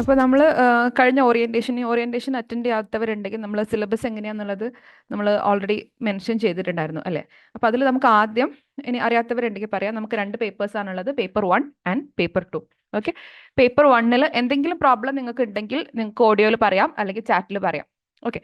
അപ്പോൾ നമ്മൾ കഴിഞ്ഞ ഓറിയന്റേഷൻ അറ്റൻഡ് ചെയ്യാത്തവരുണ്ടെങ്കിൽ നമ്മൾ സിലബസ് എങ്ങനെയാണെന്നുള്ളത് നമ്മൾ ഓൾറെഡി മെൻഷൻ ചെയ്തിട്ടുണ്ടായിരുന്നു അല്ലേ. അപ്പോൾ അതിൽ നമുക്ക് ആദ്യം ഇനി അറിയാത്തവരുണ്ടെങ്കിൽ പറയാം. നമുക്ക് 2 പേപ്പേഴ്സാണുള്ളത്, paper 1 and paper 2. Okay, paper 1 എന്തെങ്കിലും പ്രോബ്ലം നിങ്ങൾക്ക് ഉണ്ടെങ്കിൽ നിങ്ങൾക്ക് ഓഡിയോയിൽ പറയാം അല്ലെങ്കിൽ ചാറ്റിൽ പറയാം. ഓക്കെ,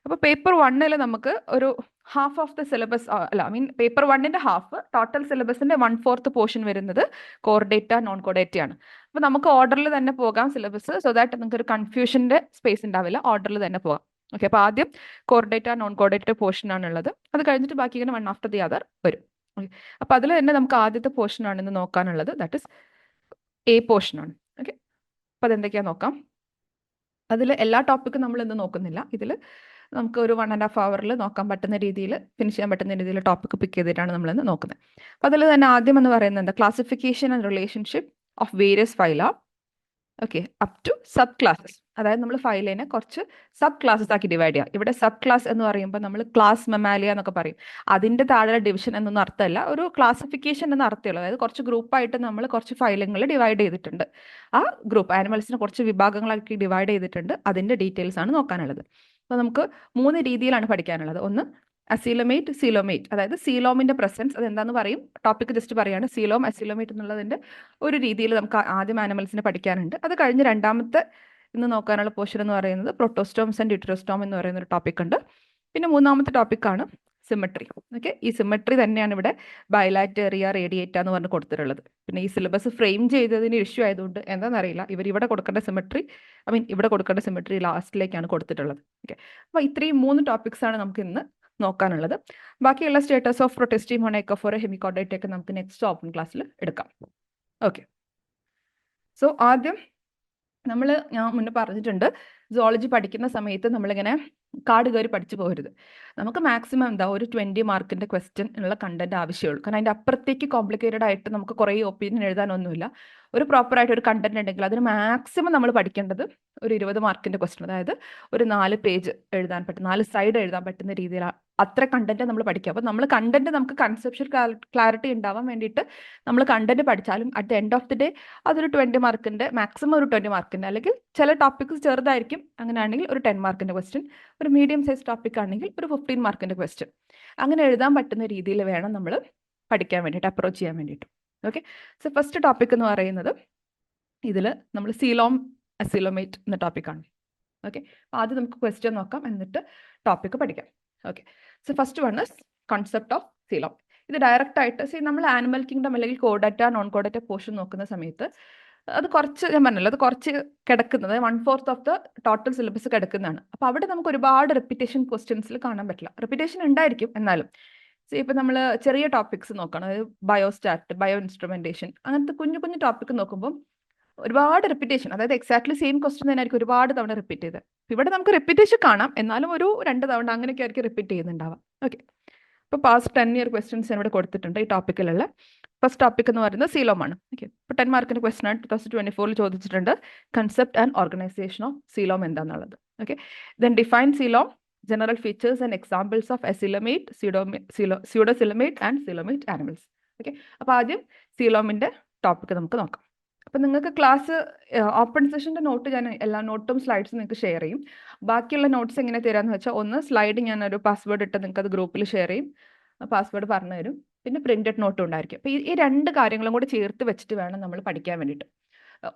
അപ്പോൾ പേപ്പർ 1 നമുക്ക് ഒരു ഹാഫ് ഓഫ് ദ സിലബസ് അല്ല, I mean paper 1 half, total സിലബസിന്റെ 1/4 പോർഷൻ വരുന്നത് കോർഡേറ്റ നോൺ കോർഡേറ്റയാണ്. അപ്പോൾ നമുക്ക് ഓർഡറിൽ തന്നെ പോകാം സിലബസ്, സോ ദാറ്റ് നിങ്ങൾക്ക് ഒരു കൺഫ്യൂഷന്റെ സ്പേസ് ഉണ്ടാവില്ല, ഓർഡറിൽ തന്നെ പോകാം. ഓക്കെ, അപ്പോൾ ആദ്യം കോർഡേറ്റ നോൺ കോർഡേറ്റ പോർഷൻ ആണുള്ളത്. അത് കഴിഞ്ഞിട്ട് ബാക്കി ഇങ്ങനെ വൺ ആഫ്റ്റർ ദി അതർ വരും. ഓക്കെ, അപ്പോൾ അതിൽ തന്നെ നമുക്ക് ആദ്യത്തെ പോർഷൻ ആണ് ഇന്ന് നോക്കാനുള്ളത്, ദാറ്റ് ഇസ് എ പോർഷൻ ആണ്. ഓക്കെ, അപ്പോൾ അതെന്തൊക്കെയാ നോക്കാം. അതിൽ എല്ലാ ടോപ്പിക്കും നമ്മൾ ഇന്ന് നോക്കുന്നില്ല. ഇതിൽ നമുക്ക് ഒരു 1.5 hourൽ നോക്കാൻ പറ്റുന്ന രീതിയിൽ, ഫിനിഷ് ചെയ്യാൻ പറ്റുന്ന രീതിയിൽ ടോപ്പിക്ക് പിക്ക് ചെയ്തിട്ടാണ് നമ്മളിന്ന് നോക്കുന്നത്. അപ്പോൾ അതിൽ തന്നെ ആദ്യം എന്ന് പറയുന്നത് എന്താ, classification and relationship of various phyla. Okay, up to sub classes. അതായത് നമ്മൾ ഫൈലിനെ കുറച്ച് സബ് ക്ലാസ്സസ് ആക്കി ഡിവൈഡ് ചെയ്യാം. ഇവിടെ സബ് ക്ലാസ് എന്ന് പറയുമ്പോൾ നമ്മൾ ക്ലാസ് മെമാലിയ എന്നൊക്കെ പറയും. അതിൻ്റെ താഴെ ഡിവിഷൻ എന്നൊന്നും അർത്ഥമല്ല, ഒരു ക്ലാസിഫിക്കേഷൻ എന്ന അർത്ഥമുള്ളൂ. അതായത് കുറച്ച് ഗ്രൂപ്പായിട്ട് നമ്മൾ കുറച്ച് ഫൈലുകൾ ഡിവൈഡ് ചെയ്തിട്ടുണ്ട്. ആ ഗ്രൂപ്പ് ആനിമൽസിനെ കുറച്ച് വിഭാഗങ്ങളാക്കി ഡിവൈഡ് ചെയ്തിട്ടുണ്ട്. അതിൻ്റെ ഡീറ്റെയിൽസ് ആണ് നോക്കാനുള്ളത്. അപ്പോൾ നമുക്ക് 3 രീതിയിലാണ് പഠിക്കാനുള്ളത്. ഒന്ന് അസീലോമേറ്റ്, സീലോമേറ്റ്. അതായത് സീലോമിന്റെ പ്രസൻസ് അതെന്താന്ന് പറയും, ടോപ്പിക് ജസ്റ്റ് പറയാണ്. സീലോം അസീലോമേറ്റ് എന്നുള്ളതിന്റെ ഒരു രീതിയിൽ നമുക്ക് ആദ്യം ആനിമൽസിനെ പഠിക്കാനുണ്ട്. അത് കഴിഞ്ഞ് രണ്ടാമത്തെ ഇന്ന് നോക്കാനുള്ള പോർഷൻ എന്ന് പറയുന്നത് പ്രൊട്ടോസ്റ്റോംസ് ആൻഡ് ഡ്യൂട്ടറോസ്റ്റോം എന്ന് പറയുന്ന ഒരു ടോപ്പിക് ഉണ്ട്. പിന്നെ മൂന്നാമത്തെ ടോപ്പിക്കാണ് സിമെട്രി. ഓക്കെ, ഈ സിമെട്രി തന്നെയാണ് ഇവിടെ ബൈലാറ്റേറിയ റേഡിയേറ്റ എന്ന് പറഞ്ഞ് കൊടുത്തിട്ടുള്ളത്. പിന്നെ ഈ സിലബസ് ഫ്രെയിം ചെയ്തതിന് ഇഷ്യൂ ആയതുകൊണ്ട് എന്താണെന്നറിയില്ല, ഇവിടെ കൊടുക്കേണ്ട സിമെട്രി, ഐ മീൻ ഇവിടെ കൊടുക്കേണ്ട സിമെട്രി ലാസ്റ്റിലേക്കാണ് കൊടുത്തിട്ടുള്ളത്. ഓക്കെ, അപ്പോൾ ഇത്രയും 3 ടോപ്പിക്സ് ആണ് നമുക്ക് ഇന്ന് നോക്കാനുള്ളത്. ബാക്കിയുള്ള സ്റ്റേറ്റസ് ഓഫ് പ്രൊട്ടസ്റ്റി, മൊണൈക്കോഫോറ, ഹെമിക്കോഡേറ്റ ഒക്കെ നമുക്ക് നെക്സ്റ്റ് ഓപ്പൺ ക്ലാസ്സിൽ എടുക്കാം. ഓക്കെ, സോ ആദ്യം ഞാൻ മുന്നേ പറഞ്ഞിട്ടുണ്ട്, സുവോളജി പഠിക്കുന്ന സമയത്ത് നമ്മളിങ്ങനെ കാട് കയറി പഠിച്ചു പോകരുത്. നമുക്ക് മാക്സിമം എന്താ ഒരു 20 മാർക്കിന്റെ ക്വസ്റ്റ്യൻ ഉള്ള കണ്ടന്റ് ആവശ്യമുള്ളൂ. കാരണം അതിൻ്റെ അപ്പുറത്തേക്ക് കോംപ്ലിക്കേറ്റഡ് ആയിട്ട് നമുക്ക് കുറേ ഒപ്പീനിയൻ എഴുതാനൊന്നുമില്ല. ഒരു പ്രോപ്പറായിട്ട് ഒരു കണ്ടന്റ് ഉണ്ടെങ്കിൽ അതിന് മാക്സിമം നമ്മൾ പഠിക്കേണ്ടത് ഒരു 20 മാർക്കിന്റെ ക്വസ്റ്റ്യൻ, അതായത് ഒരു 4 പേജ് എഴുതാൻ പറ്റും, 4 സൈഡ് എഴുതാൻ പറ്റുന്ന രീതിയിലാണ് അത്ര കണ്ടന്റ് നമ്മൾ പഠിക്കുക. അപ്പോൾ നമ്മൾ കണ്ടന്റ് നമുക്ക് കൺസെപ്ഷ്യൽ ക്ലാരിറ്റി ഉണ്ടാവാൻ വേണ്ടിയിട്ട് നമ്മൾ കണ്ടന്റ് പഠിച്ചാലും at the end of the day അതൊരു 20 മാർക്കിന്റെ, മാക്സിമം ഒരു 20 മാർക്കിന്റെ, അല്ലെങ്കിൽ ചില ടോപ്പിക്സ് ചെറുതായിരിക്കും, അങ്ങനെയാണെങ്കിൽ ഒരു 10 മാർക്കിന്റെ ക്വസ്റ്റ്യൻ, ഒരു മീഡിയം സൈസ് ടോപ്പിക് ആണെങ്കിൽ ഒരു 15 മാർക്കിന്റെ ക്വസ്റ്റ്യൻ, അങ്ങനെ എഴുതാൻ പറ്റുന്ന രീതിയിൽ വേണം നമ്മൾ പഠിക്കാൻ വേണ്ടിയിട്ട്, അപ്രോച്ച് ചെയ്യാൻ വേണ്ടിയിട്ട്. ഓക്കെ, സോ ഫസ്റ്റ് ടോപ്പിക് എന്ന് പറയുന്നത് ഇതിൽ നമ്മൾ സീലോം അസീലോമേറ്റ് എന്ന ടോപ്പിക്കാണ്. ഓക്കെ, ആദ്യം നമുക്ക് ക്വസ്റ്റ്യൻ നോക്കാം, എന്നിട്ട് ടോപ്പിക്ക് പഠിക്കാം. Okay, so first one is concept of coelom. ഇത് ഡയറക്റ്റ് ആയിട്ട് നമ്മൾ ആനിമൽ കിങ്ഡം അല്ലെങ്കിൽ കോഡറ്റ നോൺ കോഡറ്റ പോർഷൻ നോക്കുന്ന സമയത്ത് അത് കുറച്ച്, ഞാൻ പറഞ്ഞല്ലോ, അത് കുറച്ച് കിടക്കുന്നത് 1/4 ഓഫ് ദ ടോട്ടൽ സിലബസ് കിടക്കുന്നതാണ്. അപ്പോൾ അവിടെ നമുക്ക് ഒരുപാട് റിപ്പീറ്റേഷൻ ക്വസ്റ്റ്യൻസിൽ കാണാൻ പറ്റില്ല. റിപ്പീറ്റേഷൻ ഉണ്ടായിരിക്കും, എന്നാലും ഇപ്പം നമ്മൾ ചെറിയ ടോപ്പിക്സ് നോക്കണം, അതായത് ബയോസ്റ്റാറ്റ്, ബയോ ഇൻസ്ട്രുമെന്റേഷൻ, അങ്ങനത്തെ കുഞ്ഞു കുഞ്ഞു ടോപ്പിക്ക് നോക്കുമ്പോൾ ഒരുപാട് റിപ്പീറ്റേഷൻ, അതായത് എക്സാക്ട്ലി സെയിം ക്വസ്റ്റ്യൻ തന്നെ ആയിരിക്കും ഒരുപാട് തവണ റിപ്പീറ്റ് ചെയ്ത്. ഇവിടെ നമുക്ക് റിപ്പീറ്റേഷൻ കാണാം, എന്നാലും ഒരു 2 തവണ അങ്ങനെയൊക്കെ ആയിരിക്കും റിപ്പീറ്റ് ചെയ്യുന്നുണ്ടാവാം. ഓക്കെ, ഇപ്പോൾ പാസ്റ്റ് 10 ഇയർ ക്വസ്റ്റ്യൻസ് ഇവിടെ കൊടുത്തിട്ടുണ്ട് ഈ ടോപ്പിക്കിലുള്ള. ഫസ്റ്റ് ടോപ്പിക് എന്ന് പറയുന്നത് സീലോം ആണ്. ഓക്കെ, ഇപ്പോൾ 10 മാർക്കിന്റെ ക്വസ്റ്റൻ ആണ്, 2024 ചോദിച്ചിട്ടുണ്ട്. Concept and organisation of coelom എന്താണെന്നുള്ളത്. Okay, then define coelom, general features and examples of asilomate, pseudosilomate and silomate animals. Okay, അപ്പോൾ ആദ്യം സീലോമിന്റെ ടോപ്പിക് നമുക്ക് നോക്കാം. അപ്പം നിങ്ങൾക്ക് ക്ലാസ് ഓപ്പൺ സെഷൻ്റെ നോട്ട് ഞാൻ എല്ലാ നോട്ടും സ്ലൈഡ്സും നിങ്ങൾക്ക് ഷെയർ ചെയ്യും. ബാക്കിയുള്ള നോട്ട്സ് എങ്ങനെ തരാമെന്ന് വെച്ചാൽ, ഒന്ന് സ്ലൈഡ് ഞാനൊരു പാസ്വേഡ് ഇട്ട് നിങ്ങൾക്ക് അത് ഗ്രൂപ്പിൽ ഷെയർ ചെയ്യും, പാസ്വേഡ് പറഞ്ഞു തരും. പിന്നെ പ്രിന്റഡ് നോട്ടും ഉണ്ടായിരിക്കും. അപ്പോൾ ഈ 2 കാര്യങ്ങളും കൂടി ചേർത്ത് വെച്ചിട്ട് വേണം നമ്മൾ പഠിക്കാൻ വേണ്ടിയിട്ട്.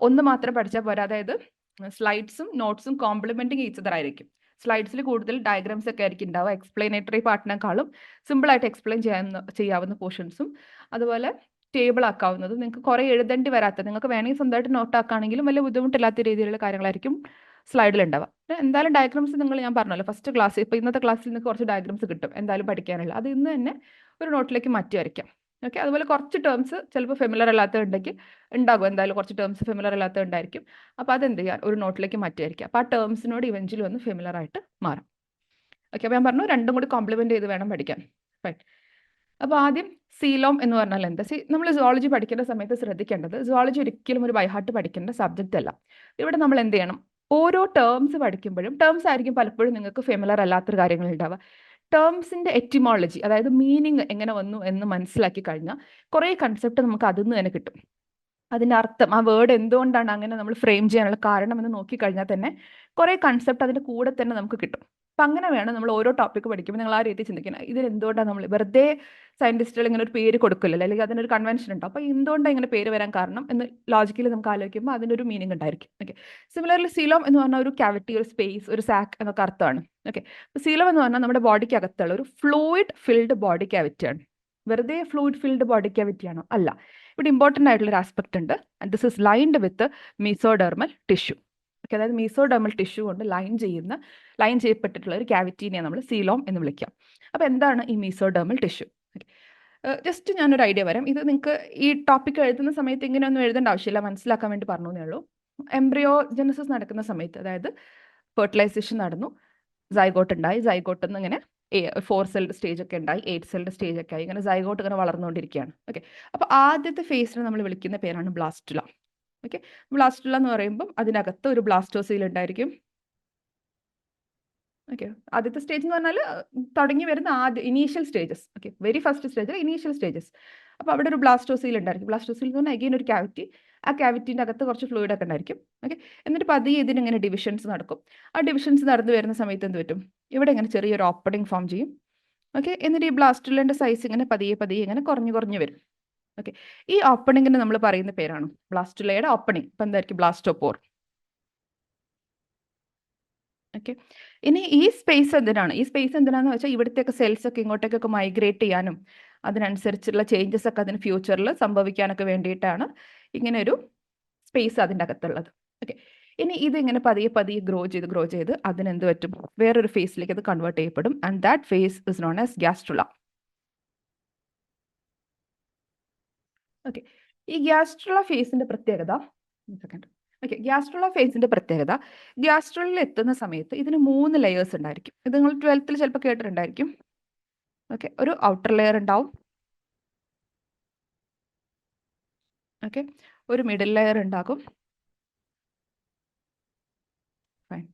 ഒന്ന് മാത്രം പഠിച്ചാൽ പോരാ, അതായത് സ്ലൈഡ്സും നോട്ട്സും കോംപ്ലിമെന്റിങ് ഈച്ച് അതർ ആയിരിക്കും. സ്ലൈഡ്സിൽ കൂടുതൽ ഡയഗ്രാംസ് ഒക്കെ ആയിരിക്കും ഉണ്ടാവുക, എക്സ്പ്ലനേറ്ററി പാർട്ടിനേക്കാളും സിമ്പിളായിട്ട് എക്സ്പ്ലെയിൻ ചെയ്യാവുന്ന പോർഷൻസും, അതുപോലെ ടേബിൾ ആക്കാവുന്നതും, നിങ്ങൾക്ക് കുറേ എഴുതേണ്ടി വരാത്ത, നിങ്ങൾക്ക് വേണമെങ്കിൽ സ്വന്തമായിട്ട് നോട്ട് ആക്കുകയാണെങ്കിലും വലിയ ബുദ്ധിമുട്ടില്ലാത്ത രീതിയിലുള്ള കാര്യങ്ങളായിരിക്കും സ്ലൈഡിൽ ഉണ്ടാവുക. എന്തായാലും ഡയഗ്രാംസ് ഞാൻ പറഞ്ഞല്ലോ ഫസ്റ്റ് ക്ലാസ്, ഇപ്പോൾ ഇന്നത്തെ ക്ലാസ്സിൽ നിങ്ങൾക്ക് കുറച്ച് ഡയഗ്രാംസ് കിട്ടും എന്തായാലും പഠിക്കാനുള്ള, അത് ഇന്ന് തന്നെ ഒരു നോട്ടിലേക്ക് മാറ്റി വരയ്ക്കാം. ഓക്കെ, അതുപോലെ കുറച്ച് ടേംസ് ചിലപ്പോൾ ഫെമിലർ അല്ലാത്തതുണ്ടെങ്കിൽ ഉണ്ടാകും, എന്തായാലും കുറച്ച് ടേംസ് ഫെമിലർ അല്ലാത്തതുണ്ടായിരിക്കും. അപ്പോൾ അതെന്ത് ചെയ്യാൻ, ഒരു നോട്ടിലേക്ക് മാറ്റി വരയ്ക്കുക. അപ്പോൾ ആ ടേംസിനോട് ഇവഞ്ച്വലി ഒന്ന് ഫെമിലർ ആയിട്ട് മാറും. ഓക്കെ, അപ്പോൾ ഞാൻ പറഞ്ഞു രണ്ടും കൂടി കോംപ്ലിമെന്റ് ചെയ്ത് വേണം പഠിക്കാൻ. റൈറ്റ്, അപ്പോൾ ആദ്യം സീലോം എന്ന് പറഞ്ഞാൽ എന്താ? നമ്മൾ സുവോളജി പഠിക്കേണ്ട സമയത്ത് ശ്രദ്ധിക്കേണ്ടത്, സുവോളജി ഒരിക്കലും ഒരു ബൈഹാർട്ട് പഠിക്കേണ്ട സബ്ജക്റ്റ് അല്ല. ഇവിടെ നമ്മൾ എന്ത് ചെയ്യണം, ഓരോ ടേംസ് പഠിക്കുമ്പോഴും, ടേംസ് ആയിരിക്കും പലപ്പോഴും നിങ്ങൾക്ക് ഫെമിലർ അല്ലാത്തൊരു കാര്യങ്ങൾ ഉണ്ടാവുക. ടേംസിന്റെ എറ്റിമോളജി, അതായത് മീനിങ് എങ്ങനെ വന്നു എന്ന് മനസ്സിലാക്കി കഴിഞ്ഞാൽ കുറേ കൺസെപ്റ്റ് നമുക്ക് അതിൽ നിന്ന് തന്നെ കിട്ടും. അതിൻ്റെ അർത്ഥം, ആ വേർഡ് എന്തുകൊണ്ടാണ് അങ്ങനെ നമ്മൾ ഫ്രെയിം ചെയ്യാനുള്ള കാരണം എന്ന് നോക്കിക്കഴിഞ്ഞാൽ തന്നെ കുറേ കൺസെപ്റ്റ് അതിൻ്റെ കൂടെ തന്നെ നമുക്ക് കിട്ടും. അപ്പം അങ്ങനെ വേണം നമ്മൾ ഓരോ ടോപ്പിക്ക് പഠിക്കുമ്പോൾ നിങ്ങൾ ആ രീതി ചിന്തിക്കണം. ഇതിന് എന്തുകൊണ്ടാണ് നമ്മൾ വെറുതെ സയൻറ്റിസ്റ്റുകൾ ഇങ്ങനെ ഒരു പേര് കൊടുക്കില്ലല്ലോ, അല്ലെങ്കിൽ അതിനൊരു കൺവെൻഷൻ ഉണ്ടാവും. അപ്പോൾ എന്തുകൊണ്ടാണ് ഇങ്ങനെ പേര് വരാൻ കാരണം എന്ന് ലോജിക്കലി നമുക്ക് ആലോചിക്കുമ്പോൾ അതിനൊരു മീനിങ് ഉണ്ടായിരിക്കും. ഓക്കെ, സിമിലർലി സീലോം എന്ന് പറഞ്ഞാൽ ഒരു ക്യാവിറ്റി, ഒരു സ്പേസ്, ഒരു സാക്ക് എന്നൊക്കെ അർത്ഥമാണ്. ഓക്കെ, സീലോം എന്ന് പറഞ്ഞാൽ നമ്മുടെ ബോഡിക്ക് അകത്തുള്ള ഒരു ഫ്ലൂയിഡ് ഫിൽഡ് ബോഡി ക്യാവിറ്റിയാണ്. വെറുതെ ഫ്ലൂയിഡ് ഫിൽഡ് ബോഡി ക്യാവിറ്റി ആണോ? അല്ല. ഇവിടെ ഇമ്പോർട്ടൻ്റ് ആയിട്ടുള്ള ഒരു ആസ്പെക്ട് ഉണ്ട്. And this is lined with mesodermal tissue. Okay, അതായത് മീസോഡെർമൽ ടിഷ്യൂ കൊണ്ട് ലൈൻ ചെയ്യപ്പെട്ടിട്ടുള്ള ഒരു ക്യാവിറ്റീനെ നമ്മൾ സീലോം എന്ന് വിളിക്കാം. അപ്പോൾ എന്താണ് ഈ മീസോഡെർമൽ ടിഷ്യൂ? ജസ്റ്റ് ഞാനൊരു ഐഡിയ വരാം. ഇത് നിങ്ങൾക്ക് ഈ ടോപ്പിക് എഴുതുന്ന സമയത്ത് ഇങ്ങനെയൊന്നും എഴുതേണ്ട ആവശ്യമില്ല, മനസ്സിലാക്കാൻ വേണ്ടി പറഞ്ഞേ ഉള്ളൂ. എംബ്രിയോജെനസിസ് നടക്കുന്ന സമയത്ത്, അതായത് ഫെർട്ടിലൈസേഷൻ നടന്നു, സൈഗോട്ട് ഉണ്ടായി, സൈഗോട്ട് നിന്ന് ഇങ്ങനെ 4 സെൽഡ് സ്റ്റേജ് ഒക്കെ ഉണ്ടായി, 8 സെൽഡ് സ്റ്റേജ് ഒക്കെ ആയി, ഇങ്ങനെ സൈഗോട്ട് ഇങ്ങനെ വളർന്നുകൊണ്ടിരിക്കുകയാണ്. ഓക്കെ, അപ്പോൾ ആദ്യത്തെ ഫേസിനെ നമ്മൾ വിളിക്കുന്ന പേരാണ് ബ്ലാസ്റ്റുല. ഓക്കെ, ബ്ലാസ്റ്റുല എന്ന് പറയുമ്പോൾ അതിനകത്ത് ഒരു ബ്ലാസ്റ്റോസീൽ ഉണ്ടായിരിക്കും. ഓക്കെ, ആദ്യത്തെ സ്റ്റേജ് എന്ന് പറഞ്ഞാൽ തുടങ്ങി വരുന്ന initial stages. Okay, very first stage initial stages. അപ്പോൾ അവിടെ ഒരു ബ്ലാസ്റ്റോസീൽ ഉണ്ടായിരിക്കും. ബ്ലാസ്റ്റോസീൽ എന്ന് പറഞ്ഞാൽ അഗെയിൻ ഒരു ക്യാവിറ്റി. ആ ക്യാവിറ്റിൻ്റെ അകത്ത് കുറച്ച് ഫ്ലൂയിഡ് ഒക്കെ ഉണ്ടായിരിക്കും. ഓക്കെ, എന്നിട്ട് പതിയെ ഇതിനിങ്ങനെ ഡിവിഷൻസ് നടക്കും. ആ ഡിവിഷൻസ് നടന്നു വരുന്ന സമയത്ത് എന്ത് പറ്റും? ഇവിടെ ഇങ്ങനെ ചെറിയൊരു ഓപ്പണിംഗ് ഫോം ചെയ്യും. ഓക്കെ, എന്നിട്ട് ഈ ബ്ലാസ്റ്റുലൻ്റെ സൈസ് ഇങ്ങനെ പതിയെ ഇങ്ങനെ കുറഞ്ഞു വരും. ഓക്കെ, ഈ ഓപ്പണിങ്ങിന് നമ്മൾ പറയുന്ന പേരാണ് ബ്ലാസ്റ്റുലയുടെ ഓപ്പണിംഗ്. ഇപ്പം എന്തായിരിക്കും? ബ്ലാസ്റ്റോപോർ. ഓക്കെ, ഇനി ഈ സ്പേസ് എന്തിനാന്ന് വെച്ചാൽ ഇവിടുത്തെയൊക്കെ സെൽസ് ഒക്കെ ഇങ്ങോട്ടേക്കൊക്കെ മൈഗ്രേറ്റ് ചെയ്യാനും അതിനനുസരിച്ചുള്ള ചേഞ്ചസ് ഒക്കെ അതിന് ഫ്യൂച്ചറിൽ സംഭവിക്കാനൊക്കെ വേണ്ടിയിട്ടാണ് ഇങ്ങനെ ഒരു സ്പേസ് അതിൻ്റെ അകത്തുള്ളത്. ഓക്കെ, ഇനി ഇതിങ്ങനെ പതിയെ ഗ്രോ ചെയ്ത് അതിനെന്ത് പറ്റും? വേറൊരു ഫേസിലേക്ക് അത് കൺവേർട്ട് ചെയ്യപ്പെടും. And that phase is known as gastrula. Okay, ഈ ഗ്യാസ്ട്രുല ഫേസിന്റെ പ്രത്യേകത, ഓക്കെ, ഗ്യാസ്ട്രുല ഫേസിന്റെ പ്രത്യേകത, ഗ്യാസ്ട്രുലയിൽ എത്തുന്ന സമയത്ത് ഇതിന് 3 ലെയേഴ്സ് ഉണ്ടായിരിക്കും. ഇത് നിങ്ങൾ 12th ചിലപ്പോൾ കേട്ടിട്ടുണ്ടായിരിക്കും. ഓക്കെ, ഒരു ഔട്ടർ ലെയർ ഉണ്ടാവും. ഓക്കെ, ഒരു മിഡിൽ ലെയർ ഉണ്ടാകും. ഫൈൻ.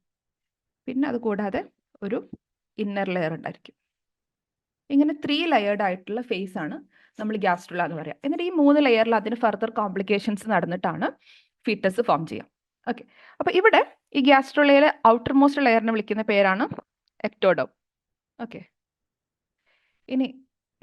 പിന്നെ അത് കൂടാതെ ഒരു ഇന്നർ ലെയർ ഉണ്ടായിരിക്കും. ഇങ്ങനെ 3 ലെയേർഡ് ആയിട്ടുള്ള ഫേസ് ആണ് നമ്മൾ ഗ്യാസ്ട്രുല എന്ന് പറയാം. എന്നിട്ട് ഈ 3 ലെയറിൽ അതിന് ഫർദർ കോംപ്ലിക്കേഷൻസ് നടന്നിട്ടാണ് ഫീറ്റസ് ഫോം ചെയ്യാം. ഓക്കെ, അപ്പോൾ ഇവിടെ ഈ ഗ്യാസ്ട്രുലയിലെ ഔട്ടർ മോസ്റ്റ് ലെയറിനെ വിളിക്കുന്ന പേരാണ് എക്ടോഡോം. ഓക്കെ, ഇനി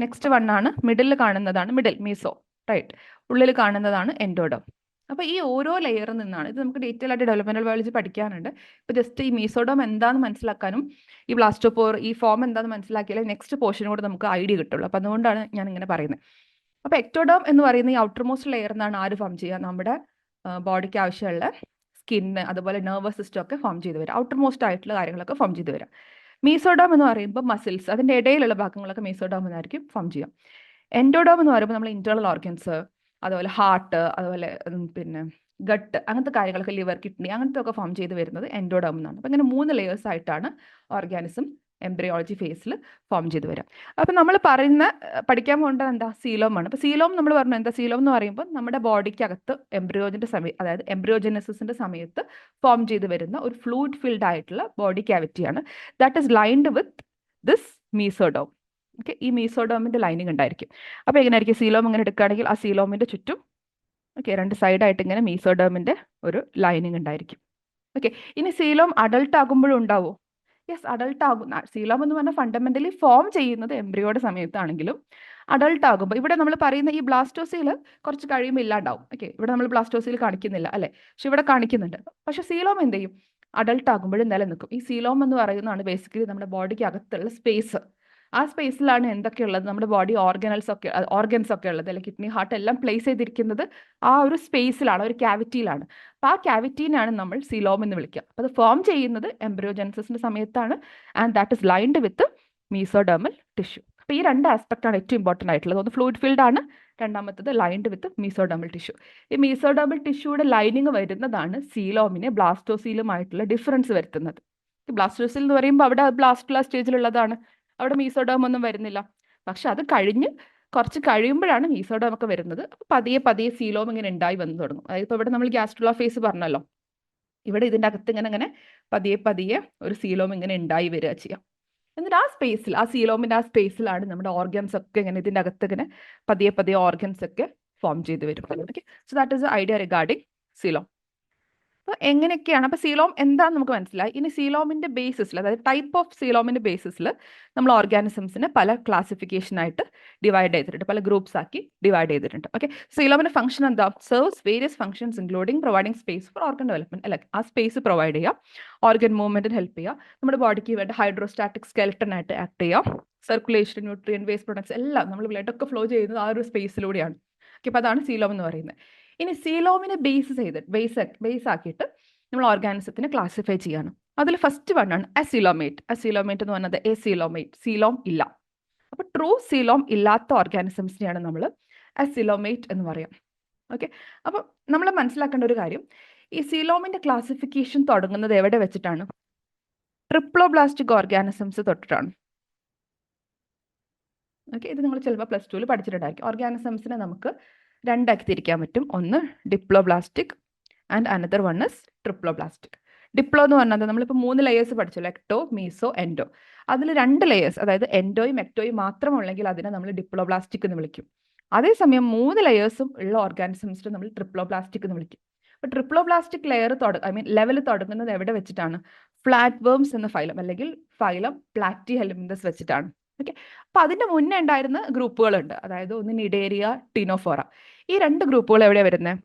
നെക്സ്റ്റ് വൺ ആണ് മിഡിൽ കാണുന്നതാണ് മീസോ, റൈറ്റ്. ഉള്ളിൽ കാണുന്നതാണ് എൻഡോഡോം. അപ്പോൾ ഈ ഓരോ ലെയറിൽ നിന്നാണ്, ഇത് നമുക്ക് ഡീറ്റെയിൽ ആയിട്ട് ഡെവലപ്മെന്റൽ ബയോളജി പഠിക്കാനുണ്ട്. ഇപ്പോൾ ജസ്റ്റ് ഈ മീസോഡോം എന്താണെന്ന് മനസ്സിലാക്കാനും ഈ ബ്ലാസ്റ്റോപോർ ഈ ഫോം എന്താണെന്ന് മനസ്സിലാക്കിയാലേ നെക്സ്റ്റ് പോർഷനും കൂടെ നമുക്ക് ഐഡിയ കിട്ടുള്ളൂ. അപ്പോൾ അതുകൊണ്ടാണ് ഞാൻ ഇങ്ങനെ പറയുന്നത്. അപ്പോൾ എക്ടോഡോം എന്ന് പറയുന്ന ഈ ഔട്ടർ മോസ്റ്റ് ലെയർ എന്നാണ് ആര് ഫോം ചെയ്യുക? നമ്മുടെ ബോഡിക്ക് ആവശ്യമുള്ള സ്കിന്ന്, അതുപോലെ നെർവസ് സിസ്റ്റം ഒക്കെ ഫോം ചെയ്ത് വരിക. ഔട്ടർ മോസ്റ്റ് ആയിട്ടുള്ള കാര്യങ്ങളൊക്കെ ഫോം ചെയ്ത് വരിക. മീസോഡോം എന്ന് പറയുമ്പോൾ മസിൽസ്, അതിൻ്റെ ഇടയിലുള്ള ഭാഗങ്ങളൊക്കെ മീസോഡോം എന്നായിരിക്കും ഫോം ചെയ്യാം. എൻഡോഡോം എന്ന് പറയുമ്പോൾ നമ്മൾ ഇന്റേണൽ ഓർഗൻസ്, അതുപോലെ ഹാർട്ട്, അതുപോലെ പിന്നെ ഗട്ട്, അങ്ങനത്തെ കാര്യങ്ങളൊക്കെ, ലിവർ, കിഡ്നി, അങ്ങനത്തെ ഒക്കെ ഫോം ചെയ്ത് വരുന്നത് എൻഡോഡോം എന്നാണ്. അപ്പം ഇങ്ങനെ 3 ലെയേഴ്സ് ആയിട്ടാണ് ഓർഗാനിസം എംബ്രിയോളജി ഫേസിൽ ഫോം ചെയ്ത് വരാം. അപ്പം നമ്മൾ പഠിക്കാൻ പോകേണ്ടത് എന്താ? സീലോമാണ്. അപ്പോൾ സീലോം നമ്മൾ പറഞ്ഞു എന്താ? സീലോം എന്ന് പറയുമ്പോൾ നമ്മുടെ ബോഡിക്കകത്ത് അതായത് എംബ്രിയോജെനസിന്റെ സമയത്ത് ഫോം ചെയ്ത് വരുന്ന ഒരു ഫ്ലൂയിഡ് ഫിൽഡ് ആയിട്ടുള്ള ബോഡി ക്യാവിറ്റിയാണ്. That is lined with this mesoderm. Okay, ഈ മീസോഡോമിന്റെ ലൈനിങ് ഉണ്ടായിരിക്കും. അപ്പോൾ എങ്ങനെയായിരിക്കും? സീലോം ഇങ്ങനെ എടുക്കുകയാണെങ്കിൽ ആ സീലോമിന്റെ ചുറ്റും ഓക്കെ 2 സൈഡായിട്ട് ഇങ്ങനെ മീസോഡോമിന്റെ ഒരു ലൈനിങ് ഉണ്ടായിരിക്കും. ഓക്കെ, ഇനി സീലോം അഡൾട്ട് ആകുമ്പോഴും ഉണ്ടാവോ? യെസ്, അഡൾട്ട് ആകും. സീലോം എന്ന് പറഞ്ഞാൽ ഫണ്ടമെന്റലി ഫോം ചെയ്യുന്നത് എംബ്രിയോയുടെ സമയത്താണെങ്കിലും അഡൾട്ട് ആകുമ്പോൾ, ഇവിടെ നമ്മൾ പറയുന്ന ഈ ബ്ലാസ്റ്റോസീൽ കുറച്ച് കഴിയുമ്പോൾ ഇല്ലാണ്ടാവും. ഓക്കെ, ഇവിടെ നമ്മൾ ബ്ലാസ്റ്റോസീൽ കാണിക്കുന്നില്ല അല്ലേ, പക്ഷെ ഇവിടെ കാണിക്കുന്നുണ്ട്. പക്ഷെ സീലോം എന്ത് ചെയ്യും? അഡൾട്ട് ആകുമ്പോഴും നിലനിൽക്കും. ഈ സീലോം എന്ന് പറയുന്നതാണ് ബേസിക്കലി നമ്മുടെ ബോഡിക്ക് അകത്തുള്ള സ്പേസ്. ആ സ്പേസിലാണ് എന്തൊക്കെയുള്ളത്? നമ്മുടെ ബോഡി ഓർഗൻസ് ഒക്കെ ഉള്ളത്, അല്ലെങ്കിൽ കിഡ്നി, ഹാർട്ട് എല്ലാം പ്ലേസ് ചെയ്തിരിക്കുന്നത് ആ ഒരു സ്പേസിലാണ്, ഒരു ക്യാവിറ്റിയിലാണ്. അപ്പോൾ ആ ക്യാവിറ്റീനാണ് നമ്മൾ സീലോം എന്ന് വിളിക്കുക. അപ്പോൾ അത് ഫോം ചെയ്യുന്നത് എംബ്രിയോജെനസിന്റെ സമയത്താണ്. And that is lined with mesodermal tissue. അപ്പോൾ ഈ 2 ആസ്പെക്ട് ആണ് ഏറ്റവും ഇമ്പോർട്ടൻ്റ് ആയിട്ടുള്ളത്. ഒന്ന് ഫ്ലൂയിഡ് ഫിൽഡ് ആണ്, രണ്ടാമത്തത് ലൈൻഡ് വിത്ത് മീസോഡെർമൽ ടിഷ്യൂ. ഈ മീസോഡെർമൽ ടിഷ്യൂയുടെ ലൈനിങ് വരുന്നതാണ് സീലോമിനെ ബ്ലാസ്റ്റോസീലുമായിട്ടുള്ള ഡിഫറൻസ് വരുത്തുന്നത്. ബ്ലാസ്റ്റോസീൽ എന്ന് പറയുമ്പോൾ അവിടെ ബ്ലാസ്റ്റുല സ്റ്റേജിലുള്ളതാണ്, അവിടെ മീസോഡോം ഒന്നും വരുന്നില്ല. പക്ഷെ അത് കഴിഞ്ഞ് കുറച്ച് കഴിയുമ്പോഴാണ് മീസോഡോം ഒക്കെ വരുന്നത്. അപ്പോൾ പതിയെ സീലോം ഇങ്ങനെ ഉണ്ടായി വന്നു തുടങ്ങും. അതായത് ഇപ്പോൾ ഇവിടെ നമ്മൾ ഗ്യാസ്ട്രുല ഫേസ് പറഞ്ഞല്ലോ, ഇവിടെ ഇതിൻ്റെ അകത്ത് ഇങ്ങനെ പതിയെ ഒരു സീലോം ഇങ്ങനെ ഉണ്ടായി വരിക ചെയ്യാം. എന്നിട്ട് ആ സീലോമിൻ്റെ ആ സ്പേസിലാണ് നമ്മുടെ ഓർഗൻസ് ഒക്കെ ഇങ്ങനെ ഇതിൻ്റെ അകത്ത് ഇങ്ങനെ പതിയെ ഓർഗൻസ് ഒക്കെ ഫോം ചെയ്ത് വരും. Okay, so that is the idea regarding coelom. അപ്പോൾ എങ്ങനെയൊക്കെയാണ്, അപ്പോൾ സീലോം എന്താണെന്ന് നമുക്ക് മനസ്സിലായി. ഇനി സീലോമിൻ്റെ ബേസിസിൽ, അതായത് ടൈപ്പ് ഓഫ് സീലോമിൻ്റെ ബേസിസിൽ നമ്മൾ ഓർഗാനിസംസിനെ പല ക്ലാസിഫിക്കേഷനായിട്ട് ഡിവൈഡ് ചെയ്തിട്ടുണ്ട്, പല ഗ്രൂപ്പ്സ് ആക്കി ഡിവൈഡ് ചെയ്തിട്ടുണ്ട്. ഓക്കെ, സീലോമിൻ്റെ ഫംഗ്ഷൻ എന്താ? Serves various functions including providing space four organ development. അല്ലെ, ആ സ്പേസ് പ്രൊവൈഡ് ചെയ്യുക, ഓർഗൻ മൂവ്മെന്റിന് ഹെൽപ്പ് ചെയ്യുക, നമ്മുടെ ബോഡിക്ക് വേണ്ട ഹൈഡ്രോസ്റ്റാറ്റിക് സ്കെൽട്ടൺ ആയിട്ട് ആക്ട് ചെയ്യുക, സർക്കുലേഷൻ, ന്യൂട്രിയൻ, വേസ്റ്റ് പ്രൊഡക്ട്സ് എല്ലാം നമ്മൾ ബ്ലഡൊക്കെ ഫ്ലോ ചെയ്യുന്നത് ആ ഒരു സ്പേസിലൂടെയാണ്. ഓക്കെ, അപ്പോൾ അതാണ് സീലോം എന്ന് പറയുന്നത്. ഇനി സീലോമിനെ ബേസ് ആക്കിയിട്ട് നമ്മൾ ഓർഗാനിസത്തിനെ ക്ലാസിഫൈ ചെയ്യാണ്. അതിൽ ഫസ്റ്റ് വണ്ണാണ് അസീലോമേറ്റ്. അസീലോമേറ്റ് എന്ന് പറഞ്ഞത് എസീലോമേറ്റ്, സീലോം ഇല്ല. അപ്പോൾ ട്രൂ സീലോം ഇല്ലാത്ത ഓർഗാനിസംസിനെയാണ് നമ്മൾ അസീലോമേറ്റ് എന്ന് പറയാം. ഓക്കെ, അപ്പോൾ നമ്മൾ മനസ്സിലാക്കേണ്ട ഒരു കാര്യം, ഈ സീലോമിന്റെ ക്ലാസിഫിക്കേഷൻ തുടങ്ങുന്നത് എവിടെ വെച്ചിട്ടാണ്? Triploblastic organisms തൊട്ടിട്ടാണ്. ഓക്കെ, ഇത് നിങ്ങൾ ചിലപ്പോൾ പ്ലസ് ടുവിൽ പഠിച്ചിട്ടുണ്ടായിരിക്കും. ഓർഗാനിസംസിനെ നമുക്ക് രണ്ടാക്കി തിരിക്കാൻ പറ്റും. ഒന്ന് diploblastic and another one is triploblastic. Diplo എന്ന് പറഞ്ഞാൽ നമ്മളിപ്പോൾ 3 ലെയേഴ്സ് പഠിച്ചല്ലോ, എക്ടോ, മീസോ, എൻഡോ. അതിൽ 2 ലെയേഴ്സ്, അതായത് എൻഡോയും എക്ടോയും മാത്രമുള്ളെങ്കിൽ അതിനെ നമ്മൾ ഡിപ്ലോബ്ലാസ്റ്റിക് എന്ന് വിളിക്കും. അതേസമയം 3 ലെയേഴ്സും ഉള്ള ഓർഗാനിസംസിനെ നമ്മൾ ട്രിപ്ലോബ്ലാസ്റ്റിക് എന്ന് വിളിക്കും. അപ്പോൾ ട്രിപ്ലോബ്ലാസ്റ്റിക് ലെയർ ലെവൽ തുടങ്ങുന്നത് എവിടെ വെച്ചിട്ടാണ്? ഫ്ലാറ്റ് വേംസ് എന്ന ഫൈലം, അല്ലെങ്കിൽ ഫൈലം പ്ലാറ്റി ഹെലിമിന്തസ് വെച്ചിട്ടാണ്. ഓക്കെ, അപ്പോൾ അതിൻ്റെ മുന്നേ ഉണ്ടായിരുന്ന ഗ്രൂപ്പുകളുണ്ട്, അതായത് ഒന്ന് നിഡേരിയ, ടിനോഫോറ. ഈ 2 ഗ്രൂപ്പുകൾ എവിടെയാണ് വരുന്നത്?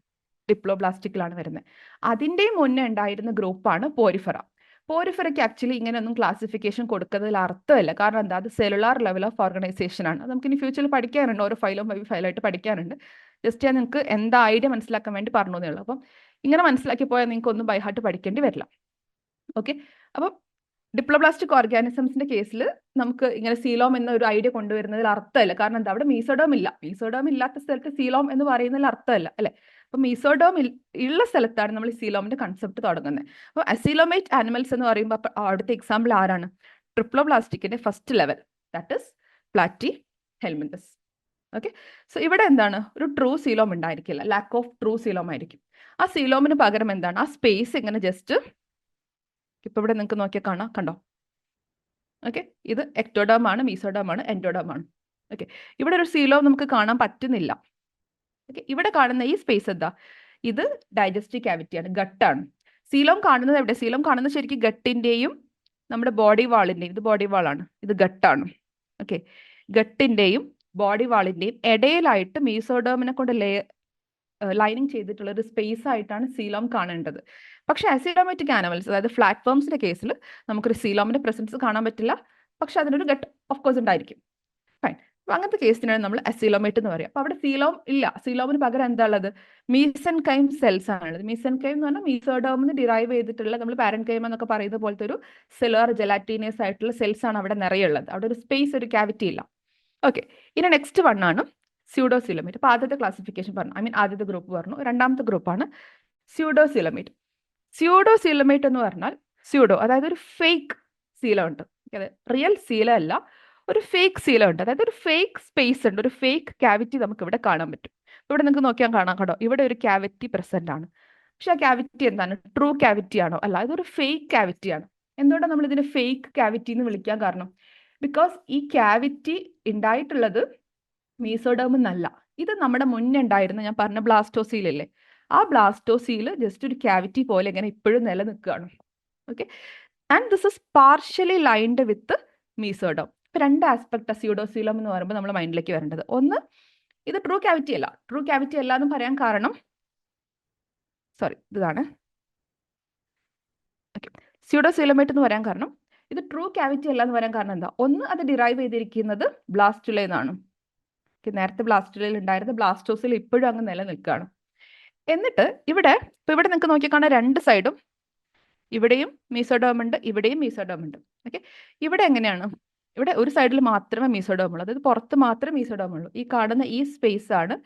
ഡിപ്ലോബ്ലാസ്റ്റിക്കിലാണ് വരുന്നത്. അതിൻ്റെയും മുന്നേ ഉണ്ടായിരുന്ന ഗ്രൂപ്പാണ് പോരിഫറ. പോരിഫറയ്ക്ക് ആക്ച്വലി ഇങ്ങനെയൊന്നും ക്ലാസിഫിക്കേഷൻ കൊടുക്കുന്നതിൽ അർത്ഥമില്ല. കാരണം എന്താ? അത് സെല്ലുലാർ ലെവൽ ഓഫ് ഓർഗനൈസേഷൻ ആണ്. അത് നമുക്ക് ഇനി ഫ്യൂച്ചറിൽ പഠിക്കാനുണ്ട്, ഓരോ ഫൈലായിട്ട് പഠിക്കാനുണ്ട്. ജസ്റ്റ് ഞാൻ നിങ്ങൾക്ക് എന്താ ഐഡിയ മനസ്സിലാക്കാൻ വേണ്ടി പറഞ്ഞു എന്നേ ഉള്ളൂ. അപ്പം ഇങ്ങനെ മനസ്സിലാക്കി പോയാൽ നിങ്ങൾക്ക് ഒന്നും ബൈ ഹാർട്ട് പഠിക്കേണ്ടി വരില്ല. ഓക്കെ, അപ്പം ഡിപ്ലോബ്ലാസ്റ്റിക് ഓർഗാനിസംസിന്റെ കേസിൽ നമുക്ക് ഇങ്ങനെ സീലോം എന്ന ഒരു ഐഡിയ കൊണ്ടുവരുന്നതിൽ അർത്ഥമില്ല. കാരണം എന്താ? അവിടെ മീസോഡോം ഇല്ല. മീസോഡോം ഇല്ലാത്ത സ്ഥലത്ത് സീലോം എന്ന് പറയുന്നതിൽ അർത്ഥമില്ല, അല്ലെ? അപ്പൊ മീസോഡോം ഉള്ള സ്ഥലത്താണ് നമ്മൾ സീലോമിന്റെ കൺസെപ്റ്റ് തുടങ്ങുന്നത്. അപ്പോൾ അസീലോമേറ്റ് ആനിമൽസ് എന്ന് പറയുമ്പോൾ അവിടുത്തെ എക്സാമ്പിൾ ആരാണ്? ട്രിപ്ലോബ്ലാസ്റ്റിക്കിന്റെ first level, that is platyhelminthes. Okay, so ഇവിടെ എന്താണ്? ഒരു ട്രൂ സീലോം ഉണ്ടായിരിക്കില്ല, ലാക്ക് ഓഫ് ട്രൂ സീലോം ആയിരിക്കും. ആ സീലോമിന് പകരം എന്താണ്? ആ സ്പേസ് ഇങ്ങനെ ജസ്റ്റ് ഇപ്പൊ ഇവിടെ നിങ്ങൾക്ക് നോക്കിയാൽ കാണാം, കണ്ടോ? ഓക്കെ, ഇത് എക്ടോഡോം ആണ്, മീസോഡോം ആണ്, എൻഡോഡോം ആണ്. ഓക്കെ, ഇവിടെ ഒരു സീലോം നമുക്ക് കാണാൻ പറ്റുന്നില്ല. ഓക്കെ, ഇവിടെ കാണുന്ന ഈ സ്പേസ് എന്താ? ഇത് ഡൈജസ്റ്റീവ് ക്യാവിറ്റിയാണ്, ഗട്ടാണ്. സീലോം കാണുന്നത് എവിടെ? സീലോം കാണുന്നത് ശരിക്കും ഗട്ടിന്റെയും നമ്മുടെ ബോഡി വാളിന്റെയും, ഇത് ബോഡി വാളാണ്, ഇത് ഗട്ടാണ്. ഓക്കെ, ഗട്ടിന്റെയും ബോഡി വാളിന്റെയും ഇടയിലായിട്ട് മീസോഡോമിനെ കൊണ്ട് ലൈനിങ് ചെയ്തിട്ടുള്ള ഒരു സ്പേസ് ആയിട്ടാണ് സീലോം കാണേണ്ടത്. പക്ഷെ അസീലോമാറ്റിക് ആനിമൽസ്, അതായത് ഫ്ലാറ്റ് ഫോംസിന്റെ കേസിൽ നമുക്കൊരു സീലോമിന്റെ പ്രസൻസ് കാണാൻ പറ്റില്ല, പക്ഷെ അതിനൊരു ഗട്ട് ഓഫ് കോഴ്സ് ഉണ്ടായിരിക്കും. ഫൈൻ, അപ്പൊ അങ്ങനത്തെ കേസിനാണ് നമ്മൾ അസീലോമേറ്റ് എന്ന് പറയുക. അപ്പൊ അവിടെ സീലോം ഇല്ല. സീലോമിന് പകരം എന്താ ഉള്ളത്? മീസെൻകൈം സെൽസ് ആണുള്ളത്. മീസെൻകൈം എന്ന് പറഞ്ഞാൽ മീസോഡോമിന് ഡിറൈവ് ചെയ്തിട്ടുള്ള, നമ്മൾ പാരൻകൈം എന്നൊക്കെ പറയുന്ന പോലത്തെ ഒരു സെല്ലുലാർ ജെലാറ്റീനിയസ് ആയിട്ടുള്ള സെൽസ് ആണ് അവിടെ നിറയുള്ളത്. അവിടെ ഒരു സ്പേസ്, ഒരു ക്യാവിറ്റി ഇല്ല. ഓക്കെ, ഇനി നെക്സ്റ്റ് വൺ ആണ് സ്യൂഡോസീലോമേറ്റ്. അപ്പൊ ആദ്യത്തെ ക്ലാസിഫിക്കേഷൻ പറഞ്ഞു, ആദ്യത്തെ ഗ്രൂപ്പ് പറഞ്ഞു. രണ്ടാമത്തെ ഗ്രൂപ്പാണ് സ്യൂഡോസീലോമേറ്റ്. സ്യൂഡോസീലോമേറ്റ് എന്ന് പറഞ്ഞാൽ സ്യൂഡോ, അതായത് ഒരു ഫേക്ക് സീലം ഉണ്ട്. റിയൽ സീലം അല്ല, ഒരു ഫേക്ക് സീലം ഉണ്ട്. അതായത് ഒരു ഫേക്ക് സ്പേസ് ഉണ്ട്, ഒരു ഫേക്ക് ക്യാവിറ്റി നമുക്ക് ഇവിടെ കാണാൻ പറ്റും. ഇവിടെ നിങ്ങൾക്ക് നോക്കിയാൽ കാണാം, കേട്ടോ, ഇവിടെ ഒരു ക്യാവിറ്റി പ്രസന്റ് ആണ്. പക്ഷെ ആ ക്യാവിറ്റി എന്താണ്? ട്രൂ ക്യാവിറ്റി ആണോ? അല്ല, ഇതൊരു ഫേക്ക് ക്യാവിറ്റിയാണ്. എന്തുകൊണ്ടാണ് നമ്മൾ ഇതിനെ ഫേക്ക് ക്യാവിറ്റി എന്ന് വിളിക്കാൻ കാരണം? ബിക്കോസ് ഈ ക്യാവിറ്റി ഉണ്ടായിട്ടുള്ളത് മീസോഡോം എന്നല്ല, ഇത് നമ്മുടെ മുന്നേ ഉണ്ടായിരുന്ന, ഞാൻ പറഞ്ഞ ബ്ലാസ്റ്റോസീലല്ലേ, ആ ബ്ലാസ്റ്റോസീൽ ജസ്റ്റ് ഒരു ക്യാവിറ്റി പോലെ ഇങ്ങനെ ഇപ്പോഴും നിലനിൽക്കുകയാണ്. Okay, and this is partially lined with mesoderm. ഇപ്പൊ 2 ആസ്പെക്ട് സ്യൂഡോസീലം എന്ന് പറയുമ്പോൾ നമ്മൾ മൈൻഡിലേക്ക് വരേണ്ടത്, ഒന്ന്, ഇത് ട്രൂ ക്യാവിറ്റി അല്ല. ട്രൂ ക്യാവിറ്റി അല്ല എന്ന് പറയാൻ കാരണം, ഇതാണ്. ഓക്കെ, സ്യൂഡോസീലോമേറ്റ് എന്ന് പറയാൻ കാരണം, ഇത് ട്രൂ ക്യാവിറ്റി അല്ല എന്ന് പറയാൻ കാരണം എന്താ? ഒന്ന്, അത് ഡിറൈവ് ചെയ്തിരിക്കുന്നത് ബ്ലാസ്റ്റുല എന്നാണ്. നേരത്തെ ബ്ലാസ്റ്റുലയിൽ ഉണ്ടായിരുന്ന ബ്ലാസ്റ്റോസിൽ ഇപ്പോഴും അങ്ങ് നിലനിൽക്കുകയാണ്. എന്നിട്ട് ഇവിടെ നിങ്ങൾക്ക് നോക്കിയാൽ കാണാൻ 2 സൈഡും, ഇവിടെയും മീസോഡോം ഉണ്ട്, ഇവിടെയും മീസോഡോം ഉണ്ട്. ഓക്കെ, ഇവിടെ എങ്ങനെയാണ്? ഇവിടെ ഒരു സൈഡിൽ മാത്രമേ മീസോഡോം ഉള്ളൂ, അതായത് പുറത്ത് മാത്രമേ മീസോഡോം ഉള്ളൂ. ഈ കാണുന്ന ഈ സ്പേസ് ആണ്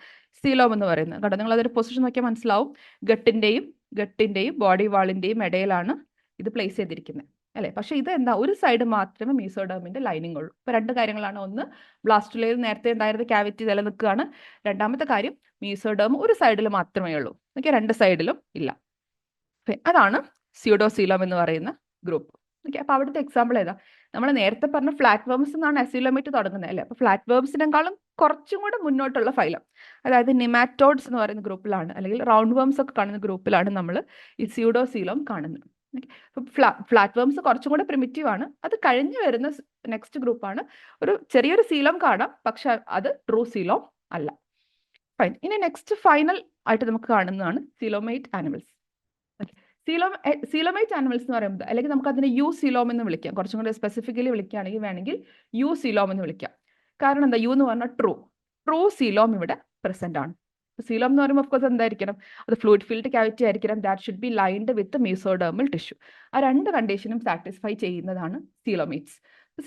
സീലോം എന്ന് പറയുന്നത്. കേട്ടോ, നിങ്ങൾ അതൊരു പൊസിഷൻ നോക്കിയാൽ മനസ്സിലാവും. ഗട്ടിന്റെയും ബോഡി വാളിന്റെയും ഇടയിലാണ് ഇത് പ്ലേസ് ചെയ്തിരിക്കുന്നത്, അല്ലെ? പക്ഷെ ഇത് എന്താ? ഒരു സൈഡ് മാത്രമേ മീസോഡോമിന്റെ ലൈനിങ് ഉള്ളൂ. ഇപ്പൊ 2 കാര്യങ്ങളാണ്. ഒന്ന്, ബ്ലാസ്റ്റുലയിൽ നേരത്തെ ഉണ്ടായിരുന്ന ക്യാവിറ്റി നിലനിൽക്കുകയാണ്. രണ്ടാമത്തെ കാര്യം, മീസോഡോം ഒരു സൈഡിൽ മാത്രമേ ഉള്ളൂ. ഓക്കെ, 2 സൈഡിലും ഇല്ല. അതാണ് സ്യൂഡോസീലോം എന്ന് പറയുന്ന ഗ്രൂപ്പ്. ഓക്കെ, അപ്പോൾ അവിടുത്തെ എക്സാമ്പിൾ ഏതാ? നമ്മൾ നേരത്തെ പറഞ്ഞ ഫ്ലാറ്റ് വേംസ് എന്നാണ് അസിലോമേറ്റ് തുടങ്ങുന്നത് അല്ലേ? അപ്പോൾ ഫ്ലാറ്റ് വേംസിനെക്കാളും കുറച്ചും കൂടെ മുന്നോട്ടുള്ള ഫൈലം, അതായത് നിമാറ്റോഡ്സ് എന്ന് പറയുന്ന ഗ്രൂപ്പിലാണ്, അല്ലെങ്കിൽ റൗണ്ട് വേംസ് ഒക്കെ കാണുന്ന ഗ്രൂപ്പിലാണ് നമ്മൾ ഈ സ്യൂഡോസീലോം കാണുന്നത്. ഫ്ലാറ്റ് വേംസ് കുറച്ചും കൂടെ പ്രിമിറ്റീവ് ആണ്. അത് കഴിഞ്ഞ് വരുന്ന നെക്സ്റ്റ് ഗ്രൂപ്പാണ് ഒരു ചെറിയൊരു സീലോം കാണാം, പക്ഷെ അത് ട്രൂ സീലോം അല്ല. ഫൈൻ. ഇനി നെക്സ്റ്റ് ഫൈനൽ ആയിട്ട് നമുക്ക് കാണുന്നതാണ് സീലോമേറ്റ് ആനിമൽസ്. സീലോമേറ്റ് ആനിമൽസ് എന്ന് പറയുമ്പോൾ, അല്ലെങ്കിൽ നമുക്ക് അതിനെ യു സീലോം എന്ന് വിളിക്കാം. കുറച്ചും കൂടി സ്പെസിഫിക്കലി വിളിക്കുകയാണെങ്കിൽ വേണമെങ്കിൽ യു സീലോം എന്ന് വിളിക്കാം. കാരണം എന്താ? യു എന്ന് പറഞ്ഞാൽ ട്രൂ സീലോം ഇവിടെ പ്രസന്റ് ആണ്. സീലോം എന്ന് പറയുമ്പോൾ ഓഫ്കോഴ്സ് എന്തായിരിക്കണം? അത് ഫ്ലൂയിഡ് ഫിൽഡ് ക്യാവിറ്റി ആയിരിക്കണം. That should be lined with mesodermal tissue. ആ രണ്ട് കണ്ടീഷനും സാറ്റിസ്ഫൈ ചെയ്യുന്നതാണ് സീലോമേറ്റ്സ്.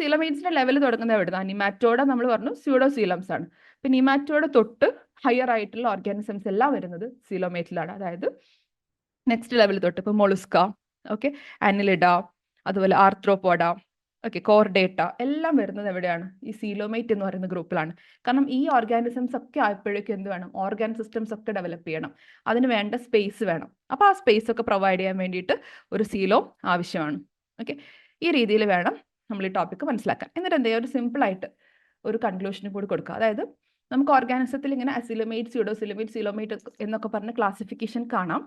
സീലോമേറ്റ്സിന്റെ ലെവൽ തുടങ്ങുന്നത് എവിടുന്ന? നിമാറ്റോഡ നമ്മൾ പറഞ്ഞു സ്യൂഡോ സീലംസ് ആണ്. ഇപ്പം നിമാറ്റോഡ തൊട്ട് ഹയർ ആയിട്ടുള്ള ഓർഗാനിസംസ് എല്ലാം വരുന്നത് സീലോമേറ്റിലാണ്. അതായത് നെക്സ്റ്റ് ലെവൽ തൊട്ട് ഇപ്പോൾ മൊളുസ്ക, ഓക്കെ, അനിലിഡ, അതുപോലെ ആർത്രോപോഡ, ഓക്കെ, കോർഡേറ്റ എല്ലാം വരുന്നത് എവിടെയാണ്? ഈ സീലോമേറ്റ് എന്ന് പറയുന്ന ഗ്രൂപ്പിലാണ്. കാരണം ഈ ഓർഗാനിസംസ് ഒക്കെ ആയപ്പോഴേക്കും എന്ത് വേണം? ഓർഗാൻ സിസ്റ്റംസ് ഒക്കെ ഡെവലപ്പ് ചെയ്യണം. അതിന് വേണ്ട സ്പേസ് വേണം. അപ്പോൾ ആ സ്പേസ് ഒക്കെ പ്രൊവൈഡ് ചെയ്യാൻ വേണ്ടിയിട്ട് ഒരു സീലോം ആവശ്യമാണ്. ഓക്കെ, ഈ രീതിയിൽ വേണം നമ്മൾ ഈ ടോപ്പിക്ക് മനസ്സിലാക്കാൻ. എന്നിട്ട് എന്ത് ചെയ്യുക? ഒരു സിമ്പിളായിട്ട് ഒരു കൺക്ലൂഷനും കൂടി കൊടുക്കുക. അതായത് നമുക്ക് ഓർഗാനിസത്തിൽ ഇങ്ങനെ അസിലോമേറ്റ്, സ്യൂഡോസിലോമേറ്റ്, സീലോമേറ്റ് എന്നൊക്കെ പറഞ്ഞ് ക്ലാസിഫിക്കേഷൻ കാണാം.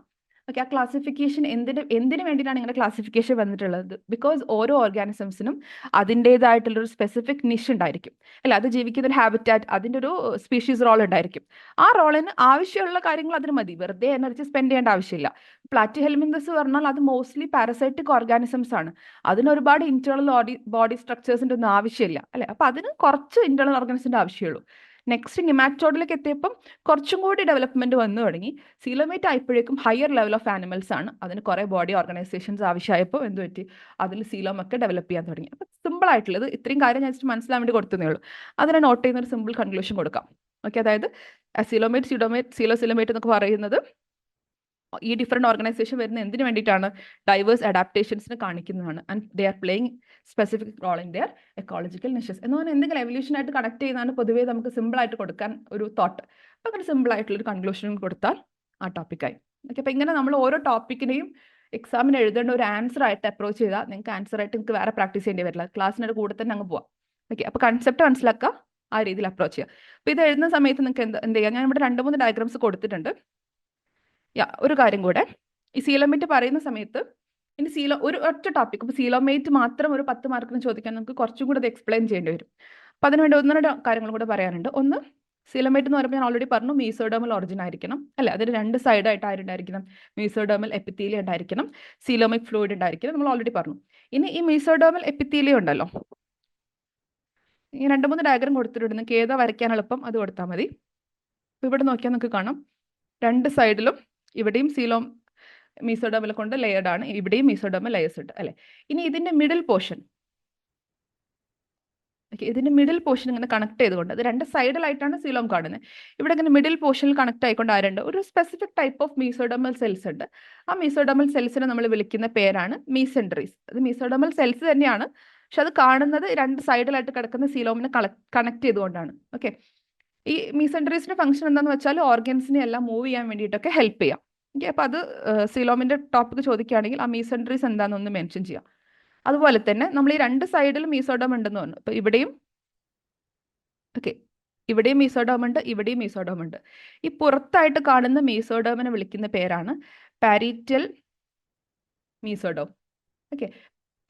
ഓക്കെ, ആ ക്ലാസിഫിക്കേഷൻ എന്തിനു വേണ്ടിയിട്ടാണ് ഇങ്ങനെ ക്ലാസിഫിക്കേഷൻ വന്നിട്ടുള്ളത്? ബിക്കോസ് ഓരോ ഓർഗാനിസംസിനും അതിൻ്റെതായിട്ടുള്ളൊരു സ്പെസിഫിക് നിഷ് ഉണ്ടായിരിക്കും അല്ല, അത് ജീവിക്കുന്ന ഒരു ഹാബിറ്റാറ്റ്, അതിൻ്റെ ഒരു സ്പീഷീസ് റോൾ ഉണ്ടായിരിക്കും. ആ റോളിന് ആവശ്യമുള്ള കാര്യങ്ങൾ അതിന് മതി, വെറുതെ എനർജി സ്പെൻഡ് ചെയ്യേണ്ട ആവശ്യമില്ല. പ്ലാറ്റിഹെൽമിന്തസ് പറഞ്ഞാൽ അത് മോസ്റ്റ്ലി പാരസൈറ്റിക് ഓർഗാനിസംസ് ആണ്. അതിന് ഒരുപാട് ഇന്റേണൽ ബോഡി സ്ട്രക്ചേഴ്സിൻ്റെ ഒന്നും ആവശ്യമില്ല അല്ലെ? അപ്പൊ അതിന് കുറച്ച് ഇന്റേണൽ ഓർഗാനിസിന്റെ ആവശ്യമുള്ളൂ. നെക്സ്റ്റ് നിമാറ്റോഡിലേക്ക് എത്തിയപ്പം കുറച്ചും കൂടി ഡെവലപ്മെന്റ് വന്നു തുടങ്ങി. സീലോമേറ്റ് ആയപ്പോഴേക്കും ഹയർ ലെവൽ ഓഫ് ആനിമൽസ് ആണ്. അതിന് കുറേ ബോഡി ഓർഗനൈസേഷൻസ് ആവശ്യമായപ്പോൾ എന്ത് പറ്റി? അതിൽ സീലോം ഒക്കെ ഡെവലപ്പ് ചെയ്യാൻ തുടങ്ങി. അപ്പോൾ സിമ്പിൾ ആയിട്ടുള്ളത് ഇത്രയും കാര്യം ഞാൻ ജസ്റ്റ് മനസ്സിലാൻ വേണ്ടി കൊടുത്തതേ ഉള്ളൂ. അതിനെ നോട്ട് ചെയ്യുന്ന ഒരു സിമ്പിൾ കൺക്ലൂഷൻ കൊടുക്കാം. ഓക്കെ, അതായത് സീലോമേറ്റ്, സ്യൂഡോമേറ്റ്, സീലോസിലോമേറ്റ് എന്നൊക്കെ പറയുന്നത് ഈ ഡിഫറെന്റ് ഓർഗനൈസേഷൻ വരുന്ന എന്തിനു വേണ്ടിയിട്ടാണ്? ഡൈവേഴ്സ് അഡാപ്റ്റേഷൻസിന് കാണിക്കുന്നതാണ്. And they are playing specific role in their ecological niches എന്ന് പറഞ്ഞാൽ എന്തെങ്കിലും എവല്യൂഷനായിട്ട് കണക്ട് ചെയ്യുന്നതാണ് പൊതുവേ നമുക്ക് സിമ്പിൾ ആയിട്ട് കൊടുക്കാൻ ഒരു തോട്ട്. അപ്പം അങ്ങനെ സിമ്പിൾ ആയിട്ടുള്ളൊരു കൺക്ലൂഷനും കൊടുത്താൽ ആ ടോപ്പിക്കായി. ഓക്കെ, അപ്പം ഇങ്ങനെ നമ്മൾ ഓരോ ടോപ്പിക്കിനെയും എക്സാമിന് എഴുതേണ്ട ഒരു ആൻസർ ആയിട്ട് അപ്രോച്ച് ചെയ്താൽ നിങ്ങൾക്ക് ആൻസർ ആയിട്ട് നിങ്ങൾക്ക് വേറെ പ്രാക്ടീസ് ചെയ്യേണ്ടി വരില്ല. ക്ലാസ്സിൻ്റെ കൂടെ തന്നെ അങ്ങ് പോവാം. ഓക്കെ, അപ്പോൾ കൺസെപ്റ്റ് മനസ്സിലാക്കുക, ആ രീതിയിൽ അപ്രോച്ച് ചെയ്യുക. അപ്പോൾ ഇത് എഴുതുന്ന സമയത്ത് നിങ്ങൾക്ക് എന്ത് ചെയ്യാം? ഞാൻ ഇവിടെ 2-3 ഡയഗ്രാംസ് കൊടുത്തിട്ടുണ്ട്. ഒരു കാര്യം കൂടെ, ഈ സീലോമേറ്റ് പറയുന്ന സമയത്ത് ഇനി ഒരു ഒറ്റ ടോപ്പിക്, ഇപ്പോൾ സീലോമേറ്റ് മാത്രം ഒരു 10 മാർക്കിന് ചോദിക്കാൻ നമുക്ക് കുറച്ചും കൂടെ അത് എക്സ്പ്ലെയിൻ ചെയ്യേണ്ടി വരും. അപ്പോൾ അതിനുവേണ്ടി 1-2 കാര്യങ്ങൾ കൂടെ പറയാനുണ്ട്. ഒന്ന്, സീലോമേറ്റ് എന്ന് പറയുമ്പോൾ ഞാൻ ഓൾറെഡി പറഞ്ഞു മീസോഡേമൽ ഒറിജിൻ ആയിരിക്കണം അല്ലെ? അതിന് 2 സൈഡായിട്ട് ആരുണ്ടായിരിക്കണം? മീസോഡേമൽ എപ്പിത്തീലിയം ഉണ്ടായിരിക്കണം, സീലോമിക് ഫ്ലൂയിഡ് ഉണ്ടായിരിക്കണം, നമ്മൾ ഓൾറെഡി പറഞ്ഞു. ഇനി ഈ മീസോഡേമൽ എപ്പിത്തീലിയം ഉണ്ടല്ലോ, ഈ 2-3 ഡയഗ്രാം കൊടുത്തിട്ടുണ്ട്. നിങ്ങൾക്ക് ഏതാ വരയ്ക്കാൻ എളുപ്പം അത് കൊടുത്താൽ മതി. അപ്പോൾ ഇവിടെ നോക്കിയാൽ നിങ്ങൾക്ക് കാണാം 2 സൈഡിലും ഇവിടെയും മീസോഡേമൽ കൊണ്ട് ലെയർഡ് ആണ്, ഇവിടെയും മീസോഡേമൽ ലെയേഴ്സ് ഉണ്ട് അല്ലെ? ഇനി ഇതിന്റെ മിഡിൽ പോർഷൻ, ഓക്കെ, ഇതിന്റെ മിഡിൽ പോർഷൻ ഇങ്ങനെ കണക്ട് ചെയ്തുകൊണ്ട്, അത് 2 സൈഡിലായിട്ടാണ് സീലോം കാണുന്നത്. ഇവിടെ ഇങ്ങനെ മിഡിൽ പോർഷനിൽ കണക്ട് ആയിക്കൊണ്ട് ആരുണ്ട്? ഒരു specific type of mesodermal cells ഉണ്ട്. ആ മീസോഡേമൽ സെൽസിനെ നമ്മൾ വിളിക്കുന്ന പേരാണ് മീസെൻട്രീസ്. അത് മീസോഡേമൽ സെൽസ് തന്നെയാണ്, പക്ഷെ അത് കാണുന്നത് 2 സൈഡിലായിട്ട് കിടക്കുന്ന സീലോമിനെ കണക്ട് ചെയ്തുകൊണ്ടാണ്. ഓക്കെ, ഈ മീസെൻട്രീസിന്റെ ഫംഗ്ഷൻ എന്താണെന്ന് വെച്ചാൽ ഓർഗൻസിനെ എല്ലാം മൂവ് ചെയ്യാൻ വേണ്ടിയിട്ടൊക്കെ ഹെൽപ്പ് ചെയ്യാം. ഓക്കെ, അപ്പോൾ അത് സീലോമിന്റെ ടോപ്പിക് ചോദിക്കുകയാണെങ്കിൽ ആ മീസെൻട്രീസ് എന്താണെന്നൊന്ന് മെൻഷൻ ചെയ്യാം. അതുപോലെ തന്നെ നമ്മൾ ഈ 2 സൈഡിലും മീസോഡോം ഉണ്ടെന്ന് പറഞ്ഞു. അപ്പോൾ ഇവിടെയും, ഓക്കെ, ഇവിടെയും മീസോഡോം ഉണ്ട്, ഇവിടെയും മീസോഡോം ഉണ്ട്. ഈ പുറത്തായിട്ട് കാണുന്ന മീസോഡോമിനെ വിളിക്കുന്ന പേരാണ് പാരീറ്റൽ മീസോഡോം. ഓക്കെ,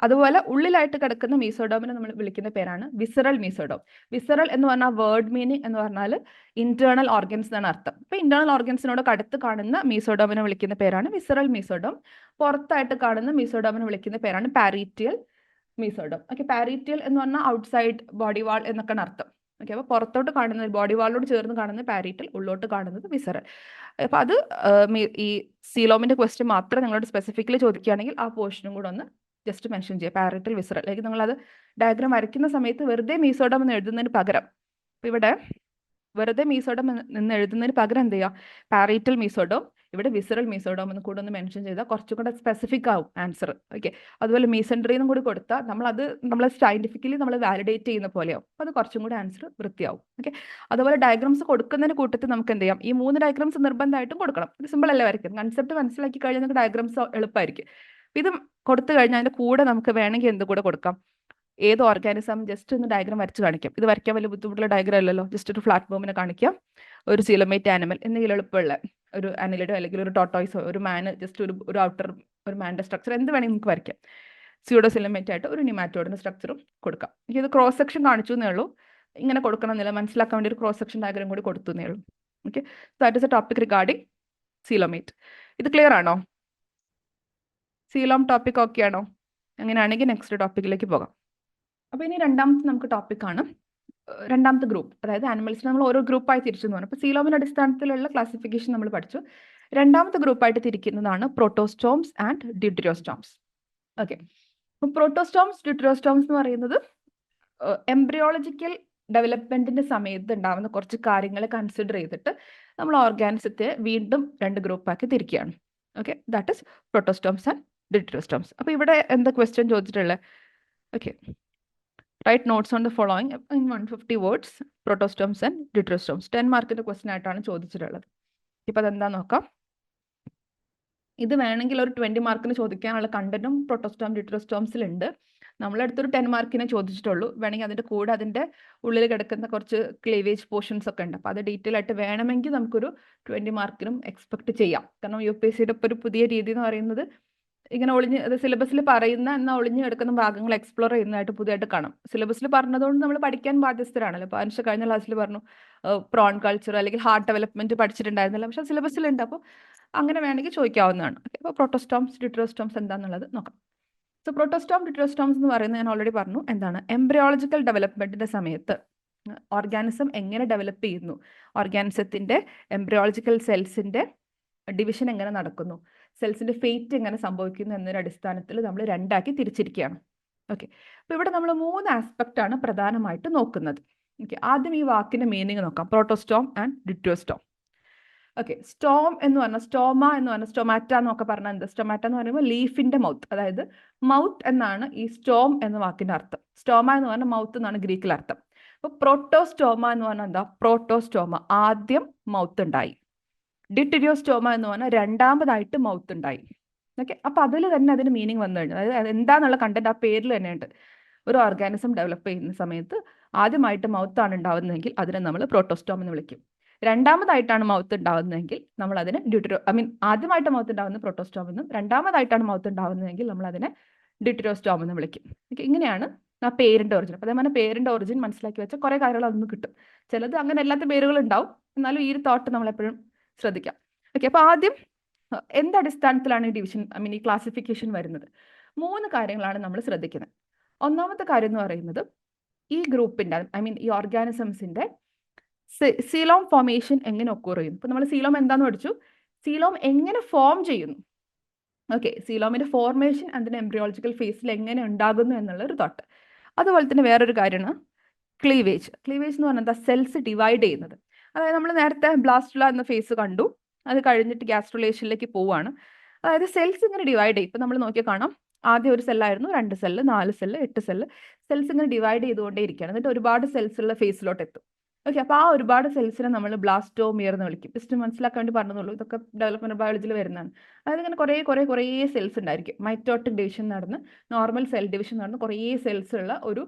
അതുപോലെ ഉള്ളിലായിട്ട് കിടക്കുന്ന മീസോഡോമിനെ നമ്മൾ വിളിക്കുന്ന പേരാണ് വിസറൽ മീസോഡോം. വിസറൽ എന്ന് പറഞ്ഞാൽ വേർഡ് മീനിങ് എന്ന് പറഞ്ഞാൽ ഇന്റേണൽ ഓർഗൻസ് എന്നാണ് അർത്ഥം. ഇപ്പൊ ഇന്റേണൽ ഓർഗൻസിനോട് അടുത്ത് കാണുന്ന മീസോഡോമിനെ വിളിക്കുന്ന പേരാണ് വിസറൽ മീസോഡോം. പുറത്തായിട്ട് കാണുന്ന മീസോഡോമിനെ വിളിക്കുന്ന പേരാണ് പാരീറ്റിയൽ മീസോഡോം. ഓക്കെ, പാരീറ്റിയൽ എന്ന് പറഞ്ഞാൽ ഔട്ട്സൈഡ് ബോഡി വാൾ എന്നൊക്കെയാണ് അർത്ഥം. ഓക്കെ, അപ്പോൾ പുറത്തോട്ട് കാണുന്നത് ബോഡി വാളിനോട് ചേർന്ന് കാണുന്നത് പാരീറ്റൽ, ഉള്ളോട്ട് കാണുന്നത് വിസറൽ. അപ്പൊ അത് ഈ സീലോമിന്റെ ക്വസ്റ്റ്യൻ മാത്രം നിങ്ങളോട് സ്പെസിഫിക്കലി ചോദിക്കുകയാണെങ്കിൽ ആ പോർഷനും കൂടെ ഒന്ന് ജസ്റ്റ് മെൻഷൻ ചെയ്യുക, പാരീറ്റൽ വിസറൽ. അല്ലെങ്കിൽ നിങ്ങളത് ഡയഗ്രാം വരയ്ക്കുന്ന സമയത്ത് വെറുതെ മീസോഡം എന്ന് എഴുതുന്നതിന് പകരം, ഇവിടെ വെറുതെ മീസോഡം എന്ന് എഴുതുന്നതിന് പകരം എന്ത് ചെയ്യുക? പാരീറ്റൽ മീസോഡോം, ഇവിടെ വിസറൽ മീസോഡോം എന്ന് കൂടെ ഒന്ന് മെൻഷൻ ചെയ്താൽ കുറച്ചും കൂടെ സ്പെസിഫിക് ആവും ആൻസർ. ഓക്കെ, അതുപോലെ മീസെൻട്രി എന്നും കൂടി കൊടുത്താൽ നമ്മൾ സയന്റിഫിക്കലി നമ്മൾ വാലിഡേറ്റ് ചെയ്യുന്ന പോലെയാവും. അപ്പോൾ അത് കുറച്ചും കൂടെ ആൻസർ വൃത്തിയാവും. ഓക്കെ, അതുപോലെ ഡയഗ്രാംസ് കൊടുക്കുന്നതിന് കൂട്ടത്തിൽ നമുക്ക് എന്ത് ചെയ്യാം? ഈ 3 ഡയഗ്രാംസ് നിർബന്ധമായിട്ടും കൊടുക്കണം. ഇത് സിമ്പിൾ അല്ലേ വരയ്ക്കും. കൺസെപ്റ്റ് മനസ്സിലാക്കി കഴിഞ്ഞാൽ നിങ്ങൾക്ക് ഡയഗ്രാംസ് എളുപ്പമായിരിക്കും. ഇത് കൊടുത്തു കഴിഞ്ഞാൽ അതിൻ്റെ കൂടെ നമുക്ക് വേണമെങ്കിൽ എന്ത് കൂടെ കൊടുക്കാം, ഏത് ഓർഗാനിസം ജസ്റ്റ് ഒന്ന് ഡയഗ്രാം വരച്ച് കാണിക്കാം. ഇത് വരയ്ക്കാൻ വലിയ ബുദ്ധിമുട്ടുള്ള ഡയഗ്രാം അല്ലല്ലോ, ജസ്റ്റ് ഒരു ഫ്ലാറ്റ് ഫോമിനെ കാണിക്കാം, ഒരു സീലമേറ്റ് ആനിമൽ എന്തെങ്കിലും എളുപ്പമുള്ള ഒരു അനിലിഡോ അല്ലെങ്കിൽ ഒരു ടോട്ടോയ്സോ ഒരു മാന്, ജസ്റ്റ് ഒരു ഔട്ടർ ഒരു മാൻ്റെ സ്ട്രക്ചർ എന്ത് വേണമെങ്കിൽ നമുക്ക് വരയ്ക്കാം. സ്യൂഡോ സിലമേറ്റ് ആയിട്ട് ഒരു നിമാറ്റോഡിൻ്റെ സ്ട്രക്ചറും കൊടുക്കാം. ഇത് ക്രോസ് സെക്ഷൻ കാണിച്ചു എന്നേ ഉള്ളൂ, ഇങ്ങനെ കൊടുക്കണം എന്നില്ല, മനസ്സിലാക്കാൻ വേണ്ടി ഒരു ക്രോസ് സെക്ഷൻ ഡയഗ്രാം കൂടി കൊടുത്തു എന്നേ ഉള്ളൂ. Okay, that is A topic regarding coelomate. ഇത് ക്ലിയർ ആണോ? സീലോം ടോപ്പിക് ഓക്കെ ആണോ? അങ്ങനെയാണെങ്കിൽ നെക്സ്റ്റ് ടോപ്പിക്കിലേക്ക് പോകാം. അപ്പോൾ ഇനി രണ്ടാമത്തെ നമുക്ക് ടോപ്പിക്കാണ് രണ്ടാമത്തെ ഗ്രൂപ്പ്, അതായത് ആനിമൽസിനെ നമ്മൾ ഓരോ ഗ്രൂപ്പായി തിരിച്ചു എന്ന് പറഞ്ഞു. അപ്പോൾ സീലോമിൻ്റെ അടിസ്ഥാനത്തിലുള്ള ക്ലാസിഫിക്കേഷൻ നമ്മൾ പഠിച്ചു. രണ്ടാമത്തെ ഗ്രൂപ്പായിട്ട് തിരിക്കുന്നതാണ് പ്രോട്ടോസ്റ്റോംസ് ആൻഡ് ഡ്യൂട്ടറിയോസ്റ്റോംസ്. ഓക്കെ, അപ്പോൾ പ്രോട്ടോസ്റ്റോംസ് ഡ്യൂട്ടറിയോസ്റ്റോംസ് എന്ന് പറയുന്നത് എംബ്രിയോളജിക്കൽ ഡെവലപ്മെന്റിന്റെ സമയത്ത് ഉണ്ടാവുന്ന കുറച്ച് കാര്യങ്ങൾ കൺസിഡർ ചെയ്തിട്ട് നമ്മൾ ഓർഗാനിസത്തെ വീണ്ടും രണ്ട് ഗ്രൂപ്പാക്കി തിരിക്കുകയാണ്. Okay, that is protostomes and deuterostomes. അപ്പോൾ ഇവിടെ എന്താ ക്വസ്റ്റ്യൻ ചോദിച്ചിട്ടുള്ളത്? Okay, write notes on the following in 150 words protostomes and deuterostomes. 10 മാർക്കിന്റെ ക്വസ്റ്റ്യൻ ആയിട്ടാണ് ചോദിച്ചിട്ടുള്ളത്. ഇപ്പം അതെന്താ നോക്കാം. ഇത് വേണമെങ്കിൽ ഒരു 20 മാർക്കിന് ചോദിക്കാനുള്ള കണ്ടന്റും പ്രോട്ടോസ്റ്റോം ഡ്യൂട്ടറിയോസ്റ്റോംസിലുണ്ട്. നമ്മളടുത്തൊരു 10 മാർക്കിനെ ചോദിച്ചിട്ടുള്ളൂ. വേണമെങ്കിൽ അതിൻ്റെ കൂടെ അതിൻ്റെ ഉള്ളിൽ കിടക്കുന്ന കുറച്ച് ക്ലീവേജ് പോർഷൻസ് ഒക്കെ ഉണ്ട്. അപ്പോൾ അത് ഡീറ്റെയിൽ ആയിട്ട് വേണമെങ്കിൽ നമുക്കൊരു 20 മാർക്കിനും എക്സ്പെക്ട് ചെയ്യാം. കാരണം UPSC ഇപ്പോൾ ഒരു പുതിയ രീതി എന്ന് പറയുന്നത് ഇങ്ങനെ അത് സിലബസിൽ പറയുന്ന എന്നാൽ ഒളിഞ്ഞു കിടക്കുന്ന ഭാഗങ്ങൾ എക്സ്പ്ലോർ ചെയ്യുന്നതായിട്ട് പുതിയതായിട്ട് കാണാം. സിലബസിൽ പറഞ്ഞതുകൊണ്ട് നമ്മൾ പഠിക്കാൻ ബാധ്യസ്ഥരാണല്ലോ. അപ്പോൾ അനുഷ കഴിഞ്ഞ ക്ലാസ്സിൽ പറഞ്ഞു പ്രോൺ കൾച്ചർ അല്ലെങ്കിൽ ഹാർട്ട് ഡെവലപ്മെന്റ് പഠിച്ചിട്ടുണ്ടായിരുന്നില്ല, പക്ഷേ സിലബസിലുണ്ട്. അപ്പോൾ അങ്ങനെ വേണമെങ്കിൽ ചോദിക്കാവുന്നതാണ്. അപ്പോൾ പ്രോട്ടോസ്റ്റോംസ് ഡ്യൂട്ടറിയോസ്റ്റോംസ് എന്താണെന്നുള്ളത് നോക്കാം. സോ പ്രോട്ടോസ്റ്റോം ഡ്യൂട്ടറിയോസ്റ്റോംസ് എന്ന് പറയുന്നത് ഞാൻ ഓൾറെഡി പറഞ്ഞു എന്താണ്, എംബ്രിയോളജിക്കൽ ഡെവലപ്മെന്റിന്റെ സമയത്ത് ഓർഗാനിസം എങ്ങനെ ഡെവലപ്പ് ചെയ്യുന്നു, ഓർഗാനിസത്തിന്റെ എംബ്രിയോളജിക്കൽ സെൽസിന്റെ ഡിവിഷൻ എങ്ങനെ നടക്കുന്നു, സെൽസിന്റെ ഫേറ്റ് എങ്ങനെ സംഭവിക്കുന്നു എന്നൊരു അടിസ്ഥാനത്തിൽ നമ്മൾ രണ്ടാക്കി തിരിച്ചിരിക്കുകയാണ്. ഓക്കെ, അപ്പോൾ ഇവിടെ നമ്മൾ 3 ആസ്പെക്റ്റ് ആണ് പ്രധാനമായിട്ട് നോക്കുന്നത്. ഓക്കെ, ആദ്യം ഈ വാക്കിന്റെ മീനിങ് നോക്കാം, പ്രോട്ടോസ്റ്റോം ആൻഡ് ഡ്യൂട്ടറിയോസ്റ്റോം. ഓക്കെ, സ്റ്റോം എന്ന് പറഞ്ഞാൽ സ്റ്റോമ എന്ന് പറഞ്ഞാൽ സ്റ്റൊമാറ്റ എന്നൊക്കെ പറഞ്ഞാൽ എന്താ? സ്റ്റൊമാറ്റ എന്ന് പറയുമ്പോൾ ലീഫിന്റെ മൗത്ത്, അതായത് മൗത്ത് എന്നാണ് ഈ സ്റ്റോം എന്ന വാക്കിന്റെ അർത്ഥം. സ്റ്റോമ എന്ന് പറഞ്ഞാൽ മൗത്ത് എന്നാണ് ഗ്രീക്കിൽ അർത്ഥം. അപ്പോൾ പ്രോട്ടോസ്റ്റോമ എന്ന് പറഞ്ഞാൽ എന്താ? പ്രോട്ടോസ്റ്റോമ ആദ്യം മൗത്ത് ഉണ്ടായി. ഡ്യൂട്ടറിയോസ്റ്റോമ എന്ന് പറഞ്ഞാൽ രണ്ടാമതായിട്ട് മൗത്ത് ഉണ്ടായി. ഓക്കെ, അപ്പൊ അതിൽ തന്നെ അതിന് മീനിങ് വന്നു കഴിഞ്ഞു. അതായത് എന്താന്നുള്ള കണ്ടന്റ് ആ പേരിൽ തന്നെ ഉണ്ട്. ഒരു ഓർഗാനിസം ഡെവലപ്പ് ചെയ്യുന്ന സമയത്ത് ആദ്യമായിട്ട് മൗത്താണ് ഉണ്ടാവുന്നതെങ്കിൽ അതിനെ നമ്മൾ പ്രോട്ടോസ്റ്റോം എന്ന് വിളിക്കും. രണ്ടാമതായിട്ടാണ് മൗത്ത് ഉണ്ടാവുന്നതെങ്കിൽ നമ്മൾ അതിനെ ആദ്യമായിട്ട് മൗത്ത് ഉണ്ടാവുന്ന പ്രോട്ടോസ്റ്റോം എന്നും രണ്ടാമതായിട്ടാണ് മൗത്ത് ഉണ്ടാവുന്നതെങ്കിൽ നമ്മൾ അതിനെ ഡ്യൂട്ടറിയോസ്റ്റോം എന്ന് വിളിക്കും. ഓക്കെ, ഇങ്ങനെയാണ് ആ പേരിന്റെ ഒറിജിൻ. അപ്പോൾ അതേപോലെ പേരിന്റെ ഒറിജിൻ മനസ്സിലാക്കി വെച്ചാൽ കുറേ കാര്യങ്ങൾ അതൊന്നും കിട്ടും. ചിലത് അങ്ങനെ അല്ലാത്ത പേരുകൾ ഉണ്ടാവും, എന്നാലും ഈ ഒരു തോട്ട് നമ്മൾ എപ്പോഴും ശ്രദ്ധിക്കാം. ഓക്കെ, അപ്പോൾ ആദ്യം എന്തടിസ്ഥാനത്തിലാണ് ഈ ഡിവിഷൻ ഈ ക്ലാസിഫിക്കേഷൻ വരുന്നത്? 3 കാര്യങ്ങളാണ് നമ്മൾ ശ്രദ്ധിക്കുന്നത്. ഒന്നാമത്തെ കാര്യം എന്ന് പറയുന്നത് ഈ ഗ്രൂപ്പിന്റെ ഈ ഓർഗാനിസംസിന്റെ സീലോം ഫോർമേഷൻ എങ്ങനെ ഒക്കൂർ ചെയ്യുന്നു. ഇപ്പൊ നമ്മൾ സീലോം എന്താന്ന് പഠിച്ചു, സീലോം എങ്ങനെ ഫോം ചെയ്യുന്നു. ഓക്കെ, സീലോമിന്റെ ഫോർമേഷൻ അതിന്റെ എംബ്രിയോളജിക്കൽ ഫേസിൽ എങ്ങനെ ഉണ്ടാകുന്നു എന്നുള്ള ഒരു തോട്ട്. അതുപോലെ തന്നെ വേറൊരു കാര്യമാണ് ക്ലീവേജ്. ക്ലീവേജ് എന്ന് പറഞ്ഞാൽ എന്താ? സെൽസ് ഡിവൈഡ് ചെയ്യുന്നത്. അതായത് നമ്മൾ നേരത്തെ ബ്ലാസ്റ്റുല എന്ന ഫേസ് കണ്ടു, അത് കഴിഞ്ഞിട്ട് ഗ്യാസ്ട്രുലേഷനിലേക്ക് പോവുകയാണ്. അതായത് സെൽസ് ഇങ്ങനെ ഡിവൈഡ് ചെയ്യും. ഇപ്പം നമ്മൾ നോക്കിയാൽ കാണാം, ആദ്യം ഒരു സെല്ലായിരുന്നു, 2 സെല്ല്, 4 സെല്ല്, 8 സെല്ല്, സെൽസ് ഇങ്ങനെ ഡിവൈഡ് ചെയ്തുകൊണ്ടേ ഇരിക്കുകയാണ്. എന്നിട്ട് ഒരുപാട് സെൽസ് ഉള്ള ഫേസിലോട്ട് എത്തും. ഓക്കെ, അപ്പോൾ ആ ഒരുപാട് സെൽസിനെ നമ്മൾ ബ്ലാസ്റ്റോമിയർ എന്ന് വിളിക്കും. ജസ്റ്റ് മനസ്സിലാക്കാൻ വേണ്ടി പറഞ്ഞതുള്ളൂ, ഇതൊക്കെ ഡെവലപ്മെന്റ് ബയോളജിയിൽ വരുന്നതാണ്. അതായത് ഇങ്ങനെ കുറേ സെൽസ് ഉണ്ടായിരിക്കും. മൈറ്റോട്ടിക് ഡിവിഷൻ നടന്ന് നോർമൽ സെൽ ഡിവിഷൻ നടന്ന് കുറേ സെൽസ് ഉള്ള ഒരു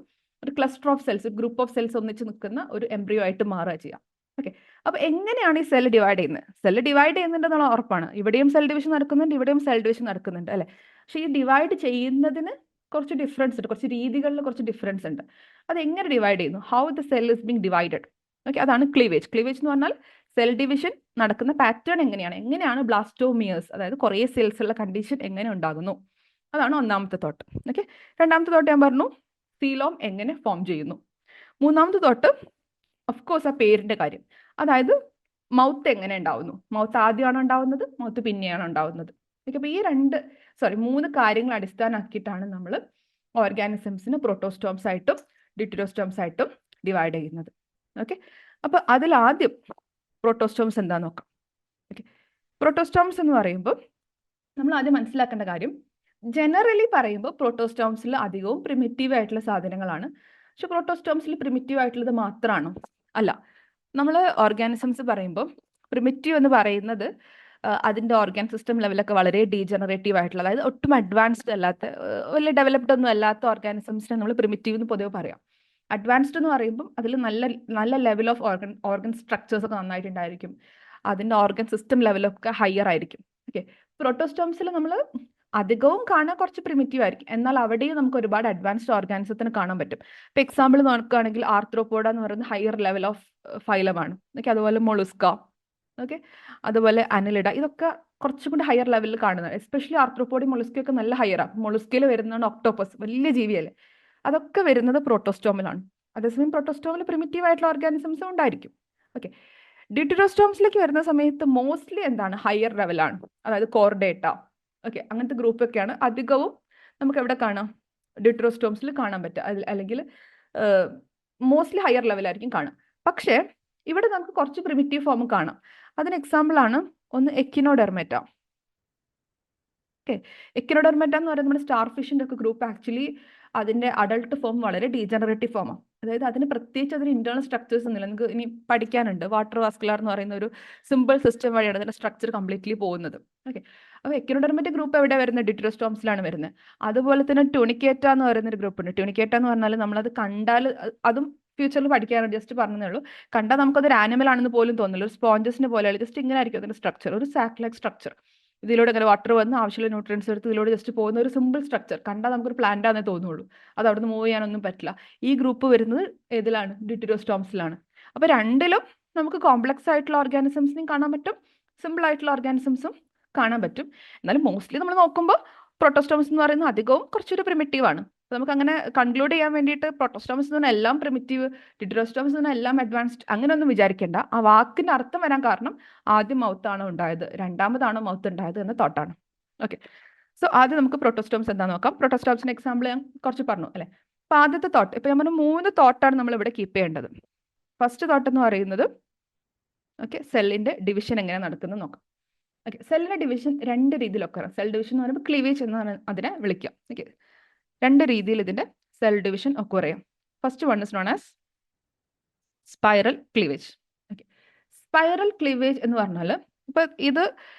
cluster of cells, group of cells ഒന്നിച്ച് നിൽക്കുന്ന ഒരു എംബ്രിയോ ആയിട്ട് മാറുക ചെയ്യാം. ഓക്കെ, അപ്പോൾ എങ്ങനെയാണ് ഈ സെൽ ഡിവൈഡ് ചെയ്യുന്നത്? സെൽ ഡിവൈഡ് ചെയ്യുന്നുണ്ടെന്നുള്ള ഉറപ്പാണ്. ഇവിടെയും സെൽ ഡിവിഷൻ നടക്കുന്നുണ്ട്, ഇവിടെയും സെൽ ഡിവിഷൻ നടക്കുന്നുണ്ട്, അല്ലേ? പക്ഷേ ഈ ഡിവൈഡ് ചെയ്യുന്നതിന് കുറച്ച് ഡിഫറൻസ് ഉണ്ട്, കുറച്ച് രീതികളിൽ കുറച്ച് ഡിഫറൻസ് ഉണ്ട്. അത് എങ്ങനെ ഡിവൈഡ് ചെയ്യുന്നു? How the cell is being divided. Okay, അതാണ് ക്ലീവേജ്. ക്ലീവേജ് എന്ന് പറഞ്ഞാൽ സെൽ ഡിവിഷൻ നടക്കുന്ന പാറ്റേൺ എങ്ങനെയാണ് ബ്ലാസ്റ്റോമിയേഴ്സ്, അതായത് കുറേ സെൽസ് ഉള്ള കണ്ടീഷൻ എങ്ങനെ ഉണ്ടാകുന്നു, അതാണ് ഒന്നാമത്തെ തോട്ട്. ഓക്കെ, രണ്ടാമത്തെ തോട്ട് ഞാൻ പറഞ്ഞു സീലോം എങ്ങനെ ഫോം ചെയ്യുന്നു. മൂന്നാമത്തെ തോട്ട് ഓഫ്കോഴ്സ് ആ പേരിന്റെ കാര്യം, അതായത് മൗത്ത് എങ്ങനെ ഉണ്ടാവുന്നു. മൗത്ത് ആദ്യമാണോ ഉണ്ടാവുന്നത്, മൗത്ത് പിന്നെയാണോ ഉണ്ടാവുന്നത്? ഓക്കെ, അപ്പോൾ ഈ 3 കാര്യങ്ങൾ അടിസ്ഥാനമാക്കിയിട്ടാണ് നമ്മൾ ഓർഗാനിസംസിന് പ്രോട്ടോസ്റ്റോംസ് ആയിട്ടും ഡ്യൂട്ടറിയോസ്റ്റോംസ് ആയിട്ടും ഡിവൈഡ് ചെയ്യുന്നത്. ഓക്കെ, അപ്പോൾ അതിൽ ആദ്യം പ്രോട്ടോസ്റ്റോംസ് എന്താ നോക്കാം. ഓക്കെ, പ്രോട്ടോസ്റ്റോംസ് എന്ന് പറയുമ്പോൾ നമ്മൾ ആദ്യം മനസ്സിലാക്കേണ്ട കാര്യം, ജനറലി പറയുമ്പോൾ പ്രോട്ടോസ്റ്റോംസിൽ അധികവും പ്രിമിറ്റീവ് ആയിട്ടുള്ള സാധനങ്ങളാണ്. പക്ഷെ പ്രോട്ടോസ്റ്റോംസിൽ പ്രിമിറ്റീവ് ആയിട്ടുള്ളത് മാത്രമാണോ? അല്ല. നമ്മൾ ഓർഗാനിസംസ് പറയുമ്പോൾ പ്രിമിറ്റീവ് എന്ന് പറയുന്നത് അതിൻ്റെ ഓർഗൻ സിസ്റ്റം ലെവലൊക്കെ വളരെ ഡീജനറേറ്റീവ് ആയിട്ടുള്ള, അതായത് ഒട്ടും അഡ്വാൻസ്ഡ് അല്ലാത്ത, വലിയ ഡെവലപ്ഡ് ഒന്നും അല്ലാത്ത ഓർഗാനിസംസിനെ നമ്മൾ പ്രിമിറ്റീവ് എന്ന് പൊതുവെ പറയാം. അഡ്വാൻസ്ഡ് എന്ന് പറയുമ്പം അതിൽ നല്ല നല്ല ലെവൽ ഓഫ് ഓർഗൻ സ്ട്രക്ചേഴ്സ് ഒക്കെ നന്നായിട്ടുണ്ടായിരിക്കും, അതിൻ്റെ ഓർഗൻ സിസ്റ്റം ലെവലൊക്കെ ഹയർ ആയിരിക്കും. ഓക്കെ, പ്രോട്ടോസ്റ്റോംസിൽ നമ്മൾ അധികവും കാണാൻ കുറച്ച് പ്രിമിറ്റീവ് ആയിരിക്കും, എന്നാൽ അവിടെയും നമുക്ക് ഒരുപാട് അഡ്വാൻസ്ഡ് ഓർഗാനിസത്തിന് കാണാൻ പറ്റും. ഇപ്പം എക്സാമ്പിൾ നോക്കുകയാണെങ്കിൽ ആർത്രോപോഡ എന്ന് പറയുന്നത് ഹയർ ലെവൽ ഓഫ് ഫൈലമാണ്. ഓക്കെ, അതുപോലെ മൊളുസ്ക, ഓക്കെ, അതുപോലെ അനലിഡ, ഇതൊക്കെ കുറച്ചും കൂടി ഹയർ ലെവലിൽ കാണുന്നത്. എസ്പെഷ്യലി ആർത്രോപോഡി മൊളുസ്കയൊക്കെ നല്ല ഹയറാണ്. മൊളുസ്കയിൽ വരുന്നതാണ് ഒക്ടോപ്പസ്, വലിയ ജീവിയല്ലേ, അതൊക്കെ വരുന്നത് പ്രോട്ടോസ്റ്റോമിലാണ്. അതേസമയം പ്രോട്ടോസ്റ്റോമിൽ പ്രിമിറ്റീവ് ആയിട്ടുള്ള ഓർഗാനിസംസും ഉണ്ടായിരിക്കും. ഓക്കെ, ഡിറ്ററോസ്റ്റോംസിലേക്ക് വരുന്ന സമയത്ത് മോസ്റ്റ്ലി എന്താണ്, ഹയർ ലെവലാണ്, അതായത് കോർഡേറ്റ, ഓക്കെ, അങ്ങനത്തെ ഗ്രൂപ്പൊക്കെയാണ് അധികവും നമുക്ക് എവിടെ കാണാം, ഡിറ്ററോസ്റ്റോംസിൽ കാണാൻ പറ്റുക, അല്ലെങ്കിൽ മോസ്റ്റ്ലി ഹയർ ലെവലായിരിക്കും കാണാം. പക്ഷേ ഇവിടെ നമുക്ക് കുറച്ച് പ്രിമിറ്റീവ് ഫോം കാണാം. അതിന് എക്സാമ്പിളാണ് ഒന്ന് എക്കിനോഡെർമേറ്റ. ഓക്കെ, എക്കിനോഡെർമേറ്റ എന്ന് പറയുന്നത് നമ്മുടെ സ്റ്റാർ ഫിഷിൻ്റെ ഒക്കെ ഗ്രൂപ്പ് ആക്ച്വലി അതിൻ്റെ അഡൾട്ട് ഫോം വളരെ ഡീജനറേറ്റീവ് ഫോമാണ്. അതായത് അതിന് പ്രത്യേകിച്ച് അതിന് ഇന്റേണൽ സ്ട്രക്ചേഴ്സ് ഒന്നുമില്ല. നമുക്ക് ഇനി പഠിക്കാനുണ്ട്. വാട്ടർ വാസ്കുലാർ എന്ന് പറയുന്ന ഒരു സിമ്പിൾ സിസ്റ്റം വഴിയാണ് അതിൻ്റെ സ്ട്രക്ചർ കംപ്ലീറ്റ്ലി പോകുന്നത്. ഓക്കെ, അപ്പോൾ എക്കിനോഡെർമേറ്റ ഗ്രൂപ്പ് എവിടെ വരുന്നത്, ഡിറ്ററോസ്റ്റോംസിലാണ് വരുന്നത്. അതുപോലെ തന്നെ ട്യൂണിക്കേറ്റ എന്ന് പറയുന്നൊരു ഗ്രൂപ്പ് ഉണ്ട്. ട്യൂണിക്കേറ്റ എന്ന് പറഞ്ഞാൽ നമ്മളത് കണ്ടാൽ, അതും ഫ്യൂച്ചറിൽ പഠിക്കാനുണ്ട്, ജസ്റ്റ് പറഞ്ഞതേ ഉള്ളൂ. കണ്ടാൽ നമുക്കതൊരു ആനിമൽ ആണെന്ന് പോലും തോന്നില്ല, ഒരു സ്പോഞ്ചസിന് പോലെയാണ്, ജസ്റ്റ് ഇങ്ങനെ ആയിരിക്കും അതിൻ്റെ സ്ട്രക്ചർ, ഒരു സാക്ക് ലൈക്ക് സ്ട്രക്ചർ. ഇതിലൂടെ ഇങ്ങനെ വാട്ടർ വന്ന് ആവശ്യമുള്ള ന്യൂട്രിയൻസ് എടുത്ത് ഇതിലൂടെ ജസ്റ്റ് പോകുന്ന ഒരു സിമ്പിൾ സ്ട്രക്ചർ, കണ്ടാൽ നമുക്കൊരു പ്ലാന്റ് ആണെന്നേ തോന്നുള്ളൂ, അത് അവിടുന്ന് മൂവ് ചെയ്യാനൊന്നും പറ്റില്ല. ഈ ഗ്രൂപ്പ് വരുന്നത് ഏതിലാണ്, ഡിറ്ററോസ്റ്റോംസിലാണ്. അപ്പോൾ രണ്ടിലും നമുക്ക് കോംപ്ലക്സ് ആയിട്ടുള്ള ഓർഗാനിസംസിനെയും കാണാൻ പറ്റും, സിമ്പിൾ ആയിട്ടുള്ള ഓർഗാനിസംസും കാണാൻ പറ്റും. എന്നാലും മോസ്റ്റ്ലി നമ്മൾ നോക്കുമ്പോൾ പ്രോട്ടോസ്റ്റോംസ് എന്ന് പറയുന്നത് അധികവും കുറച്ചൊരു പ്രിമിറ്റീവ് ആണ്. നമുക്ക് അങ്ങനെ കൺക്ലൂഡ് ചെയ്യാൻ വേണ്ടിയിട്ട് പ്രോട്ടോസ്റ്റോംസ് എന്ന് പറഞ്ഞാൽ എല്ലാം പ്രിമിറ്റീവ്, ഡിറ്ററോസ്റ്റോംസ് എന്ന് പറഞ്ഞാൽ എല്ലാം അഡ്വാൻസ്ഡ്, അങ്ങനെയൊന്നും വിചാരിക്കേണ്ട. ആ വാക്കിന്റെ അർത്ഥം വരാൻ കാരണം ആദ്യം മൗത്താണോ ഉണ്ടായത്, രണ്ടാമതാണോ മൗത്ത് ഉണ്ടായത് എന്ന തോട്ടാണ്. ഓക്കെ, സോ ആദ്യം നമുക്ക് പ്രോട്ടോസ്റ്റോംസ് എന്താണെന്ന് നോക്കാം. പ്രോട്ടോസ്റ്റോംസിന്റെ എക്സാമ്പിൾ ഞാൻ കുറച്ച് പറഞ്ഞു അല്ലേ. അപ്പൊ ആദ്യത്തെ തോട്ട്, ഇപ്പൊ ഞാൻ പറഞ്ഞ 3 തോട്ടാണ് നമ്മൾ ഇവിടെ കീപ്പ് ചെയ്യേണ്ടത്. ഫസ്റ്റ് തോട്ട് എന്ന് പറയുന്നത്, ഓക്കെ, സെല്ലിന്റെ ഡിവിഷൻ എങ്ങനെ നടക്കുന്നത് നോക്കാം. ഓക്കെ, സെല്ലിന്റെ ഡിവിഷൻ 2 രീതിയിലൊക്കെ, സെൽ ഡിവിഷൻ എന്ന് പറയുമ്പോൾ ക്ലീവേജ് എന്നാണ് അതിനെ വിളിക്കാം. ഓക്കെ, 2 രീതിയിൽ ഇതിന്റെ സെൽ ഡിവിഷൻ ഒക്കെ പറയാം. First one is known as spiral cleavage. Okay, spiral cleavage എന്ന് പറഞ്ഞാൽ ഇപ്പൊ ഇത്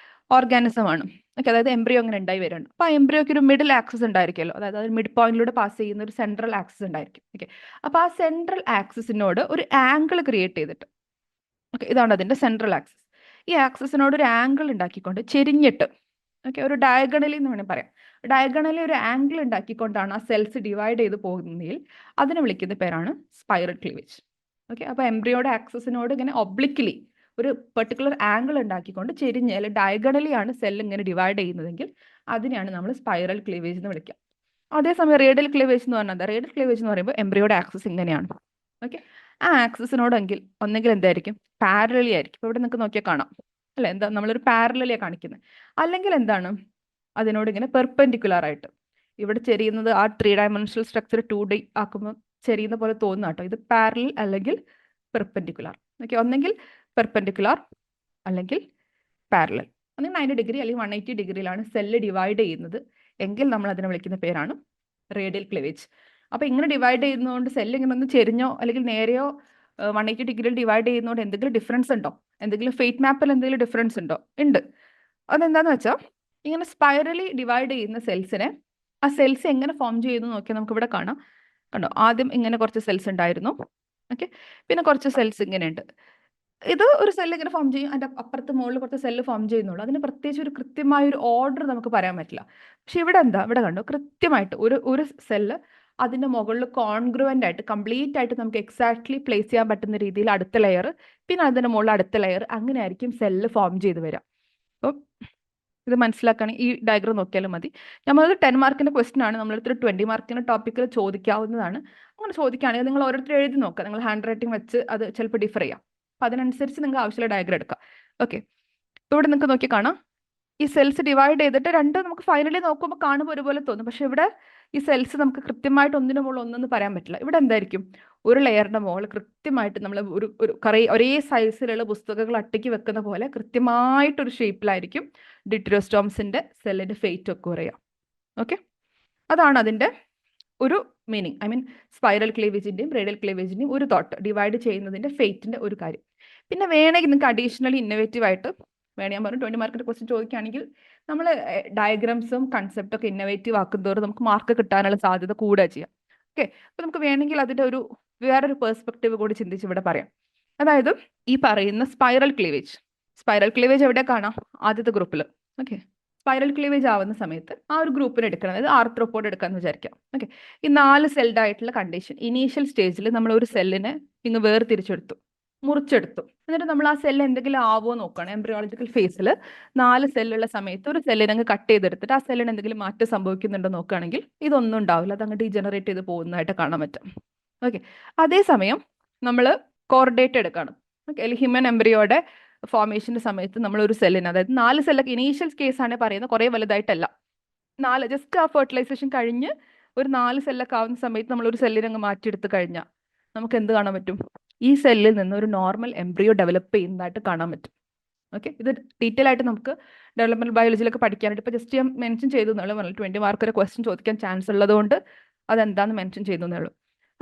ഓർഗാനിസം ആണ്. ഓക്കെ, അതായത് എംബ്രിയോ അങ്ങനെ ഉണ്ടായി വരുന്നുണ്ട്. അപ്പോൾ ആ എംബ്രിയോക്ക് ഒരു മിഡിൽ ആക്സിസ് ഉണ്ടായിരിക്കുമല്ലോ, അതായത് മിഡ് പോയിന്റിലൂടെ പാസ് ചെയ്യുന്ന ഒരു സെൻട്രൽ ആക്സിസ് ഉണ്ടായിരിക്കും. ഓക്കെ, അപ്പോൾ ആ സെൻട്രൽ ആക്സിസിനോട് ഒരു ആംഗിൾ ക്രിയേറ്റ് ചെയ്തിട്ട്, ഓക്കെ, ഇതാണ് അതിന്റെ സെൻട്രൽ ആക്സിസ്. ഈ ആക്സിസിനോട് ഒരു ആംഗിൾ ഉണ്ടാക്കിക്കൊണ്ട് ചെരിഞ്ഞിട്ട്, ഓക്കെ, ഒരു ഡയഗണലി എന്ന് വേണമെങ്കിൽ പറയാം, ഡയഗണലി ഒരു ആംഗിൾ ഉണ്ടാക്കിക്കൊണ്ടാണ് ആ സെൽസ് ഡിവൈഡ് ചെയ്ത് പോകുന്നതിൽ അതിനെ വിളിക്കുന്ന പേരാണ് സ്പൈറൽ ക്ലീവേജ്. ഓക്കെ, അപ്പോൾ എംബ്രിയോയുടെ ആക്സിസിനോട് ഇങ്ങനെ ഒബ്ലിക്ലി ഒരു പെർട്ടിക്കുലർ ആംഗിൾ ഉണ്ടാക്കിക്കൊണ്ട് ചെരിഞ്ഞ് അല്ലെങ്കിൽ ഡയഗണലി ആണ് സെൽ ഇങ്ങനെ ഡിവൈഡ് ചെയ്യുന്നതെങ്കിൽ അതിനെയാണ് നമ്മൾ സ്പൈറൽ ക്ലീവേജ് എന്ന് വിളിക്കുക. അതേസമയം റേഡിയൽ ക്ലീവേജ് എന്ന് പറഞ്ഞാൽ, റേഡിയൽ ക്ലീവേജ് എന്ന് പറയുമ്പോൾ എംബ്രിയോയുടെ ആക്സിസ് ഇങ്ങനെയാണ്. ഓക്കെ, ആ ആക്സിസിനോടെങ്കിൽ ഒന്നെങ്കിൽ എന്തായിരിക്കും, പാരലലി ആയിരിക്കും. ഇപ്പോൾ ഇവിടെ നിങ്ങൾക്ക് നോക്കിയാൽ കാണാം അല്ലെ, എന്താ നമ്മളൊരു പാരലലിയാണ് കാണിക്കുന്നത്. അല്ലെങ്കിൽ എന്താണ്, അതിനോട് ഇങ്ങനെ പെർപെൻഡിക്കുലർ ആയിട്ട്. ഇവിടെ ചെരിയുന്നത് ആ 3 ഡയമെൻഷണൽ സ്ട്രക്ചർ 2D ആക്കുമ്പോൾ ചെരിയുന്ന പോലെ തോന്നുന്ന കേട്ടോ. ഇത് പാരലൽ അല്ലെങ്കിൽ പെർപെൻഡിക്കുലർ. ഓക്കെ, ഒന്നെങ്കിൽ പെർപെൻഡിക്കുലർ അല്ലെങ്കിൽ പാരലൽ, ഒന്നെങ്കിൽ 90 ഡിഗ്രി അല്ലെങ്കിൽ 180 ഡിഗ്രിയിലാണ് സെല്ല് ഡിവൈഡ് ചെയ്യുന്നത് എങ്കിൽ നമ്മൾ അതിനെ വിളിക്കുന്ന പേരാണ് റേഡിയൽ ക്ലീവേജ്. അപ്പോൾ ഇങ്ങനെ ഡിവൈഡ് ചെയ്യുന്നതുകൊണ്ട് സെല്ല് ഇങ്ങനെ ഒന്ന് ചെരിഞ്ഞോ അല്ലെങ്കിൽ നേരെയോ 180 ഡിഗ്രിയിൽ ഡിവൈഡ് ചെയ്യുന്നതുകൊണ്ട് എന്തെങ്കിലും ഡിഫറൻസ് ഉണ്ടോ, എന്തെങ്കിലും ഫേറ്റ് മാപ്പിൽ എന്തെങ്കിലും ഡിഫറൻസ് ഉണ്ടോ, ഉണ്ട്. അതെന്താന്ന് വെച്ചാൽ ഇങ്ങനെ സ്പൈറലി ഡിവൈഡ് ചെയ്യുന്ന സെൽസിനെ, ആ സെൽസ് എങ്ങനെ ഫോം ചെയ്യുന്നു നോക്കിയാൽ നമുക്ക് ഇവിടെ കാണാം. കണ്ടോ, ആദ്യം ഇങ്ങനെ കുറച്ച് സെൽസ് ഉണ്ടായിരുന്നു. ഓക്കെ, പിന്നെ കുറച്ച് സെൽസ് ഇങ്ങനെ ഉണ്ട്. ഇത് ഒരു സെല്ല് ഇങ്ങനെ ഫോം ചെയ്യും, അതിൻ്റെ അപ്പുറത്ത് മുകളിൽ കുറച്ച് സെല്ല് ഫോം ചെയ്യുന്നുള്ളൂ. അതിന് പ്രത്യേകിച്ച് ഒരു കൃത്യമായ ഒരു ഓർഡർ നമുക്ക് പറയാൻ പറ്റില്ല. പക്ഷെ ഇവിടെ എന്താ, ഇവിടെ കണ്ടോ കൃത്യമായിട്ട് ഒരു സെല്ല് അതിൻ്റെ മുകളിൽ കോൺഗ്രുവൻ്റ് ആയിട്ട് കംപ്ലീറ്റ് ആയിട്ട് നമുക്ക് എക്സാക്ട്ലി പ്ലേസ് ചെയ്യാൻ പറ്റുന്ന രീതിയിൽ അടുത്ത ലെയർ, പിന്നെ അതിൻ്റെ മുകളിൽ അടുത്ത ലെയർ, അങ്ങനെ ആയിരിക്കും സെല്ല് ഫോം ചെയ്ത് വരിക. അപ്പം ഇത് മനസ്സിലാക്കുകയാണെങ്കിൽ ഈ ഡയഗ്രം നോക്കിയാലും മതി. നമ്മളൊരു 10 മാർക്കിൻ്റെ ക്വസ്റ്റൻ ആണ്, നമ്മളടുത്തൊരു 20 മാർക്കിൻ്റെ ടോപ്പിക്കിൽ ചോദിക്കാവുന്നതാണ്. അങ്ങനെ ചോദിക്കുകയാണെങ്കിൽ നിങ്ങൾ ഓരോരുത്തർ എഴുതി നോക്കുക, നിങ്ങൾ ഹാൻഡ് റൈറ്റിംഗ് വെച്ച് അത് ചിലപ്പോൾ ഡിഫർ ചെയ്യാം. അപ്പം അതിനനുസരിച്ച് നിങ്ങൾക്ക് ആവശ്യമുള്ള ഡയഗ്രം എടുക്കാം. ഓക്കെ, ഇപ്പോൾ ഇവിടെ നിങ്ങൾക്ക് നോക്കി കാണാം, ഈ സെൽസ് ഡിവൈഡ് ചെയ്തിട്ട് രണ്ട് നമുക്ക് ഫൈനലി നോക്കുമ്പോൾ കാണുമ്പോൾ ഒരുപോലെ തോന്നും. പക്ഷെ ഇവിടെ ഈ സെൽസ് നമുക്ക് കൃത്യമായിട്ട് ഒന്നിനു മുകളിൽ ഒന്നെന്ന് പറയാൻ പറ്റില്ല. ഇവിടെ എന്തായിരിക്കും, ഒരു ലെയറിൻ്റെ മുകളിൽ കൃത്യമായിട്ട് നമ്മൾ ഒരു ഒരേ സൈസിലുള്ള പുസ്തകങ്ങൾ അട്ടയ്ക്ക് വെക്കുന്ന പോലെ കൃത്യമായിട്ടൊരു ഷേപ്പിലായിരിക്കും ഡിറ്ററോസ്റ്റോംസിൻ്റെ സെല്ലിൻ്റെ ഫേറ്റ് ഒക്കെ പറയാം. ഓക്കെ, അതാണ് അതിൻ്റെ ഒരു മീനിങ്. ഐ മീൻ സ്പൈറൽ ക്ലീവേജിൻ്റെയും റേഡിയൽ ക്ലീവേജിൻ്റെയും ഒരു തോട്ട്, ഡിവൈഡ് ചെയ്യുന്നതിൻ്റെ ഫേറ്റിൻ്റെ ഒരു കാര്യം. പിന്നെ വേണമെങ്കിൽ നിങ്ങൾക്ക് അഡീഷണലി ഇന്നോവേറ്റീവ് ആയിട്ട് വേണമെങ്കിൽ ഞാൻ പറഞ്ഞു 20 മാർക്കിന്റെ ക്വസ്റ്റ്യൻ ചോദിക്കുകയാണെങ്കിൽ നമ്മൾ ഡയഗ്രാംസും കൺസെപ്റ്റും ഒക്കെ ഇന്നോവേറ്റീവ് ആക്കുന്നതോറും നമുക്ക് മാർക്ക് കിട്ടാനുള്ള സാധ്യത കൂടുക ചെയ്യാം. ഓക്കെ, അപ്പൊ നമുക്ക് വേണമെങ്കിൽ അതിന്റെ ഒരു വേറൊരു പെർസ്പെക്റ്റീവ് കൂടി ചിന്തിച്ച് ഇവിടെ പറയാം. അതായത് ഈ പറയുന്ന സ്പൈറൽ ക്ലീവേജ് എവിടെ കാണാം? ആദ്യത്തെ ഗ്രൂപ്പിൽ. ഓക്കെ, സ്പൈറൽ ക്ലീവേജ് ആവുന്ന സമയത്ത് ആ ഒരു ഗ്രൂപ്പിന് എടുക്കണം, അതായത് ആർത്രോപോഡ് എടുക്കാന്ന് വിചാരിക്കാം. ഓക്കെ, ഈ 4 സെൽഡ് ആയിട്ടുള്ള കണ്ടീഷൻ ഇനീഷ്യൽ സ്റ്റേജിൽ നമ്മൾ ഒരു സെല്ലിനെ ഇങ്ങ് വേർതിരിച്ചെടുത്തു, മുറിച്ചെടുത്തു. എന്നിട്ട് നമ്മൾ ആ സെല്ല് എന്തെങ്കിലും ആവോ നോക്കുകയാണ്. എംബ്രിയോളജിക്കൽ ഫേസിൽ 4 സെല്ലുള്ള സമയത്ത് ഒരു സെല്ലിനെ അങ്ങ് കട്ട് ചെയ്തെടുത്തിട്ട് ആ സെല്ലിന് എന്തെങ്കിലും മാറ്റം സംഭവിക്കുന്നുണ്ടോ നോക്കുകയാണെങ്കിൽ ഇതൊന്നും ഉണ്ടാവില്ല, അത് അങ്ങ് ഡീജനറേറ്റ് ചെയ്ത് പോകുന്നതായിട്ട് കാണാൻ പറ്റും. ഓക്കെ, അതേസമയം നമ്മൾ കോർഡേറ്റ് എടുക്കുകയാണ്. ഓക്കെ, അല്ലെങ്കിൽ ഹ്യൂമൻ എംബ്രിയോയുടെ ഫോർമേഷന്റെ സമയത്ത് നമ്മൾ ഒരു സെല്ലിന്, അതായത് 4 സെല്ലൊക്കെ ഇനീഷ്യൽ കേസ് ആണ് പറയുന്നത്, കുറേ വലുതായിട്ടല്ല, 4 ജസ്റ്റ് ആ ഫെർട്ടിലൈസേഷൻ കഴിഞ്ഞ് ഒരു 4 സെല്ലൊക്കെ ആവുന്ന സമയത്ത് നമ്മൾ ഒരു സെല്ലിനെ അങ്ങ് മാറ്റിയെടുത്ത് കഴിഞ്ഞാൽ നമുക്ക് എന്ത് കാണാൻ പറ്റും? ഈ സെല്ലിൽ നിന്ന് ഒരു നോർമൽ എംബ്രിയോ ഡെവലപ്പ് ചെയ്യുന്നതായിട്ട് കാണാൻ പറ്റും. ഓക്കെ, ഇത് ഡീറ്റെയിൽ ആയിട്ട് നമുക്ക് ഡെവലപ്മെന്റ് ബയോളജിയിലൊക്കെ പഠിക്കാനായിട്ട് ഇപ്പോൾ ജസ്റ്റ് ഞാൻ മെൻഷൻ ചെയ്തു എന്നുള്ളൂ. 20 മാർക്ക് ഒരു ക്വസ്റ്റ്യൻ ചോദിക്കാൻ ചാൻസ് ഉള്ളതുകൊണ്ട് അതെന്താന്ന് മെൻഷൻ ചെയ്തു എന്നുള്ളൂ.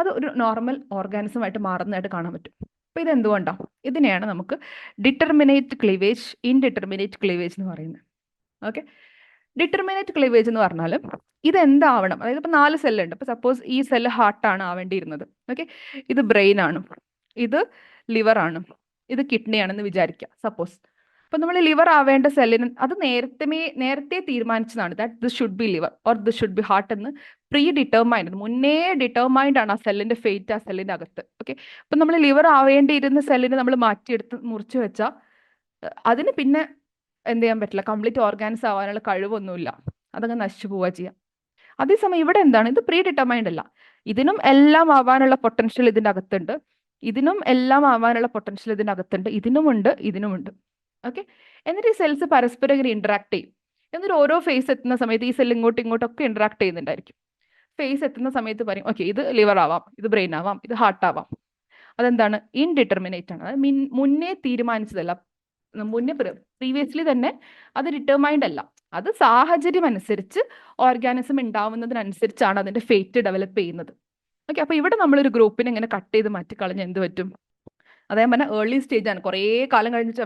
അത് ഒരു നോർമൽ ഓർഗാനിസമായിട്ട് മാറുന്നതായിട്ട് കാണാൻ പറ്റും. അപ്പോൾ ഇതെന്തുകൊണ്ടാണ്? ഇതിനെയാണ് നമുക്ക് ഡിറ്റർമിനേറ്റ് ക്ലീവേജ്, ഇൻഡിറ്റർമിനേറ്റ് ക്ലീവേജ് എന്ന് പറയുന്നത്. ഓക്കെ, ഡിറ്റർമിനേറ്റ് ക്ലീവേജ് എന്ന് പറഞ്ഞാൽ ഇതെന്താവണം, അതായത് ഇപ്പോൾ 4 സെല്ലുണ്ട്. ഇപ്പോൾ സപ്പോസ് ഈ സെല്ല് ഹാർട്ടാണ് ആവേണ്ടിയിരുന്നത്. ഓക്കെ, ഇത് ബ്രെയിൻ ആണ്, ഇത് ലിവർ ആണ്, ഇത് കിഡ്നി ആണെന്ന് വിചാരിക്കുക സപ്പോസ്. അപ്പൊ നമ്മൾ ലിവർ ആവേണ്ട സെല്ലിന് അത് നേരത്തെ തീരുമാനിച്ചതാണ്, that this should be liver or this should be heart എന്ന് പ്രീ ഡിറ്റർമൈൻഡ്, മുന്നേ ഡിറ്റർമൈൻഡ് ആണ് ആ സെല്ലിന്റെ ഫേറ്റ് ആ സെല്ലിന്റെ അകത്ത്. ഓക്കെ, അപ്പൊ നമ്മൾ ലിവർ ആവേണ്ടിയിരുന്ന സെല്ലിനെ നമ്മൾ മാറ്റിയെടുത്ത് മുറിച്ച് വെച്ചാൽ അതിന് പിന്നെ എന്ത് ചെയ്യാൻ പറ്റില്ല, കംപ്ലീറ്റ് ഓർഗാൻസ് ആവാനുള്ള കഴിവൊന്നുമില്ല, അതങ്ങ് നശിച്ചു പോവുക ചെയ്യാം. അതേസമയം ഇവിടെ എന്താണ്, ഇത് പ്രീ ഡിറ്റർമൈൻഡ് അല്ല, ഇതിനും എല്ലാം ആവാനുള്ള പൊട്ടൻഷ്യൽ ഇതിന്റെ അകത്തുണ്ട്, ഇതിനും എല്ലാം ആവാനുള്ള പൊട്ടൻഷ്യൽ ഇതിന്റെ അകത്തുണ്ട്, ഇതിനുമുണ്ട്. ഓക്കെ, എന്നിട്ട് ഈ സെൽസ് പരസ്പരം ഇങ്ങനെ ഇന്ററാക്ട് ചെയ്യും. എന്നിട്ട് ഓരോ ഫേസ് എത്തുന്ന സമയത്ത് ഈ സെൽ ഇങ്ങോട്ടും ഒക്കെ ഇന്ററാക്ട് ചെയ്യുന്നുണ്ടായിരിക്കും. ഫേസ് എത്തുന്ന സമയത്ത് പറയും ഓക്കെ ഇത് ലിവർ ആവാം, ഇത് ബ്രെയിൻ ആവാം, ഇത് ഹാർട്ട് ആവാം. അതെന്താണ്? ഇൻഡിറ്റർമിനേറ്റ് ആണ്, അതായത് മുന്നേ തീരുമാനിച്ചതല്ല, മുന്നേ പ്രീവിയസ്ലി തന്നെ അത് ഡിറ്റർമൈൻഡ് അല്ല, അത് സാഹചര്യം അനുസരിച്ച് ഓർഗാനിസം ഉണ്ടാവുന്നതിനനുസരിച്ചാണ് അതിന്റെ ഫേറ്റ് ഡെവലപ്പ് ചെയ്യുന്നത്. ഓക്കെ, അപ്പൊ ഇവിടെ നമ്മളൊരു ഗ്രൂപ്പിനെ ഇങ്ങനെ കട്ട് ചെയ്ത് മാറ്റിക്കളഞ്ഞ് എന്ത് പറ്റും? അതേ പറഞ്ഞാൽ ഏർലി സ്റ്റേജ് ആണ്, കുറേ കാലം കഴിഞ്ഞിട്ട്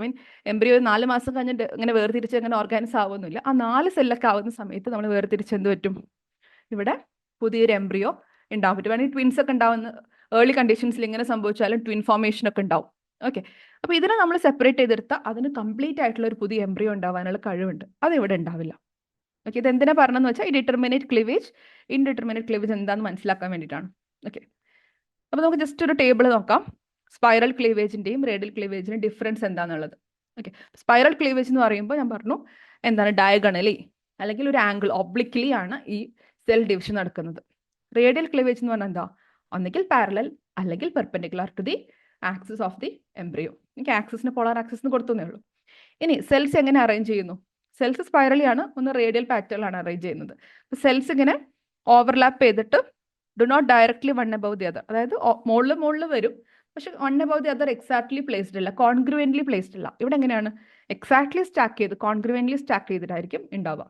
എംബ്രിയോ 4 മാസം കഴിഞ്ഞിട്ട് ഇങ്ങനെ വേർതിരിച്ച് അങ്ങനെ ഓർഗാനിസ് ആവുന്നില്ല. ആ 4 സെല്ലൊക്കെ ആവുന്ന സമയത്ത് നമ്മൾ വേർതിരിച്ച് എന്ത് പറ്റും? ഇവിടെ പുതിയൊരു എംബ്രിയോ ഉണ്ടാവാൻ പറ്റും. വേണമെങ്കിൽ ട്വിൻസ് ഒക്കെ ഉണ്ടാവുന്ന ഏർലി കണ്ടീഷൻസിൽ ഇങ്ങനെ സംഭവിച്ചാലും ട്വിൻ ഫോർമേഷൻ ഒക്കെ ഉണ്ടാവും. ഓക്കെ, അപ്പൊ ഇതിനെ നമ്മൾ സെപ്പറേറ്റ് ചെയ്തെടുത്താൽ അതിന് കംപ്ലീറ്റ് ആയിട്ടുള്ള ഒരു പുതിയ എംബ്രിയോ ഉണ്ടാവാനുള്ള കഴിവുണ്ട്, അത് ഇവിടെ ഉണ്ടാവില്ല. ഓക്കെ, ഇത് എന്തിനാ പറഞ്ഞതെന്ന് വെച്ചാൽ ഈ ഡിറ്റർമിനേറ്റ് ക്ലീവേജ്, ഇൻഡിറ്റർമിനേറ്റ് ക്ലീവേജ് എന്താണെന്ന് മനസ്സിലാക്കാൻ വേണ്ടിയിട്ടാണ്. ഓക്കെ, അപ്പൊ നമുക്ക് ജസ്റ്റ് ഒരു ടേബിൾ നോക്കാം, സ്പൈറൽ ക്ലീവേജിന്റെയും റേഡിയൽ ക്ലീവേജിന്റെയും ഡിഫറൻസ് എന്താണെന്നുള്ളത്. ഓക്കെ, സ്പൈറൽ ക്ലീവേജ് എന്ന് പറയുമ്പോൾ ഞാൻ പറഞ്ഞു എന്താണ്, ഡയഗണലി അല്ലെങ്കിൽ ഒരു ആംഗിൾ ഒബ്ലിക്ലി ആണ് ഈ സെൽ ഡിവിഷൻ നടക്കുന്നത്. റേഡിയൽ ക്ലീവേജ് എന്ന് പറഞ്ഞാൽ എന്താ, ഒന്നുകിൽ പാരലൽ അല്ലെങ്കിൽ perpendicular to the axis of the embryo. എനിക്ക് ആക്സിസിന് പോളാർ ആക്സിസ് എന്ന് കൊടുത്തേ ഉള്ളൂ. ഇനി സെൽസ് എങ്ങനെ അറേഞ്ച് ചെയ്യുന്നു? സെൽസ് സ്പൈറലി ആണ്, ഒന്ന് റേഡിയൽ പാറ്റേണിലാണ് അറേഞ്ച് ചെയ്യുന്നത്. സെൽസ് ഇങ്ങനെ ഓവർലാപ്പ് ചെയ്തിട്ട് do not directly one above the other, അതായത് മുകളിൽ വരും, പക്ഷെ one above the other exactly placed അല്ല, കോൺഗ്രുവൻ്റ്ലി പ്ലേസ്ഡ് അല്ല. ഇവിടെ എങ്ങനെയാണ്? എക്സാക്ട്ലി സ്റ്റാക്ക് ചെയ്ത് കോൺഗ്രുവൻ്റ്ലി സ്റ്റാക്ക് ചെയ്തിട്ടായിരിക്കും ഉണ്ടാവുക.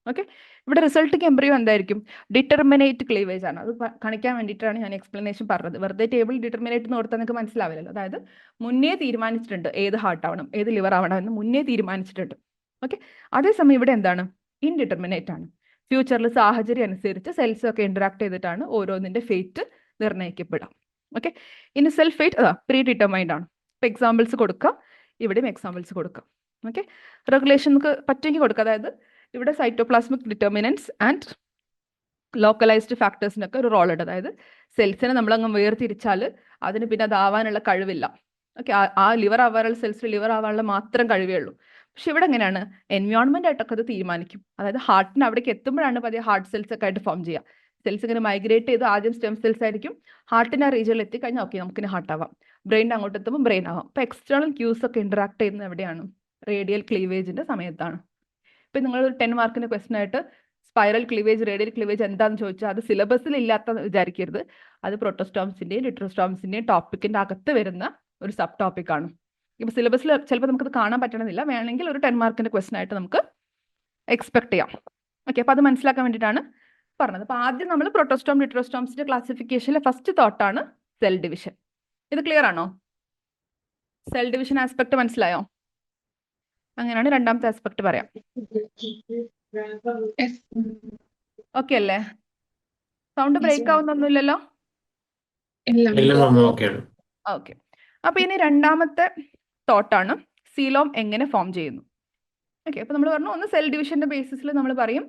ഓക്കെ, ഇവിടെ റിസൾട്ടിങ് എംബ്രിയോ എന്തായിരിക്കും? ഡിറ്റർമിനേറ്റ് ക്ലീവേജ് ആണ്. അത് കാണിക്കാൻ വേണ്ടിയിട്ടാണ് ഞാൻ എക്സ്പ്ലനേഷൻ പറഞ്ഞത്. വെറുതെ ടേബിൾ ഡിറ്റർമിനേറ്റ് എന്ന് ഓർത്താൽ നിങ്ങൾക്ക് മനസ്സിലാവില്ലല്ലോ. അതായത് മുന്നേ തീരുമാനിച്ചിട്ടുണ്ട് ഏത് ഹാർട്ട് ആവണം ഏത് ലിവർ ആവണം എന്ന് മുന്നേ തീരുമാനിച്ചിട്ടുണ്ട്. ഓക്കെ, അതേസമയം ഇവിടെ എന്താണ്? ഇൻഡിറ്റർമിനേറ്റ് ആണ്. ഫ്യൂച്ചറിൽ സാഹചര്യം അനുസരിച്ച് സെൽസ് ഒക്കെ ഇന്ററാക്ട് ചെയ്തിട്ടാണ് ഓരോന്നിന്റെ ഫേറ്റ് നിർണ്ണയിക്കപ്പെടാം. ഓക്കെ, ഇനി സെൽഫ് ഫേറ്റ് പ്രീ ഡിറ്റർമൈൻഡ് ആണ്. ഇപ്പൊ എക്സാമ്പിൾസ് കൊടുക്കാം, ഇവിടെയും എക്സാമ്പിൾസ് കൊടുക്കാം. ഓക്കെ, റെഗുലേഷൻ നമുക്ക് പറ്റുമെങ്കിൽ കൊടുക്കാം. അതായത് ഇവിടെ സൈറ്റോപ്ലാസ്മിക് ഡിറ്റർമിനൻസ് ആൻഡ് ലോക്കലൈസ്ഡ് ഫാക്ടേഴ്സിനൊക്കെ ഒരു റോൾ ഉണ്ട്. അതായത് സെൽസിനെ നമ്മളങ്ങ് വേർതിരിച്ചാൽ അതിന് പിന്നെ അതാവാനുള്ള കഴിവില്ല. ഓക്കെ, ആ ലിവർ ആവാനുള്ള സെൽസിന് ലിവർ ആവാനുള്ള മാത്രം കഴിവേ ഉള്ളൂ. പക്ഷെ ഇവിടെ എങ്ങനെയാണ്? എൻവയോൺമെന്റ് ആയിട്ടൊക്കെ അത് തീരുമാനിക്കും. അതായത് ഹാർട്ടിന് അവിടേക്ക് എത്തുമ്പോഴാണ് പതിയെ ഹാർട്ട് സെൽസ് ഒക്കെ ആയിട്ട് ഫോം ചെയ്യുക. സെൽസ് ഇങ്ങനെ മൈഗ്രേറ്റ് ചെയ്ത് ആദ്യം സ്റ്റെം സെൽസ് ആയിരിക്കും, ഹാർട്ടിന് ആ റീജിയനിൽ എത്തിക്കഴിഞ്ഞാൽ ഓക്കെ നമുക്കിനി ഹാർട്ട് ആവാം, ബ്രെയിൻ അങ്ങോട്ട് എത്തുമ്പോൾ ബ്രെയിൻ ആവാം. അപ്പൊ എക്സ്റ്റേണൽ ക്യൂസ് ഒക്കെ ഇന്ററാക്ട് ചെയ്യുന്നത് എവിടെയാണ്? റേഡിയൽ ക്ലീവേജിന്റെ സമയത്താണ്. ഇപ്പൊ നിങ്ങൾ ഒരു 10 മാർക്കിന്റെ ക്വസ്റ്റൻ ആയിട്ട് സ്പൈറൽ ക്ലീവേജ് റേഡിയൽ ക്ലീവേജ് എന്താണെന്ന് ചോദിച്ചാൽ അത് സിലബസിൽ ഇല്ലാത്ത വിചാരിക്കരുത്. അത് പ്രൊട്ടോസ്റ്റോംസിന്റെയും ലിട്രോസ്റ്റോംസിന്റെയും ടോപ്പിക്കിന്റെ അകത്ത് വരുന്ന ഒരു സബ് ടോപ്പിക് ആണ്. ഇപ്പൊ സിലബസിൽ ചിലപ്പോൾ നമുക്കത് കാണാൻ പറ്റണമെന്നില്ല, വേണമെങ്കിൽ ഒരു 10 മാർക്കിന്റെ ക്വസ്റ്റൻ ആയിട്ട് നമുക്ക് എക്സ്പെക്ട് ചെയ്യാം. ഓക്കെ, അപ്പൊ അത് മനസ്സിലാക്കാൻ വേണ്ടിയിട്ടാണ് പറഞ്ഞത്. അപ്പൊ ആദ്യം നമ്മൾ പ്രൊട്ടോസ്റ്റോം ലിട്രോസ്റ്റോംസിന്റെ ക്ലാസിഫിക്കേഷനിലെ ഫസ്റ്റ് തോട്ടാണ് സെൽ ഡിവിഷൻ. ഇത് ക്ലിയർ ആണോ? സെൽ ഡിവിഷൻ ആസ്പെക്ട് മനസ്സിലായോ? അങ്ങനെയാണ് രണ്ടാമത്തെ ആസ്പെക്ട് പറയാം. ഓക്കെ അല്ലേ? സൗണ്ട് ബ്രേക്ക് ആവുന്നൊന്നുമില്ലല്ലോ? ഓക്കെ. അപ്പൊ ഇനി രണ്ടാമത്തെ തോട്ടാണ് സീലോം എങ്ങനെ ഫോം ചെയ്യുന്നു. ഓക്കെ, അപ്പൊ നമ്മൾ പറഞ്ഞു ഒന്ന് സെൽ ഡിവിഷന്റെ ബേസിസിൽ നമ്മൾ പറയും.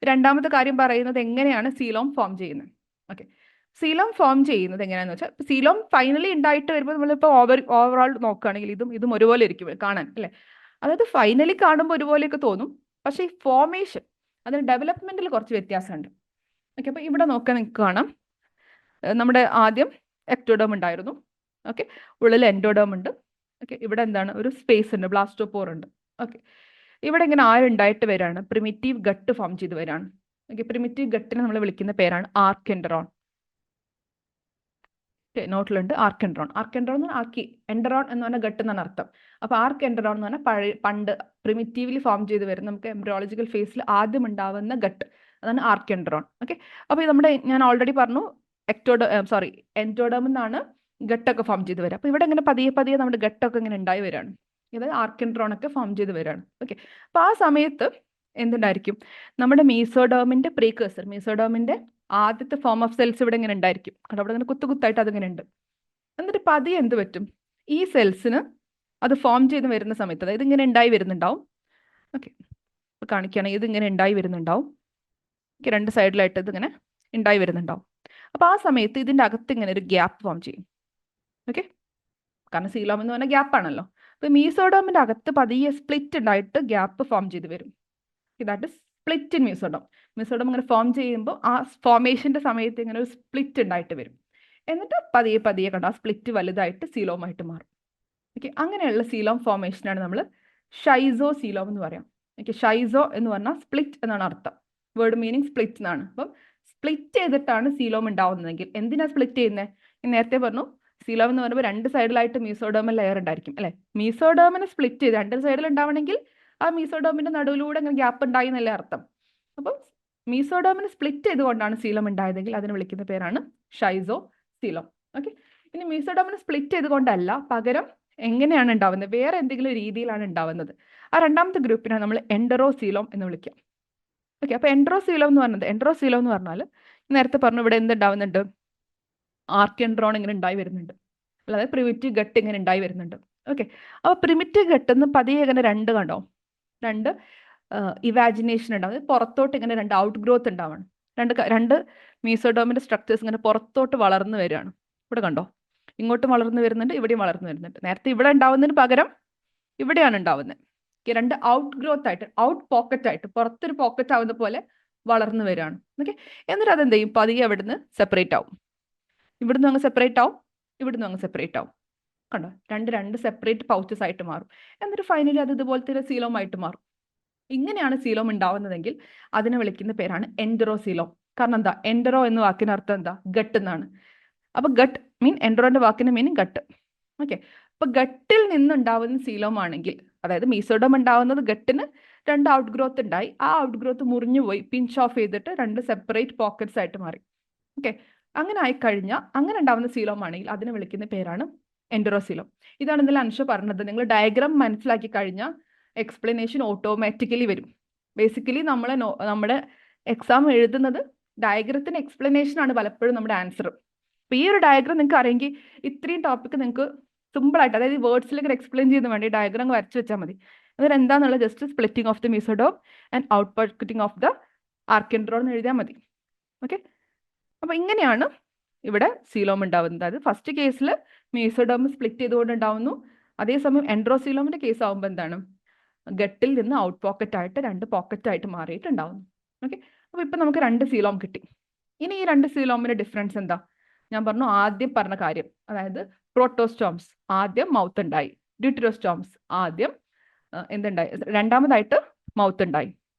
രണ്ടാമത്തെ കാര്യം പറയുന്നത് എങ്ങനെയാണ് സീലോം ഫോം ചെയ്യുന്നത്. ഓക്കെ, സീലോം ഫോം ചെയ്യുന്നത് എങ്ങനെയാണെന്ന് വെച്ചാൽ സീലോം ഫൈനലി ഉണ്ടായിട്ട് വരുമ്പോൾ നമ്മളിപ്പോൾ ഓവറോൾ നോക്കുകയാണെങ്കിൽ ഇതും ഒരുപോലെ ഇരിക്കും കാണാൻ അല്ലേ. അതായത് ഫൈനലി കാണുമ്പോൾ ഒരുപോലെയൊക്കെ തോന്നും, പക്ഷേ ഈ ഫോർമേഷൻ അതിന് ഡെവലപ്മെന്റിൽ കുറച്ച് വ്യത്യാസമുണ്ട്. ഓക്കെ, അപ്പൊ ഇവിടെ നോക്കാൻ നിങ്ങൾക്ക് കാണാം, നമ്മുടെ ആദ്യം എക്ടോഡേം ഉണ്ടായിരുന്നു. ഓക്കെ, ഉള്ളിൽ എൻഡോഡേം ഉണ്ട്. ഓക്കെ, ഇവിടെ എന്താണ് ഒരു സ്പേസ് ഉണ്ട്, ബ്ലാസ്റ്റോപോർ ഉണ്ട്. ഓക്കെ, ഇവിടെ ഇങ്ങനെ ആരുണ്ടായിട്ട് വരാണ്, പ്രിമിറ്റീവ് ഗട്ട് ഫോം ചെയ്ത് വരാണ്. ഓക്കെ, പ്രിമിറ്റീവ് ഗട്ടിനെ നമ്മൾ വിളിക്കുന്ന പേരാണ് ആർക്കെൻഡറോൺ. നോട്ടിലുണ്ട് ആർക്കെൻഡ്രോൺ. ആർക്കെൻഡ്രോൺ എന്ന് ആർക്കി, എൻഡറോൺ എന്ന് പറഞ്ഞാൽ ഗട്ട് എന്നാണ് അർത്ഥം. അപ്പോൾ ആർക്കെൻഡറോൺ എന്ന് പറഞ്ഞാൽ പണ്ട് പ്രിമിറ്റീവ്ലി ഫോം ചെയ്ത് വരും, നമുക്ക് എംബ്രിയോളജിക്കൽ ഫേസിൽ ആദ്യം ഉണ്ടാവുന്ന ഗട്ട്, അതാണ് ആർക്കെൻഡറോൺ. ഓക്കെ, അപ്പോൾ നമ്മുടെ ഞാൻ ഓൾറെഡി പറഞ്ഞു എൻഡോഡേം എന്നാണ് ഗട്ടൊക്കെ ഫോം ചെയ്ത് വരിക. അപ്പോൾ ഇവിടെ ഇങ്ങനെ പതിയെ പതിയെ നമ്മുടെ ഗട്ടൊക്കെ ഇങ്ങനെ ഉണ്ടായി വരികയാണ്, അതായത് ആർക്കെൻഡ്രോൺ ഒക്കെ ഫോം ചെയ്ത് വരികയാണ്. ഓക്കെ, അപ്പോൾ ആ സമയത്ത് എന്തുണ്ടായിരിക്കും, നമ്മുടെ മീസോഡേമിന്റെ പ്രീകേഴ്സർ, മീസോഡേമിന്റെ ആദ്യത്തെ ഫോം ഓഫ് സെൽസ് ഇവിടെ ഇങ്ങനെ ഉണ്ടായിരിക്കും. കാരണം അവിടെ ഇങ്ങനെ കുത്തായിട്ട് അതിങ്ങനെ ഉണ്ട്. എന്നിട്ട് പതിയെ എന്ത് പറ്റും, ഈ സെൽസിന് അത് ഫോം ചെയ്ത് വരുന്ന സമയത്ത്, അതായത് ഇങ്ങനെ ഉണ്ടായി വരുന്നുണ്ടാവും. ഓക്കെ, ഇപ്പോൾ കാണിക്കുകയാണെങ്കിൽ ഇതിങ്ങനെ ഉണ്ടായി വരുന്നുണ്ടാവും. ഓക്കെ, രണ്ട് സൈഡിലായിട്ട് ഇതിങ്ങനെ ഉണ്ടായി വരുന്നുണ്ടാവും. അപ്പോൾ ആ സമയത്ത് ഇതിൻ്റെ അകത്ത് ഇങ്ങനെ ഒരു ഗ്യാപ്പ് ഫോം ചെയ്യും. ഓക്കെ, കാരണം സീലോം എന്ന് പറഞ്ഞാൽ ഗ്യാപ്പാണല്ലോ. അപ്പോൾ മീസോഡോമിൻ്റെ അകത്ത് പതിയെ സ്പ്ലിറ്റ് ഉണ്ടായിട്ട് ഗ്യാപ്പ് ഫോം ചെയ്ത് വരും. That is split in mesoderm. Mesoderm ഇങ്ങനെ ഫോം ചെയ്യുമ്പോൾ ആ ഫോർമേഷൻ്റെ സമയത്ത് ഇങ്ങനെ ഒരു സ്പ്ലിറ്റ് ഉണ്ടായിട്ട് വരും. എന്നിട്ട് പതിയെ പതിയെ കണ്ട ആ സ്പ്ലിറ്റ് വലുതായിട്ട് സീലോമായിട്ട് മാറും. ഓക്കെ, അങ്ങനെയുള്ള സീലോം ഫോർമേഷനാണ് നമ്മൾ ഷൈസോ സീലോം എന്ന് പറയാം. ഓക്കെ, ഷൈസോ എന്ന് പറഞ്ഞാൽ സ്പ്ലിറ്റ് എന്നാണ് അർത്ഥം. വേർഡ് മീനിങ് സ്പ്ലിറ്റ് എന്നാണ്. അപ്പം സ്പ്ലിറ്റ് ചെയ്തിട്ടാണ് സീലോം ഉണ്ടാവുന്നതെങ്കിൽ എന്തിനാ സ്പ്ലിറ്റ് ചെയ്യുന്നത്? നേരത്തെ പറഞ്ഞു സീലോം എന്ന് പറയുമ്പോൾ രണ്ട് സൈഡിലായിട്ട് മീസോഡോമൽ ലെയർ ഉണ്ടായിരിക്കും അല്ലെ. മീസോഡോമിനെ സ്പ്ലിറ്റ് ചെയ്ത് രണ്ട് സൈഡിൽ ഉണ്ടാവണമെങ്കിൽ ആ മീസോഡോമിന്റെ നടുവിലൂടെ ഇങ്ങനെ ഗ്യാപ്പ് ഉണ്ടായി എന്നല്ലേ അർത്ഥം. അപ്പം മീസോഡോമിനെ സ്പ്ലിറ്റ് ചെയ്തുകൊണ്ടാണ് സീലോം ഉണ്ടായതെങ്കിൽ അതിനെ വിളിക്കുന്ന പേരാണ് ഷൈസോ സീലോം. ഓക്കെ, ഇനി മീസോഡോമിനെ സ്പ്ലിറ്റ് ചെയ്തുകൊണ്ടല്ല, പകരം എങ്ങനെയാണ് ഉണ്ടാവുന്നത്, വേറെ എന്തെങ്കിലും രീതിയിലാണ് ഉണ്ടാവുന്നത്, ആ രണ്ടാമത്തെ ഗ്രൂപ്പിനാണ് നമ്മൾ എൻഡറോസീലോം എന്ന് വിളിക്കുക. ഓക്കെ, അപ്പോൾ എൻഡറോസീലോം എന്ന് പറഞ്ഞാൽ നേരത്തെ പറഞ്ഞു ഇവിടെ എന്തുണ്ടാവുന്നുണ്ട്, ആർക്കെൻഡ്രോൺ ഇങ്ങനെ ഉണ്ടായി വരുന്നുണ്ട്, അല്ലാതെ പ്രിമിറ്റീവ് ഗട്ട് ഇങ്ങനെ ഉണ്ടായി വരുന്നുണ്ട്. ഓക്കെ, അപ്പോൾ പ്രിമിറ്റീവ് ഗട്ട് എന്ന് പതിയെ ഇങ്ങനെ രണ്ട് കണ്ടോ, രണ്ട് ഇവാജിനേഷൻ ഉണ്ടാവും, പുറത്തോട്ട് ഇങ്ങനെ രണ്ട് ഔട്ട് ഗ്രോത്ത് ഉണ്ടാവണം. രണ്ട് മീസോഡോമിന്റെ സ്ട്രക്ചേഴ്സ് ഇങ്ങനെ പുറത്തോട്ട് വളർന്നു വരികയാണ്. ഇവിടെ കണ്ടോ, ഇങ്ങോട്ടും വളർന്നു വരുന്നുണ്ട്, ഇവിടെയും വളർന്നു വരുന്നുണ്ട്. നേരത്തെ ഇവിടെ ഉണ്ടാവുന്നതിന് പകരം ഇവിടെയാണ് ഉണ്ടാവുന്നത്. രണ്ട് ഔട്ട് ഗ്രോത്ത് ആയിട്ട്, ഔട്ട് പോക്കറ്റ് ആയിട്ട്, പുറത്തൊരു പോക്കറ്റ് ആവുന്ന പോലെ വളർന്നു വരികയാണ്. ഓക്കെ, എന്നിട്ട് അതെന്ത് ചെയ്യും, പതിയെ അവിടുന്ന് സെപ്പറേറ്റ് ആവും. ഇവിടുന്ന് അങ്ങ് സെപ്പറേറ്റ് ആവും, ഇവിടുന്ന് അങ്ങ് സെപ്പറേറ്റ് ആവും. കണ്ടോ, രണ്ട് സെപ്പറേറ്റ് പൗച്ചസ് ആയിട്ട് മാറും. എന്നിട്ട് ഫൈനലി അത് ഇതുപോലത്തെ ഒരു സീലോം ആയിട്ട് മാറും. ഇങ്ങനെയാണ് സീലോം ഉണ്ടാവുന്നതെങ്കിൽ അതിനെ വിളിക്കുന്ന പേരാണ് എൻഡറോസീലോം. കാരണം എന്താ, എൻഡറോ എന്ന വാക്കിന് അർത്ഥം എന്താ, ഗട്ട് എന്നാണ്. അപ്പൊ ഗട്ട് മീൻ എൻഡറോന്റെ വാക്കിന് മീനിങ് ഗട്ട്. ഓക്കെ, അപ്പൊ ഗട്ടിൽ നിന്നുണ്ടാവുന്ന സീലോം ആണെങ്കിൽ, അതായത് മീസോഡോം ഉണ്ടാവുന്നത് ഗട്ടിന് രണ്ട് ഔട്ട് ഗ്രോത്ത് ഉണ്ടായി, ആ ഔട്ട് ഗ്രോത്ത് മുറിഞ്ഞു പോയി പിഞ്ച് ഓഫ് ചെയ്തിട്ട് രണ്ട് സെപ്പറേറ്റ് പോക്കറ്റ്സ് ആയിട്ട് മാറി. ഓക്കെ, അങ്ങനെ ആയിക്കഴിഞ്ഞാൽ അങ്ങനെ ഉണ്ടാവുന്ന സീലോം ആണെങ്കിൽ അതിനെ വിളിക്കുന്ന പേരാണ് എൻഡറോസീലോം. ഇതാണ് ഇന്നലെ അൻഷ പറഞ്ഞത്. നിങ്ങൾ ഡയഗ്രാം മനസ്സിലാക്കി കഴിഞ്ഞാൽ എക്സ്പ്ലനേഷൻ ഓട്ടോമാറ്റിക്കലി വരും. ബേസിക്കലി നമ്മുടെ എക്സാം എഴുതുന്നത് ഡയഗ്രത്തിന് എക്സ്പ്ലനേഷൻ ആണ് പലപ്പോഴും നമ്മുടെ ആൻസർ. അപ്പോൾ ഈ ഒരു ഡയഗ്രാം നിങ്ങൾക്ക് അറിയെങ്കിൽ ഇത്രയും ടോപ്പിക്ക് നിങ്ങൾക്ക് സിമ്പിളായിട്ട്, അതായത് വേർഡ്സിലേക്ക് എക്സ്പ്ലെയിൻ ചെയ്യുന്ന വേണ്ടി ഡയഗ്രാം വരച്ച് വെച്ചാൽ മതി. എന്നിട്ട് എന്താണെന്നുള്ള just splitting of the mesoderm and outpocketing of the archenteron എന്ന് എഴുതിയാൽ മതി. ഓക്കെ, അപ്പോൾ ഇങ്ങനെയാണ് ഇവിടെ സീലോം ഉണ്ടാവുന്നത്. അതായത് ഫസ്റ്റ് കേസിൽ മീസോഡോം സ്പ്ലിറ്റ് ചെയ്തുകൊണ്ട് ഉണ്ടാവുന്നു, അതേസമയം എൻഡ്രോസീലോമിന്റെ കേസ് ആവുമ്പോൾ എന്താണ്, ഗട്ടിൽ നിന്ന് ഔട്ട് പോക്കറ്റ് ആയിട്ട് രണ്ട് പോക്കറ്റ് ആയിട്ട് മാറിയിട്ടുണ്ടാവുന്നു. ഓക്കെ, അപ്പോൾ ഇപ്പം നമുക്ക് രണ്ട് സീലോം കിട്ടി. ഇനി ഈ രണ്ട് സീലോമിന്റെ ഡിഫറൻസ് എന്താ? ഞാൻ പറഞ്ഞു ആദ്യം പറഞ്ഞ കാര്യം, അതായത് പ്രോട്ടോസ്റ്റോംസ് ആദ്യം മൗത്ത് ഉണ്ടായി, ഡ്യൂട്ടറോസ്റ്റോംസ് ആദ്യം എന്തുണ്ടായി, രണ്ടാമതായിട്ട് മൗത്ത് ഉണ്ടായി.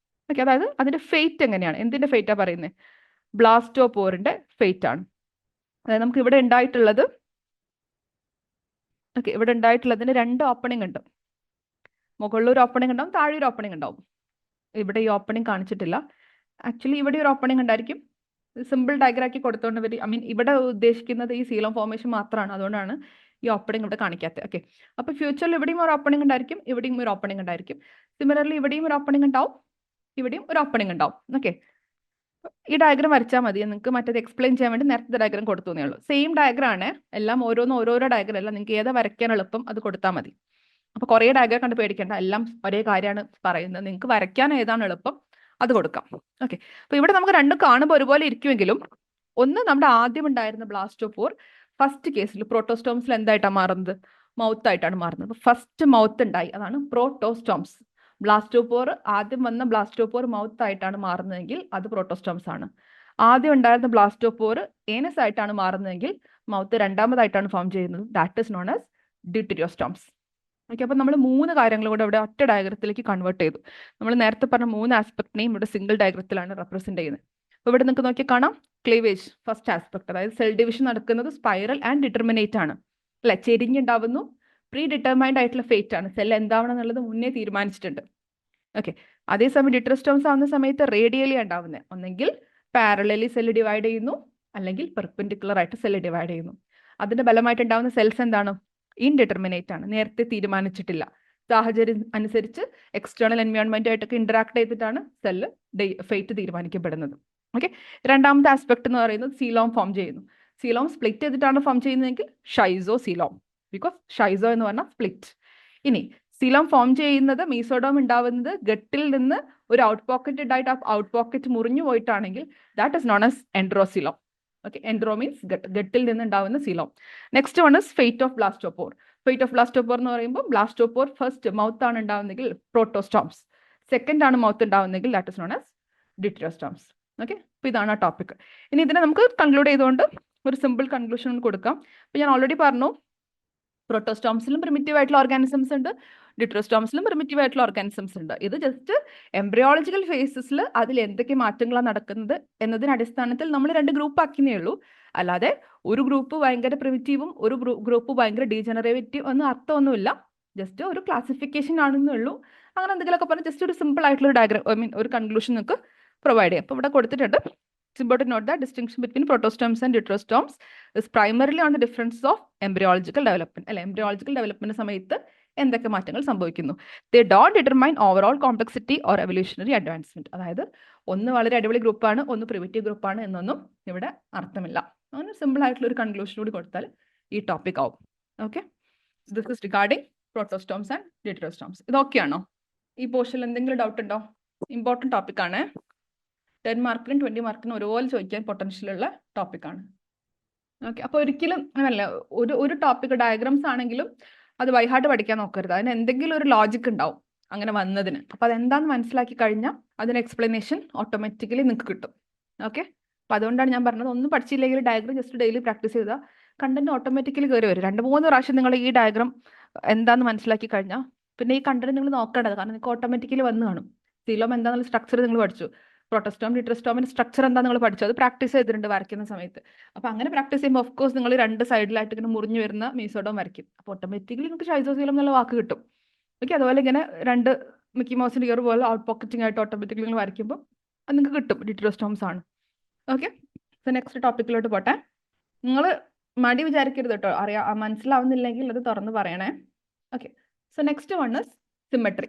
ഓക്കെ, അതായത് അതിന്റെ ഫേറ്റ് എങ്ങനെയാണ്, എന്തിന്റെ ഫേറ്റാ പറയുന്നത്, ബ്ലാസ്റ്റോപോറിന്റെ ഫേറ്റ് ആണ്. അതായത് നമുക്ക് ഇവിടെ ഉണ്ടായിട്ടുള്ളത്, ഓക്കെ, ഇവിടെ ഉണ്ടായിട്ടുള്ളതിന് രണ്ട് ഓപ്പണിംഗ് ഉണ്ട്. മുകളിൽ ഒരു ഓപ്പണിംഗ് ഉണ്ടാവും, താഴെ ഒരു ഓപ്പണിംഗ് ഉണ്ടാവും. ഇവിടെ ഈ ഓപ്പണിംഗ് കാണിച്ചിട്ടില്ല. ആക്ച്വലി ഇവിടെ ഒരു ഓപ്പണിംഗ് ഉണ്ടായിരിക്കും. സിമ്പിൾ ഡയഗ്രാക്കി കൊടുത്തോണ്ട് വരും. ഇവിടെ ഉദ്ദേശിക്കുന്നത് ഈ സീലോം ഫോർമേഷൻ മാത്രമാണ്, അതുകൊണ്ടാണ് ഈ ഓപ്പണിംഗ് ഇവിടെ കാണിക്കാത്തത്. ഓക്കെ, അപ്പോൾ ഫ്യൂച്ചറിൽ ഇവിടെയും ഒരു ഓപ്പണിംഗ് ഉണ്ടായിരിക്കും, ഇവിടെയും ഒരു ഓപ്പണിംഗ് ഉണ്ടായിരിക്കും. സിമിലർലി ഇവിടെയും ഒരു ഓപ്പണിംഗ് ഉണ്ടാവും, ഇവിടെയും ഒരു ഓപ്പണിംഗ് ഉണ്ടാവും. ഓക്കെ, ഈ ഡയഗ്രാം വരച്ചാൽ മതി. നിങ്ങൾക്ക് മറ്റേത് എക്സ്പ്ലെയിൻ ചെയ്യാൻ വേണ്ടി നേരത്തെ ഡയഗ്രാം കൊടുത്തു എന്നേ ഉള്ളൂ. സെയിം ഡയഗ്രാം ആണ്, എല്ലാം ഓരോരോ ഡയഗ്രാം അല്ല. നിങ്ങൾക്ക് ഏതാ വരയ്ക്കാൻ എളുപ്പം അത് കൊടുത്താൽ മതി. അപ്പോൾ കുറേ ഡയഗ്രാം കണ്ട് പേടിക്കേണ്ട, എല്ലാം ഒരേ കാര്യമാണ് പറയുന്നത്. നിങ്ങൾക്ക് വരയ്ക്കാൻ ഏതാണ് എളുപ്പം അത് കൊടുക്കാം. ഓക്കെ, അപ്പോൾ ഇവിടെ നമുക്ക് രണ്ടും കാണുമ്പോൾ ഒരുപോലെ ഇരിക്കുമെങ്കിലും ഒന്ന് നമ്മുടെ ആദ്യം ഉണ്ടായിരുന്ന ബ്ലാസ്റ്റോപോർ ഫസ്റ്റ് കേസിൽ പ്രോട്ടോസ്റ്റോംസിൽ എന്തായിട്ടാണ് മാറുന്നത്? മൗത്ത് ആയിട്ടാണ് മാറുന്നത്. അപ്പോൾ ഫസ്റ്റ് മൗത്ത് ഉണ്ടായി, അതാണ് പ്രോട്ടോസ്റ്റോംസ്. ബ്ലാസ്റ്റോപോർ ആദ്യം വന്ന ബ്ലാസ്റ്റോപോർ മൗത്ത് ആയിട്ടാണ് മാറുന്നതെങ്കിൽ അത് പ്രോട്ടോസ്റ്റോംസ് ആണ്. ആദ്യം ഉണ്ടായിരുന്ന ബ്ലാസ്റ്റോപോർ ഏനസ് ആയിട്ടാണ് മാറുന്നതെങ്കിൽ മൗത്ത് രണ്ടാമതായിട്ടാണ് ഫോം ചെയ്യുന്നത്. That is known as deuterostomes. Okay, അപ്പോൾ നമ്മൾ 3 കാര്യങ്ങൾ കൂടെ ഇവിടെ ഒറ്റ ഡയഗ്രത്തിലേക്ക് കൺവേർട്ട് ചെയ്തു. നമ്മൾ നേരത്തെ പറഞ്ഞ 3 ആസ്പെക്ടിനെയും ഇവിടെ സിംഗിൾ ഡയഗ്രത്തിലാണ് റെപ്രസെന്റ് ചെയ്യുന്നത്. അപ്പോൾ ഇവിടെ നിങ്ങൾക്ക് നോക്കി കാണാം, ക്ലീവേജ് ഫസ്റ്റ് ആസ്പെക്ട്, അതായത് സെൽ ഡിവിഷൻ നടക്കുന്നത് സ്പൈറൽ ആൻഡ് ഡിറ്റർമിനേറ്റ് ആണ് അല്ലെ, ചെരിഞ്ഞുണ്ടാവുന്നു. പ്രീ ഡിറ്റർമൈൻഡ് ആയിട്ടുള്ള ഫേറ്റ് ആണ്, സെൽ എന്താവണം എന്നുള്ളത് മുന്നേ തീരുമാനിച്ചിട്ടുണ്ട്. ഓക്കെ, അതേസമയം ഡിട്രോസ്റ്റോംസ് ആവുന്ന സമയത്ത് റേഡിയലി ഉണ്ടാവുന്നത്, ഒന്നെങ്കിൽ പാരലലി സെൽ ഡിവൈഡ് ചെയ്യുന്നു, അല്ലെങ്കിൽ പെർപെൻഡിക്കുലർ ആയിട്ട് സെൽ ഡിവൈഡ് ചെയ്യുന്നു. അതിന്റെ ഫലമായിട്ട് ഉണ്ടാവുന്ന സെൽസ് എന്താണ്? ഇൻഡിറ്റർമിനേറ്റ് ആണ്, നേരത്തെ തീരുമാനിച്ചിട്ടില്ല. സാഹചര്യം അനുസരിച്ച് എക്സ്റ്റേണൽ എൻവയോൺമെന്റ് ആയിട്ടൊക്കെ ഇന്ററാക്ട് ചെയ്തിട്ടാണ് സെല്ല് ഫേറ്റ് തീരുമാനിക്കപ്പെടുന്നത്. ഓക്കെ, രണ്ടാമത്തെ ആസ്പെക്ട് എന്ന് പറയുന്നത് സീലോം ഫോം ചെയ്യുന്നു. സീലോം സ്പ്ലിറ്റ് ചെയ്തിട്ടാണ് ഫോം ചെയ്യുന്നതെങ്കിൽ ഷൈസോ സീലോം, ബിക്കോസ് ഷൈസോ എന്ന് പറഞ്ഞാൽ സ്പ്ലിറ്റ്. ഇനി സീലോം ഫോം ചെയ്യുന്നത്, മീസോഡോം ഉണ്ടാവുന്നത് ഗട്ടിൽ നിന്ന് ഒരു ഔട്ട് പോക്കറ്റ് ആയിട്ട് ആ ഔട്ട് പോക്കറ്റ് മുറിഞ്ഞു പോയിട്ടാണെങ്കിൽ that is known as enterocoelom. Okay, entero means ഗട്ടിൽ നിന്ന് ഉണ്ടാവുന്ന coelom. Next one is fate of blastopore. Fate of blastopore എന്ന് പറയുമ്പോൾ ബ്ലാസ്റ്റോപോർ ഫസ്റ്റ് മൗത്ത് ആണ് ഉണ്ടാവുന്നെങ്കിൽ പ്രോട്ടോസ്റ്റോംസ്, സെക്കൻഡ് ആണ് മൗത്ത് ഉണ്ടാവുന്നെങ്കിൽ that is known as deuterostomes. Okay, അപ്പോൾ ഇതാണ് ആ ടോപ്പിക്. ഇനി ഇതിനെ നമുക്ക് കൺക്ലൂഡ് ചെയ്തുകൊണ്ട് ഒരു സിമ്പിൾ കൺക്ലൂഷൻ കൊടുക്കാം. അപ്പോൾ ഞാൻ ഓൾറെഡി പറഞ്ഞു, പ്രോട്ടോസ്റ്റോംസിലും പ്രിമിറ്റീവ് ആയിട്ടുള്ള ഓർഗാനിസംസ് ഉണ്ട്, ഡിട്രോസ്റ്റോംസിലും പ്രിമിറ്റീവ് ആയിട്ടുള്ള ഓർഗാനിസംസ് ഉണ്ട്. ഇത് ജസ്റ്റ് എംബ്രിയോളജിക്കൽ ഫേസസിൽ അതിൽ എന്തൊക്കെ മാറ്റങ്ങളാണ് നടക്കുന്നത് എന്നതിന് അടിസ്ഥാനത്തിൽ നമ്മൾ 2 ഗ്രൂപ്പ് ആക്കിയേ ഉള്ളൂ. അല്ലാതെ ഒരു ഗ്രൂപ്പ് ഭയങ്കര പ്രിമിറ്റീവും ഒരു ഗ്രൂപ്പ് ഭയങ്കര ഡീജനറേറ്റീവ് ഒന്നും അർത്ഥമൊന്നുമില്ല. ജസ്റ്റ് ഒരു ക്ലാസിഫിക്കേഷൻ ആണെന്നേ ഉള്ളൂ. അങ്ങനെ എന്തെങ്കിലുമൊക്കെ പറഞ്ഞാൽ ജസ്റ്റ് ഒരു സിമ്പിൾ ആയിട്ടുള്ള ഒരു ഡയഗ്രാം, ഐ മീൻ ഒരു കൺക്ലൂഷൻ നിങ്ങൾക്ക് പ്രൊവൈഡ് ചെയ്യാം. അപ്പോൾ ഇവിടെ കൊടുത്തിട്ടുണ്ട്. It's important to note that distinction between protostomes and deuterostomes is primarily on the difference of embryological development. അല്ലെ, embryological development സമയത്ത് എന്തൊക്കെ മാറ്റങ്ങൾ സംഭവിക്കുന്നു. They don't determine overall complexity or evolutionary advancement. അതായത് ഒന്ന് വളരെ അടിപൊളി ഗ്രൂപ്പാണ്, ഒന്ന് പ്രിമിറ്റീവ് ഗ്രൂപ്പാണ് എന്നൊന്നും ഇവിടെ അർത്ഥമില്ല. അങ്ങനെ സിമ്പിൾ ആയിട്ടുള്ള ഒരു കൺക്ലൂഷൻ കൂടി കൊടുത്താൽ ഈ ടോപ്പിക് ആവും. Okay, this is regarding protostomes and deuterostomes. ഇതൊക്കെയാണോ? ഈ പോർഷനിൽ എന്തെങ്കിലും ഡൗട്ട് ഉണ്ടോ? ഇമ്പോർട്ടൻറ്റ് ടോപ്പിക് ആണ്. 10 മാർക്കിനും 20 മാർക്കിനും ഒരുപോലെ ചോദിക്കാൻ പൊട്ടൻഷ്യൽ ഉള്ള ടോപ്പിക്കാണ്. ഓക്കെ, അപ്പോൾ ഒരിക്കലും അങ്ങനല്ല, ഒരു ടോപ്പിക് ഡയഗ്രാംസ് ആണെങ്കിലും അത് ബൈഹാർട്ട് പഠിക്കാൻ നോക്കരുത്. അതിന് എന്തെങ്കിലും ഒരു ലോജിക് ഉണ്ടാവും അങ്ങനെ വന്നതിന്. അപ്പോൾ അതെന്താണെന്ന് മനസ്സിലാക്കി കഴിഞ്ഞാൽ അതിന് എക്സ്പ്ലനേഷൻ ഓട്ടോമാറ്റിക്കലി നിങ്ങൾക്ക് കിട്ടും. ഓക്കെ, അപ്പോൾ അതുകൊണ്ടാണ് ഞാൻ പറഞ്ഞത്, ഒന്നും പഠിച്ചില്ലെങ്കിൽ ഡയഗ്രാം ജസ്റ്റ് ഡെയിലി പ്രാക്ടീസ് ചെയ്താൽ കണ്ടന്റ് ഓട്ടോമാറ്റിക്കലി കയറി വരും. 2-3 പ്രാവശ്യം നിങ്ങൾ ഈ ഡയഗ്രാം എന്താണെന്ന് മനസ്സിലാക്കി കഴിഞ്ഞാൽ പിന്നെ ഈ കണ്ടന്റ് നിങ്ങൾ നോക്കേണ്ടത്, കാരണം നിങ്ങൾക്ക് ഓട്ടോമാറ്റിക്കലി വന്ന് കാണും. സീലോം എന്താണെന്നുള്ള സ്ട്രക്ചർ നിങ്ങൾ പഠിച്ചു, പ്രോട്ടോസ്റ്റോം ഡിട്രോസ്റ്റോമിന്റെ സ്ട്രക്ചർ എന്താ നിങ്ങൾ പഠിച്ചു, അത് പ്രാക്ടീസ് ചെയ്തിട്ടുണ്ട് വരയ്ക്കുന്ന സമയത്ത്. അപ്പോൾ അങ്ങനെ പ്രാക്ടീസ് ചെയ്യുമ്പോൾ ഓഫ് കോഴ്സ് നിങ്ങൾ 2 സൈഡിലായിട്ട് ഇങ്ങനെ മുറിഞ്ഞു വരുന്ന മീസോഡോം വരയ്ക്കും. അപ്പോൾ ഓട്ടോമാറ്റിക്കലി നിങ്ങൾക്ക് ഷൈസോസീലം എന്നുള്ള വാക്ക് കിട്ടും. ഓക്കെ, അതുപോലെ ഇങ്ങനെ 2 മിക്കി മൗസിന്റെ ഇയർ പോലെ ഔട്ട് പോക്കറ്റിംഗ് ആയിട്ട് ഓട്ടോമാറ്റിക്കലി നിങ്ങൾ വരയ്ക്കുമ്പോൾ അത് നിങ്ങൾക്ക് കിട്ടും, ഡിട്രോസ്റ്റോംസ് ആണ്. ഓക്കെ, സോ നെക്സ്റ്റ് ടോപ്പിക്കിലോട്ട് പോട്ടെ. നിങ്ങൾ മടി വിചാരിക്കരുത് കേട്ടോ, മനസ്സിലാവുന്നില്ലെങ്കിൽ അത് തുറന്ന് പറയണേ. Okay, so next one is symmetry.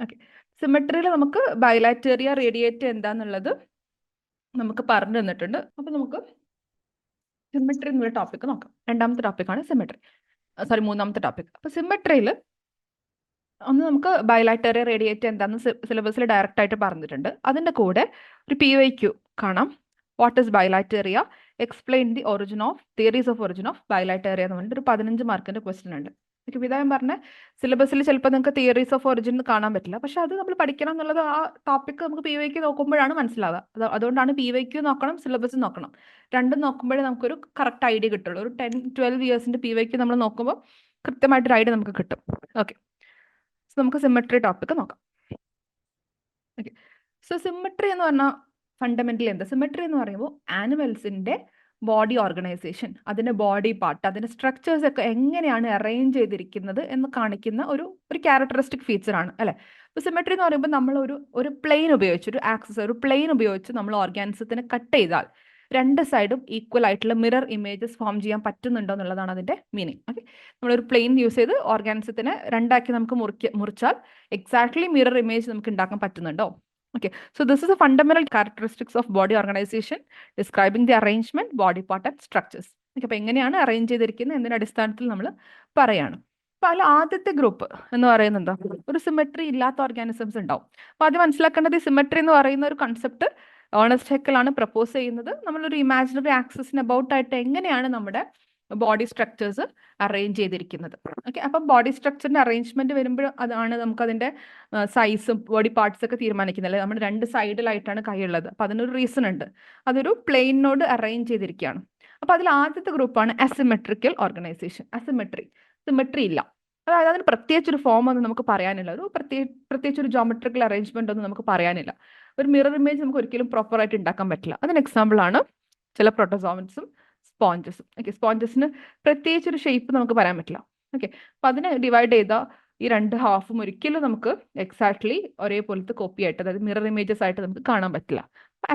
Okay, സിമെട്രിയിൽ നമുക്ക് ബൈലാറ്റേറിയ റേഡിയേറ്റ് എന്താന്നുള്ളത് നമുക്ക് പറഞ്ഞു തന്നിട്ടുണ്ട്. അപ്പോൾ നമുക്ക് സിമെട്രി എന്നുള്ള ടോപ്പിക്ക് നോക്കാം. രണ്ടാമത്തെ ടോപ്പിക്കാണ് സിമെട്രി, മൂന്നാമത്തെ ടോപ്പിക്. അപ്പോൾ സിമെട്രിയിൽ ഒന്ന് നമുക്ക് ബൈലാറ്റേറിയ റേഡിയേറ്റ് എന്താന്ന് സിലബസിൽ ഡയറക്റ്റ് ആയിട്ട് പറഞ്ഞിട്ടുണ്ട്. അതിൻ്റെ കൂടെ ഒരു PYQ കാണാം. What is bilateria, explain the origin of theories of origin of bilateria എന്ന് പറഞ്ഞിട്ട് ഒരു 15 മാർക്കിന്റെ ക്വസ്റ്റ്യൻ ഉണ്ട്. എനിക്ക് വിധായം പറഞ്ഞ സിലബസിൽ ചിലപ്പോൾ നിങ്ങൾക്ക് തിയറീസ് ഓഫ് ഒറിജിൻ കാണാൻ പറ്റില്ല, പക്ഷെ അത് നമ്മൾ പഠിക്കണം എന്നുള്ളത് ആ ടോപ്പിക്ക് നമുക്ക് PYQ നോക്കുമ്പോഴാണ് മനസ്സിലാവുക. അതുകൊണ്ടാണ് PYQ നോക്കണം, സിലബസ് നോക്കണം. രണ്ടും നോക്കുമ്പോഴേ നമുക്കൊരു കറക്റ്റ് ഐഡിയ കിട്ടുള്ളൂ. ഒരു 10-12 ഇയേഴ്സിന്റെ PYQ നമ്മൾ നോക്കുമ്പോൾ കൃത്യമായിട്ടൊരു ഐഡിയ നമുക്ക് കിട്ടും. ഓക്കെ, സോ നമുക്ക് സിമെട്രി ടോപ്പിക്ക് നോക്കാം. ഓക്കെ, സോ സിമെട്രി എന്ന് പറഞ്ഞാൽ ഫണ്ടമെന്റലി എന്താ? സിമെട്രി എന്ന് പറയുമ്പോൾ ആനിമൽസിന്റെ ബോഡി ഓർഗനൈസേഷൻ, അതിന്റെ ബോഡി പാർട്ട്, അതിന്റെ സ്ട്രക്ചേഴ്സ് ഒക്കെ എങ്ങനെയാണ് അറേഞ്ച് ചെയ്തിരിക്കുന്നത് എന്ന് കാണിക്കുന്ന ഒരു ക്യാരക്ടറിസ്റ്റിക് ഫീച്ചർ ആണ് അല്ലെ. അപ്പോൾ സിമെട്രി എന്ന് പറയുമ്പോൾ നമ്മൾ ഒരു പ്ലെയിൻ ഉപയോഗിച്ച്, ഒരു ആക്സസ്, ഒരു പ്ലെയിൻ ഉപയോഗിച്ച് നമ്മൾ ഓർഗാനിസത്തിനെ കട്ട് ചെയ്താൽ രണ്ട് സൈഡും ഈക്വൽ ആയിട്ടുള്ള മിറർ ഇമേജസ് ഫോം ചെയ്യാൻ പറ്റുന്നുണ്ടോ എന്നുള്ളതാണ് അതിന്റെ മീനിങ്. ഓക്കെ, നമ്മളൊരു പ്ലെയിൻ യൂസ് ചെയ്ത് ഓർഗാനിസത്തിനെ രണ്ടാക്കി നമുക്ക് മുറിച്ചാൽ എക്സാക്ട്ലി മിറർ ഇമേജ് നമുക്ക് ഉണ്ടാക്കാൻ പറ്റുന്നുണ്ടോ? Okay, so this is the fundamental characteristics of body organization describing the arrangement, body part and structures. Okay, അപ്പോൾ എങ്ങനെയാണ് അറേഞ്ച് ചെയ്തിരിക്കുന്നത് എന്നതിന്റെ അടിസ്ഥാനത്തിൽ നമ്മൾ പറയാണ്. അപ്പോൾ അതിൽ ആദ്യത്തെ ഗ്രൂപ്പ് എന്ന് പറയുന്നത് എന്താ? ഒരു സിമെട്രി ഇല്ലാത്ത ഓർഗാനിസംസ് ഉണ്ടാവും. അപ്പോൾ അത് മനസ്സിലാക്കേണ്ടത് ഈ സിമെട്രി എന്ന് പറയുന്ന ഒരു കൺസെപ്റ്റ് ഏണസ്റ്റ് ഹെക്കൽ ആണ് പ്രപ്പോസ് ചെയ്യുന്നത്. നമ്മളൊരു ഇമാജിനറി ആക്സിസിന് അബൌട്ട് ആയിട്ട് എങ്ങനെയാണ് നമ്മുടെ ബോഡി സ്ട്രക്ചേഴ്സ് അറേഞ്ച് ചെയ്തിരിക്കുന്നത്. ഓക്കെ, അപ്പം ബോഡി സ്ട്രക്ചറിന്റെ അറേഞ്ച്മെന്റ് വരുമ്പോൾ അതാണ് നമുക്ക് അതിന്റെ സൈസും ബോഡി പാർട്സ് ഒക്കെ തീരുമാനിക്കുന്നത്. അല്ലെ, നമ്മുടെ രണ്ട് സൈഡിലായിട്ടാണ് കൈയുള്ളത്. അപ്പം അതിനൊരു റീസൺ ഉണ്ട്. അതൊരു പ്ലെയിനോട് അറേഞ്ച് ചെയ്തിരിക്കുകയാണ്. അപ്പൊ അതിൽ ആദ്യത്തെ ഗ്രൂപ്പാണ് അസിമെട്രിക്കൽ ഓർഗനൈസേഷൻ. സിമെട്രി ഇല്ല, അതായത് അതിന് പ്രത്യേകിച്ച് ഒരു ഫോം ഒന്നും നമുക്ക് പറയാനില്ല, ഒരു പ്രത്യേകിച്ച് ഒരു ജോമെട്രിക്കൽ അറേഞ്ച്മെന്റ് ഒന്നും നമുക്ക് പറയാനില്ല. ഒരു മിറർ ഇമേജ് നമുക്ക് ഒരിക്കലും പ്രോപ്പർ ആയിട്ട് ഉണ്ടാക്കാൻ പറ്റില്ല. അതിന് എക്സാമ്പിൾ ആണ് ചില പ്രോട്ടോസോവൻസും സ്പോഞ്ചസും. ഓക്കെ, സ്പോഞ്ചസിന് പ്രത്യേകിച്ച് ഒരു ഷേപ്പ് നമുക്ക് പറയാൻ പറ്റില്ല. ഓക്കെ, അപ്പൊ അതിനെ ഡിവൈഡ് ചെയ്ത ഈ രണ്ട് ഹാഫും ഒരിക്കലും നമുക്ക് എക്സാക്ട്ലി ഒരേപോലത്തെ കോപ്പി ആയിട്ട്, അതായത് മിറർ ഇമേജസ് ആയിട്ട് നമുക്ക് കാണാൻ പറ്റില്ല.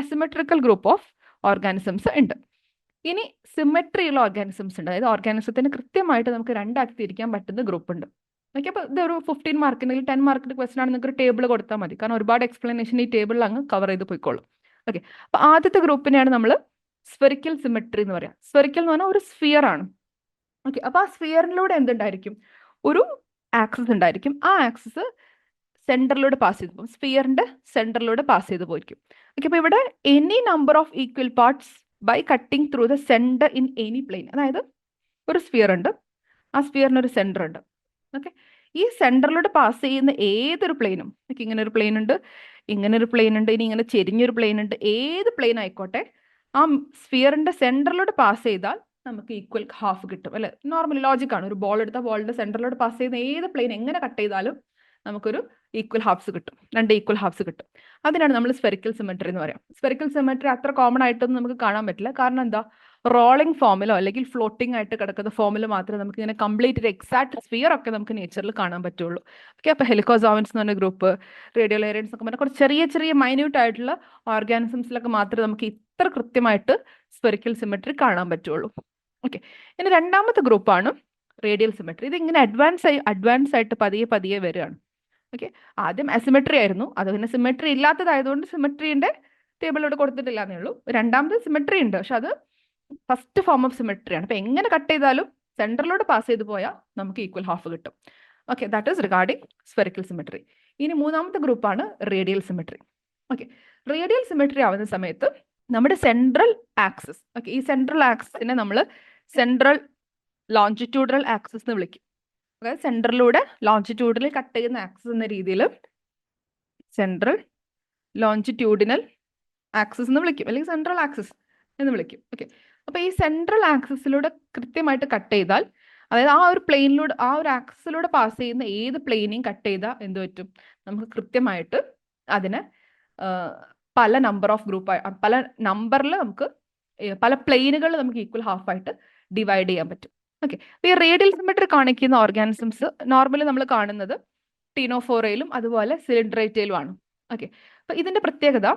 അസിമെട്രിക്കൽ ഗ്രൂപ്പ് ഓഫ് ഓർഗാനിസംസ് ഉണ്ട്. ഇനി സിമെട്രി ഉള്ള ഓർഗാനിസംസ് ഉണ്ട്, അതായത് ഓർഗാനിസത്തിന് കൃത്യമായിട്ട് നമുക്ക് രണ്ടാക്കി തിരിക്കാൻ പറ്റുന്ന ഗ്രൂപ്പ് ഉണ്ട്. ഓക്കെ, അപ്പോൾ ഇതൊരു 15 മാർക്കിന് അല്ലെങ്കിൽ 10 മാർക്കിന്റെ ക്വസ്റ്റൻ ആണ്, നിങ്ങൾക്ക് ഒരു ടേബിൾ കൊടുത്താൽ മതി. കാരണം ഒരുപാട് എക്സ്പ്ലനേഷൻ ഈ ടേബിളിൽ അങ്ങ് കവർ ചെയ്ത് പോയിക്കോളും. ഓക്കെ, അപ്പോൾ ആദ്യത്തെ ഗ്രൂപ്പിനെയാണ് നമ്മൾ സ്ഫെറിക്കൽ സിമെട്രി എന്ന് പറയാം. സ്ഫെറിക്കൽ എന്ന് പറഞ്ഞാൽ ഒരു സ്ഫിയർ ആണ്. ഓക്കെ, അപ്പോൾ ആ സ്ഫിയറിലൂടെ എന്തുണ്ടായിരിക്കും? ഒരു ആക്സിസ് ഉണ്ടായിരിക്കും. ആ ആക്സിസ് സെന്ററിലൂടെ പാസ് ചെയ്ത് പോകും. സ്ഫിയറിന്റെ സെന്ററിലൂടെ പാസ് ചെയ്ത് പോയിരിക്കും. ഓക്കെ, അപ്പോൾ ഇവിടെ any number of equal parts by cutting through the centre in any plane. അതായത് ഒരു സ്ഫിയർ ഉണ്ട്, ആ സ്ഫിയറിന് ഒരു സെന്റർ ഉണ്ട്. ഓക്കെ, ഈ സെന്ററിലൂടെ പാസ് ചെയ്യുന്ന ഏതൊരു പ്ലെയിനും, ഓക്കെ, ഇങ്ങനെ ഒരു പ്ലെയിൻ ഉണ്ട്, ഇങ്ങനെ ഒരു പ്ലെയിൻ ഉണ്ട്, ഇനി ഇങ്ങനെ ചെരിഞ്ഞൊരു പ്ലെയിൻ ഉണ്ട്, ഏത് പ്ലെയിൻ ആയിക്കോട്ടെ, ആ സ്ഫിയറിന്റെ സെന്ററിലൂടെ പാസ് ചെയ്താൽ നമുക്ക് ഈക്വൽ ഹാഫ് കിട്ടും. അല്ലെ, നോർമലി ലോജിക്കാണ്. ഒരു ബോൾ എടുത്താൽ ബോളിന്റെ സെന്ററിലൂടെ പാസ് ചെയ്യുന്ന ഏത് പ്ലെയിൻ എങ്ങനെ കട്ട് ചെയ്താലും നമുക്കൊരു ഈക്വൽ ഹാഫ്സ് കിട്ടും, രണ്ട് ഈക്വൽ ഹാഫ്സ് കിട്ടും. അതിനാണ് നമ്മൾ സ്ഫെറിക്കൽ സിമെട്രി എന്ന് പറയാം. സ്ഫെറിക്കൽ സിമെട്രി അത്ര കോമൺ ആയിട്ടൊന്നും നമുക്ക് കാണാൻ പറ്റില്ല. കാരണം എന്താ? റോളിംഗ് ഫോമിലോ അല്ലെങ്കിൽ ഫ്ലോട്ടിംഗ് ആയിട്ട് കിടക്കുന്ന ഫോമിൽ മാത്രമേ നമുക്ക് ഇങ്ങനെ കംപ്ലീറ്റ് ഒരു എക്സാക്ട് സ്ഫിയർ ഒക്കെ നമുക്ക് നേച്ചറിൽ കാണാൻ പറ്റുള്ളൂ. ഓക്കെ, അപ്പോൾ ഹെലിക്കോസോവൻസ് എന്ന് പറഞ്ഞ ഗ്രൂപ്പ്, റേഡിയോലേറിയൻസ് ഒക്കെ പറഞ്ഞാൽ കുറച്ച് ചെറിയ ചെറിയ മൈന്യൂട്ട് ആയിട്ടുള്ള ഓർഗാനിസംസിലൊക്കെ മാത്രമേ നമുക്ക് ഇത്ര കൃത്യമായിട്ട് സ്ഫെറിക്കൽ സിമെട്രി കാണാൻ പറ്റുള്ളൂ. ഓക്കെ, ഇനി രണ്ടാമത്തെ ഗ്രൂപ്പാണ് റേഡിയൽ സിമെട്രി. ഇത് ഇങ്ങനെ അഡ്വാൻസ് ആയിട്ട് പതിയെ പതിയെ വരികയാണ്. ഓക്കെ, ആദ്യം അസിമെട്രി ആയിരുന്നു, അത് പിന്നെ സിമെട്രി ഇല്ലാത്തതായതുകൊണ്ട് സിമെട്രീന്റെ ടേബിളിലൂടെ കൊടുത്തിട്ടില്ല എന്നേ ഉള്ളൂ. രണ്ടാമത് സിമെട്രി ഉണ്ട്, പക്ഷെ അത് ഫസ്റ്റ് ഫോം ഓഫ് സിമെട്രിയാണ്. അപ്പൊ എങ്ങനെ കട്ട് ചെയ്താലും സെന്ററിലൂടെ പാസ് ചെയ്ത് പോയാൽ നമുക്ക് ഈക്വൽ ഹാഫ് കിട്ടും. Okay, that is regarding spherical symmetry. ഇനി മൂന്നാമത്തെ ഗ്രൂപ്പാണ് radial symmetry. Okay, radial symmetry ആവുന്ന സമയത്ത് നമ്മുടെ സെൻട്രൽ ആക്സിസ്, ഓക്കെ, ഈ സെൻട്രൽ ആക്സിസിനെ നമ്മൾ സെൻട്രൽ ലോഞ്ചിറ്റ്യൂഡൽ ആക്സിസ് എന്ന് വിളിക്കും. അതായത് സെൻട്രലിലൂടെ ലോഞ്ചിറ്റ്യൂഡിൽ കട്ട് ചെയ്യുന്ന ആക്സിസ് എന്ന രീതിയിൽ സെൻട്രൽ ലോഞ്ചിറ്റ്യൂഡിനൽ ആക്സിസ് എന്ന് വിളിക്കും, അല്ലെങ്കിൽ സെൻട്രൽ ആക്സിസ് എന്ന് വിളിക്കും. ഓക്കെ, അപ്പൊ ഈ സെൻട്രൽ ആക്സിസിലൂടെ കൃത്യമായിട്ട് കട്ട് ചെയ്താൽ, അതായത് ആ ഒരു പ്ലെയിനിലൂടെ, ആ ഒരു ആക്സിസിലൂടെ പാസ് ചെയ്യുന്ന ഏത് പ്ലെയിനെയും കട്ട് ചെയ്താൽ എന്ത് പറ്റും? നമുക്ക് കൃത്യമായിട്ട് അതിനെ പല നമ്പർ ഓഫ് ഗ്രൂപ്പ്, പല നമ്പറിൽ നമുക്ക് പല പ്ലെയിനുകളിൽ നമുക്ക് ഈക്വൽ ഹാഫ് ആയിട്ട് ഡിവൈഡ് ചെയ്യാൻ പറ്റും. ഓക്കെ, അപ്പൊ ഈ റേഡിയൽ സിമെട്രി കാണിക്കുന്ന ഓർഗാനിസംസ് നോർമലി നമ്മൾ കാണുന്നത് ടീനോഫോറയിലും അതുപോലെ സിലിൻഡ്രേറ്റയിലും ആണ്. ഓക്കെ, അപ്പൊ ഇതിന്റെ പ്രത്യേകത,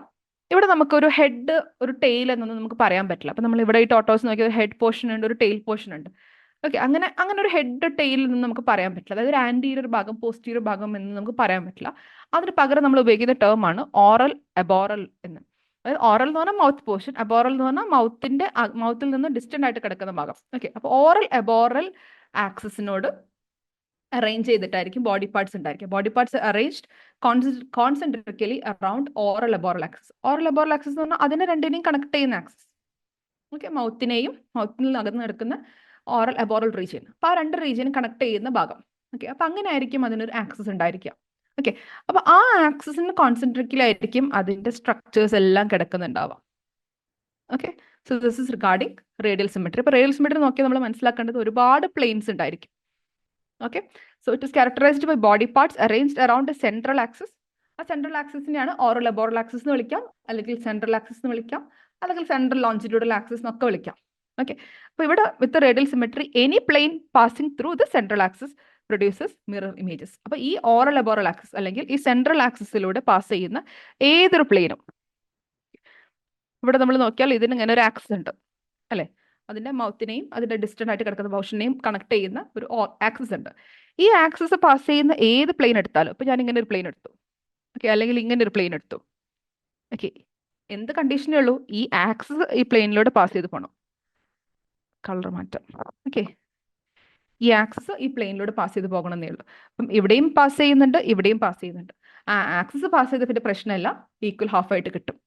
ഇവിടെ നമുക്ക് ഒരു ഹെഡ്, ഒരു ടെയിൽ എന്നൊന്നും നമുക്ക് പറയാൻ പറ്റില്ല. അപ്പൊ നമ്മൾ ഇവിടെ ഈ ടോട്ടോസ് നോക്കിയ ഒരു ഹെഡ് പോർഷൻ ഉണ്ട്, ഒരു ടെയിൽ പോർഷൻ ഉണ്ട്. ഓക്കെ, അങ്ങനെ ഒരു ഹെഡ് ടെയിൽ എന്ന് നമുക്ക് പറയാൻ പറ്റില്ല. അതായത് ഒരു ആന്റീരിയർ ഭാഗം, പോസ്റ്റീരിയർ ഭാഗം എന്ന് നമുക്ക് പറയാൻ പറ്റില്ല. അതിന് പകരം നമ്മൾ ഉപയോഗിക്കുന്ന ടേം ആണ് ഓറൽ എബോറൽ എന്ന്. അതായത് ഓറൽ എന്ന് പറഞ്ഞാൽ മൗത്ത് പോർഷൻ, എബോറൽ എന്ന് പറഞ്ഞാൽ മൗത്തിൽ നിന്ന് ഡിസ്റ്റന്റ് ആയിട്ട് കിടക്കുന്ന ഭാഗം. ഓക്കെ, അപ്പോൾ ഓറൽ എബോറൽ ആക്സിസിനോട് അറേഞ്ച് ചെയ്തിട്ടായിരിക്കും ബോഡി പാർട്സ് ഉണ്ടായിരിക്കും. Body parts arranged concentrically around oral aboral axis. Oral aboral axis എന്ന് പറഞ്ഞാൽ അതിനെ രണ്ടിനെയും കണക്ട് ചെയ്യുന്ന ആക്സിസ്. ഓക്കെ, മൗത്തിൽ നിന്ന് അകന്ന് കിടക്കുന്ന ഓറൽ എബോറൽ റീജിയൻ. അപ്പൊ ആ രണ്ട് റീജിയൻ കണക്ട് ചെയ്യുന്ന ഭാഗം. ഓക്കെ, അപ്പൊ അങ്ങനെ ആയിരിക്കും അതിനൊരു ആക്സിസ് ഉണ്ടായിരിക്കുക. ഓക്കെ, അപ്പൊ ആ ആക്സിസിന് കോൺസെൻട്രിക്കലായിരിക്കും അതിന്റെ സ്ട്രക്ചേഴ്സ് എല്ലാം കിടക്കുന്നുണ്ടാവാം. Okay, so this is regarding radial symmetry. അപ്പൊ റേഡിയൽ സിമെട്രി നോക്കിയാൽ നമ്മൾ മനസ്സിലാക്കേണ്ടത് ഒരുപാട് പ്ലെയിൻസ് ഉണ്ടായിരിക്കും. Okay, so it is characterised by body parts arranged around a central axis. ആ സെൻട്രൽ ആക്സിസിനെയാണ് ഓറൽ എബോറൽ ആക്സിസ് എന്ന് വിളിക്കാം, അല്ലെങ്കിൽ സെൻട്രൽ ആക്സിസ് എന്ന് വിളിക്കാം, അല്ലെങ്കിൽ സെൻട്രൽ ലോഞ്ചിറ്റ്യൂഡൽ ആക്സിസ് എന്നൊക്കെ വിളിക്കാം. ഓക്കെ, അപ്പോൾ ഇവിടെ with radial symmetry any plane passing through the central axis produces mirror images. അപ്പോൾ ഈ ഓറൽ എബോറൽ ആക്സിസ് അല്ലെങ്കിൽ ഈ സെൻട്രൽ ആക്സിസിലൂടെ പാസ് ചെയ്യുന്ന ഏതൊരു പ്ലെയിനും ഇവിടെ നമ്മൾ നോക്കിയാൽ ഇതിന് ഇങ്ങനെ ഒരു ആക്സിസ് ഉണ്ട് അല്ലേ, അതിന്റെ മൗത്തിനെയും അതിന്റെ ഡിസ്റ്റന്റ് ആയിട്ട് കിടക്കുന്ന പോർഷനെയും കണക്ട് ചെയ്യുന്ന ഒരു ആക്സിസ് ഉണ്ട്. ഈ ആക്സിസ് പാസ് ചെയ്യുന്ന ഏത് പ്ലെയിൻ എടുത്താലും, ഇപ്പൊ ഞാൻ ഇങ്ങനെ ഒരു പ്ലെയിൻ എടുത്തു, ഓക്കെ, അല്ലെങ്കിൽ ഇങ്ങനെ ഒരു പ്ലെയിൻ എടുത്തു, ഓക്കെ, എന്ത് കണ്ടീഷനേ ഉള്ളൂ, ഈ ആക്സിസ് ഈ പ്ലെയിനിലൂടെ പാസ് ചെയ്ത് പോകണം. കളർ മാറ്റം, ഓക്കെ, ഈ ആക്സിസ് ഈ പ്ലെയിനിലൂടെ പാസ് ചെയ്ത് പോകണം എന്നേ ഉള്ളൂ. അപ്പം ഇവിടെയും പാസ് ചെയ്യുന്നുണ്ട്, ഇവിടെയും പാസ് ചെയ്യുന്നുണ്ട്. ആ ആക്സിസ് പാസ് ചെയ്ത പിന്നെ പ്രശ്നമല്ല, ഈക്വൽ ഹാഫ് ആയിട്ട് കിട്ടും.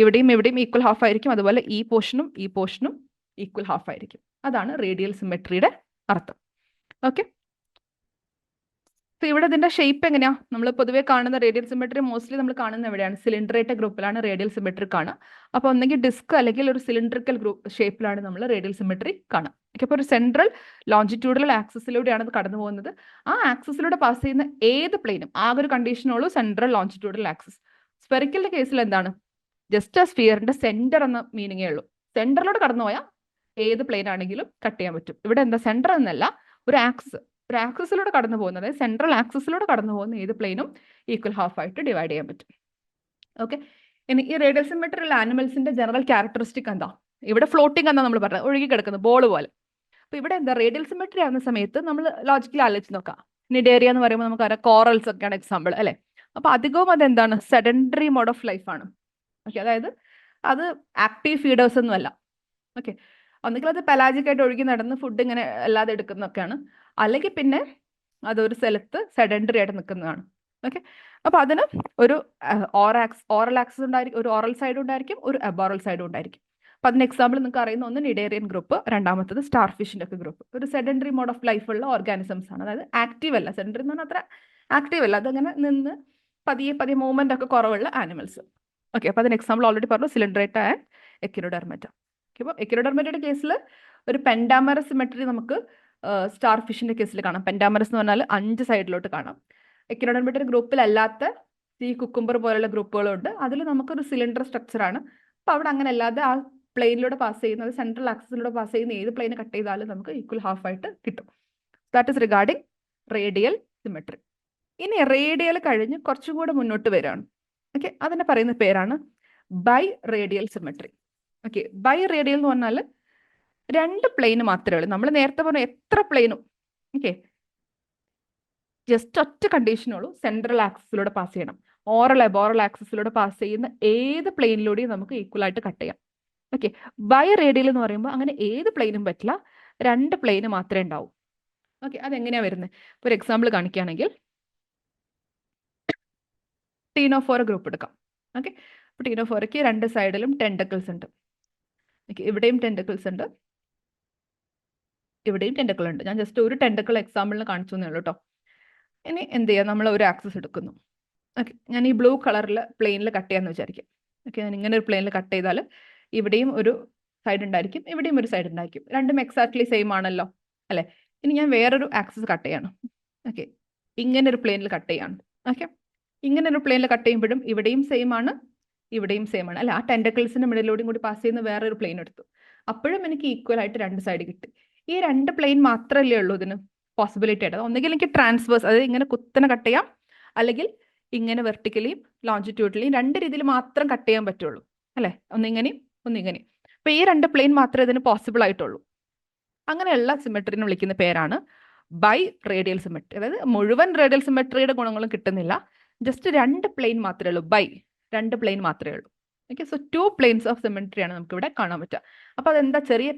ഇവിടെയും ഇവിടെയും ഈക്വൽ ഹാഫ് ആയിരിക്കും, അതുപോലെ ഈ പോർഷനും ഈക്വൽ ഹാഫ് ആയിരിക്കും. അതാണ് റേഡിയൽ സിമെട്രിയുടെ അർത്ഥം. ഓക്കെ, ഇവിടെ ഇതിന്റെ ഷേപ്പ് എങ്ങനെയാ, നമ്മൾ പൊതുവെ കാണുന്ന റേഡിയൽ സിമെട്രി മോസ്റ്റ്ലി നമ്മൾ കാണുന്ന എവിടെയാണ്, സിലിണ്ടറേറ്റ ഗ്രൂപ്പിലാണ് റേഡിയൽ സിമെട്രി കാണുക. അപ്പോൾ ഒന്നെങ്കിൽ ഡിസ്ക് അല്ലെങ്കിൽ ഒരു സിലിണ്ടറിക്കൽ ഗ്രൂപ്പ് ഷേപ്പിലാണ് നമ്മൾ റേഡിയൽ സിമെട്രി കാണുക. ഓക്കെ, അപ്പോൾ ഒരു സെൻട്രൽ ലോഞ്ചിറ്റ്യൂഡൽ ആക്സിസിലൂടെയാണ് ഇത് കടന്നു പോകുന്നത്. ആ ആക്സിസിലൂടെ പാസ് ചെയ്യുന്ന ഏത് പ്ലെയിനും, ആകെ ഒരു കണ്ടീഷനുള്ളൂ, സെൻട്രൽ ലോഞ്ചിറ്റ്യൂഡൽ ആക്സിസ്. സ്പെറിക്കലിന്റെ കേസിൽ എന്താണ്, ജസ്റ്റ് ആ സ്ഫിയറിന്റെ സെന്റർ എന്ന മീനിങ്ങേ ഉള്ളൂ. സെന്ററിലൂടെ കടന്നു പോയാൽ ഏത് പ്ലെയിൻ ആണെങ്കിലും കട്ട് ചെയ്യാൻ പറ്റും. ഇവിടെ എന്താ, സെന്റർ എന്നല്ല, ഒരു ആക്സിസിലൂടെ കടന്നു പോകുന്നത്, അതായത് സെൻട്രൽ ആക്സിസിലൂടെ കടന്നു പോകുന്ന ഏത് പ്ലെയിനും ഈക്വൽ ഹാഫ് ആയിട്ട് ഡിവൈഡ് ചെയ്യാൻ പറ്റും. ഓക്കെ, ഇനി ഈ റേഡിയൽ സിമെട്രിയുള്ള ആനിമൽസിന്റെ ജനറൽ ക്യാരക്ടറിസ്റ്റിക് എന്താ, ഇവിടെ ഫ്ലോട്ടിംഗ് എന്നാ നമ്മൾ പറഞ്ഞത്, ഒഴുകി കിടക്കുന്ന ബോൾ പോലെ. അപ്പൊ ഇവിടെ എന്താ, റേഡിയൽ സിമെട്രി ആവുന്ന സമയത്ത് നമ്മൾ ലോജിക്കലി ആലോചിച്ച് നോക്കാം, നിഡേറിയ എന്ന് പറയുമ്പോൾ നമുക്കറിയാം കോറൽസ് ഒക്കെയാണ് എക്സാമ്പിൾ അല്ലെ. അപ്പൊ അധികവും അതെന്താണ്, സെഡൻഡറി മോഡ് ഓഫ് ലൈഫ് ആണ്. ഓക്കെ, അതായത് അത് ആക്റ്റീവ് ഫീഡേഴ്സ് ഒന്നും അല്ല. ഓക്കെ, ഒന്നുകിൽ അത് പെലാജിക് ആയിട്ട് ഒഴുകി നടന്ന് ഫുഡ് ഇങ്ങനെ അല്ലാതെ എടുക്കുന്നൊക്കെയാണ്, അല്ലെങ്കിൽ പിന്നെ അതൊരു സ്ഥലത്ത് സെഡൻഡറി ആയിട്ട് നിൽക്കുന്നതാണ്. ഓക്കെ, അപ്പൊ അതിന് ഒരു ഓറൽ ആക്സിസ് ഉണ്ടായിരിക്കും, ഒരു ഓറൽ സൈഡും ഉണ്ടായിരിക്കും, ഒരു അബോറൽ സൈഡും ഉണ്ടായിരിക്കും. അപ്പൊ അതിന് എക്സാമ്പിൾ നിങ്ങൾക്ക് അറിയുന്ന ഒന്ന് നിഡേറിയൻ ഗ്രൂപ്പ്, രണ്ടാമത്തത് സ്റ്റാർ ഫിഷിന്റെ ഒക്കെ ഗ്രൂപ്പ്. ഒരു സെഡൻഡറി മോഡ് ഓഫ് ലൈഫ് ഉള്ള ഓർഗാനിസംസ് ആണ്, അതായത് ആക്റ്റീവ് അല്ല, സെഡൻഡറി എന്ന് പറഞ്ഞാൽ അത്ര ആക്റ്റീവ് അല്ല, അതങ്ങനെ നിന്ന് പതിയെ മൂവ്മെന്റ് ഒക്കെ കുറവുള്ള ആനിമൽസ്. ഓക്കെ, അപ്പൊ അതിന് എക്സാമ്പിൾ ഓൾറെഡി പറഞ്ഞു, സിലിണ്ടറേറ്റ ആൻഡ് എക്കിനോഡെർമറ്റ. അപ്പോൾ എക്കിനോഡെർമറ്റയുടെ കേസിൽ ഒരു പെൻഡാമറസ് സിമെട്രി നമുക്ക് സ്റ്റാർ ഫിഷിന്റെ കേസിൽ കാണാം. പെൻഡാമറസ് എന്ന് പറഞ്ഞാൽ 5 സൈഡിലോട്ട് കാണാം. എക്കിനോഡെർമറ്റയുടെ ഗ്രൂപ്പിലല്ലാത്ത ഈ കുക്കുംബർ പോലുള്ള ഗ്രൂപ്പുകളുണ്ട്, അതിൽ നമുക്കൊരു സിലിണ്ടർ സ്ട്രക്ചർ ആണ്. അപ്പൊ അവിടെ അങ്ങനെ അല്ലാതെ ആ പ്ലെയിനിലൂടെ പാസ് ചെയ്യുന്നത്, സെൻട്രൽ ആക്സിസിലൂടെ പാസ് ചെയ്യുന്ന ഏത് പ്ലെയിൻ കട്ട് ചെയ്താലും നമുക്ക് ഈക്വൽ ഹാഫ് ആയിട്ട് കിട്ടും. That is regarding radial symmetry. ഇനി റേഡിയൽ കഴിഞ്ഞ് കുറച്ചും കൂടെ മുന്നോട്ട് വരികയാണ്. ഓക്കെ, അതിനെ പറയുന്ന പേരാണ് biradial symmetry. Okay, biradial എന്ന് പറഞ്ഞാൽ 2 പ്ലെയിൻ മാത്രമേ ഉള്ളൂ. നമ്മൾ നേരത്തെ പറഞ്ഞ എത്ര പ്ലെയിനും, ഓക്കെ, ജസ്റ്റ് ഒറ്റ കണ്ടീഷനുള്ളൂ, സെൻട്രൽ ആക്സിസിലൂടെ പാസ് ചെയ്യണം. ഓറൽ അബോറൽ ആക്സിസിലൂടെ പാസ് ചെയ്യുന്ന ഏത് പ്ലെയിനിലൂടെയും നമുക്ക് ഈക്വൽ ആയിട്ട് കട്ട് ചെയ്യാം. ഓക്കെ, ബൈ റേഡിയൽ എന്ന് പറയുമ്പോൾ അങ്ങനെ ഏത് പ്ലെയിനും പറ്റില്ല, 2 പ്ലെയിൻ മാത്രമേ ഉണ്ടാവൂ. ഓക്കെ, അതെങ്ങനെയാ വരുന്നത്, ഇപ്പോൾ ഒരു എക്സാമ്പിൾ കാണിക്കുകയാണെങ്കിൽ ടീനോഫോറ ഗ്രൂപ്പ് എടുക്കാം. ഓക്കെ, അപ്പോൾ ടീനോഫോറയ്ക്ക് 2 സൈഡിലും ടെൻഡക്കിൾസ് ഉണ്ട്. ഓക്കെ, ഇവിടെയും ടെൻഡക്കിൾസ് ഉണ്ട്, ഇവിടെയും ടെൻഡക്കിൾ ഉണ്ട്. ഞാൻ ജസ്റ്റ് ഒരു ടെൻഡക്കിൾ എക്സാമ്പിളിന് കാണിച്ചു എന്നേ ഉള്ളൂ കേട്ടോ. ഇനി എന്ത് ചെയ്യാം, നമ്മൾ ഒരു ആക്സിസ് എടുക്കുന്നു. ഓക്കെ, ഞാൻ ഈ ബ്ലൂ കളറിൽ പ്ലെയിനിൽ കട്ട് ചെയ്യാന്ന് വിചാരിക്കും. ഓക്കെ, ഞാൻ ഇങ്ങനെ ഒരു പ്ലെയിനിൽ കട്ട് ചെയ്താൽ ഇവിടെയും ഒരു സൈഡ് ഉണ്ടായിരിക്കും, ഇവിടെയും ഒരു സൈഡ് ഉണ്ടായിരിക്കും, രണ്ടും എക്സാക്ട്ലി സെയിം ആണല്ലോ അല്ലെ. ഇനി ഞാൻ വേറൊരു ആക്സിസ് കട്ട് ചെയ്യണം. ഓക്കെ, ഇങ്ങനെ ഒരു പ്ലെയിനിൽ കട്ട് ചെയ്യാണ്. ഓക്കെ, ഇങ്ങനെ ഒരു പ്ലെയിനിൽ കട്ട് ചെയ്യുമ്പോഴും ഇവിടെയും സെയിം ആണ്, ഇവിടെയും സെയിം ആണ് അല്ല. ആ ടെൻഡക്കിൾസിന്റെ മിഡിലൂടെയും കൂടി പാസ് ചെയ്യുന്ന വേറൊരു പ്ലെയിൻ എടുത്തു, അപ്പോഴും എനിക്ക് ഈക്വൽ ആയിട്ട് 2 സൈഡ് കിട്ടി. ഈ 2 പ്ലെയിൻ മാത്രമല്ലേ ഉള്ളൂ ഇതിന് പോസിബിലിറ്റി ആയിട്ട്. ഒന്നുകിൽ എനിക്ക് ട്രാൻസ്വേഴ്സ്, അതായത് ഇങ്ങനെ കുത്തനെ കട്ട് ചെയ്യാം, അല്ലെങ്കിൽ ഇങ്ങനെ വെർട്ടിക്കലിയും ലോഞ്ചിറ്റ്യൂഡിലെയും 2 രീതിയിൽ മാത്രം കട്ട് ചെയ്യാൻ പറ്റുള്ളൂ അല്ലെ, ഒന്നിങ്ങനെയും ഒന്നിങ്ങനെയും. അപ്പൊ ഈ 2 പ്ലെയിൻ മാത്രമേ ഇതിന് പോസിബിൾ ആയിട്ടുള്ളൂ. അങ്ങനെയുള്ള സിമെട്രിനെ വിളിക്കുന്ന പേരാണ് ബൈ റേഡിയൽ സിമെട്രി. അതായത് മുഴുവൻ റേഡിയൽ സിമെട്രിയുടെ ഗുണങ്ങളും കിട്ടുന്നില്ല, ജസ്റ്റ് 2 പ്ലെയിൻ മാത്രമേ ഉള്ളൂ, ബൈ 2 പ്ലെയിൻ മാത്രമേ ഉള്ളൂ. ഓക്കെ, സോ 2 പ്ലെയിൻസ് ഓഫ് സിമെട്രിയാണ് നമുക്ക് ഇവിടെ കാണാൻ പറ്റുക. അപ്പൊ അതെന്താ,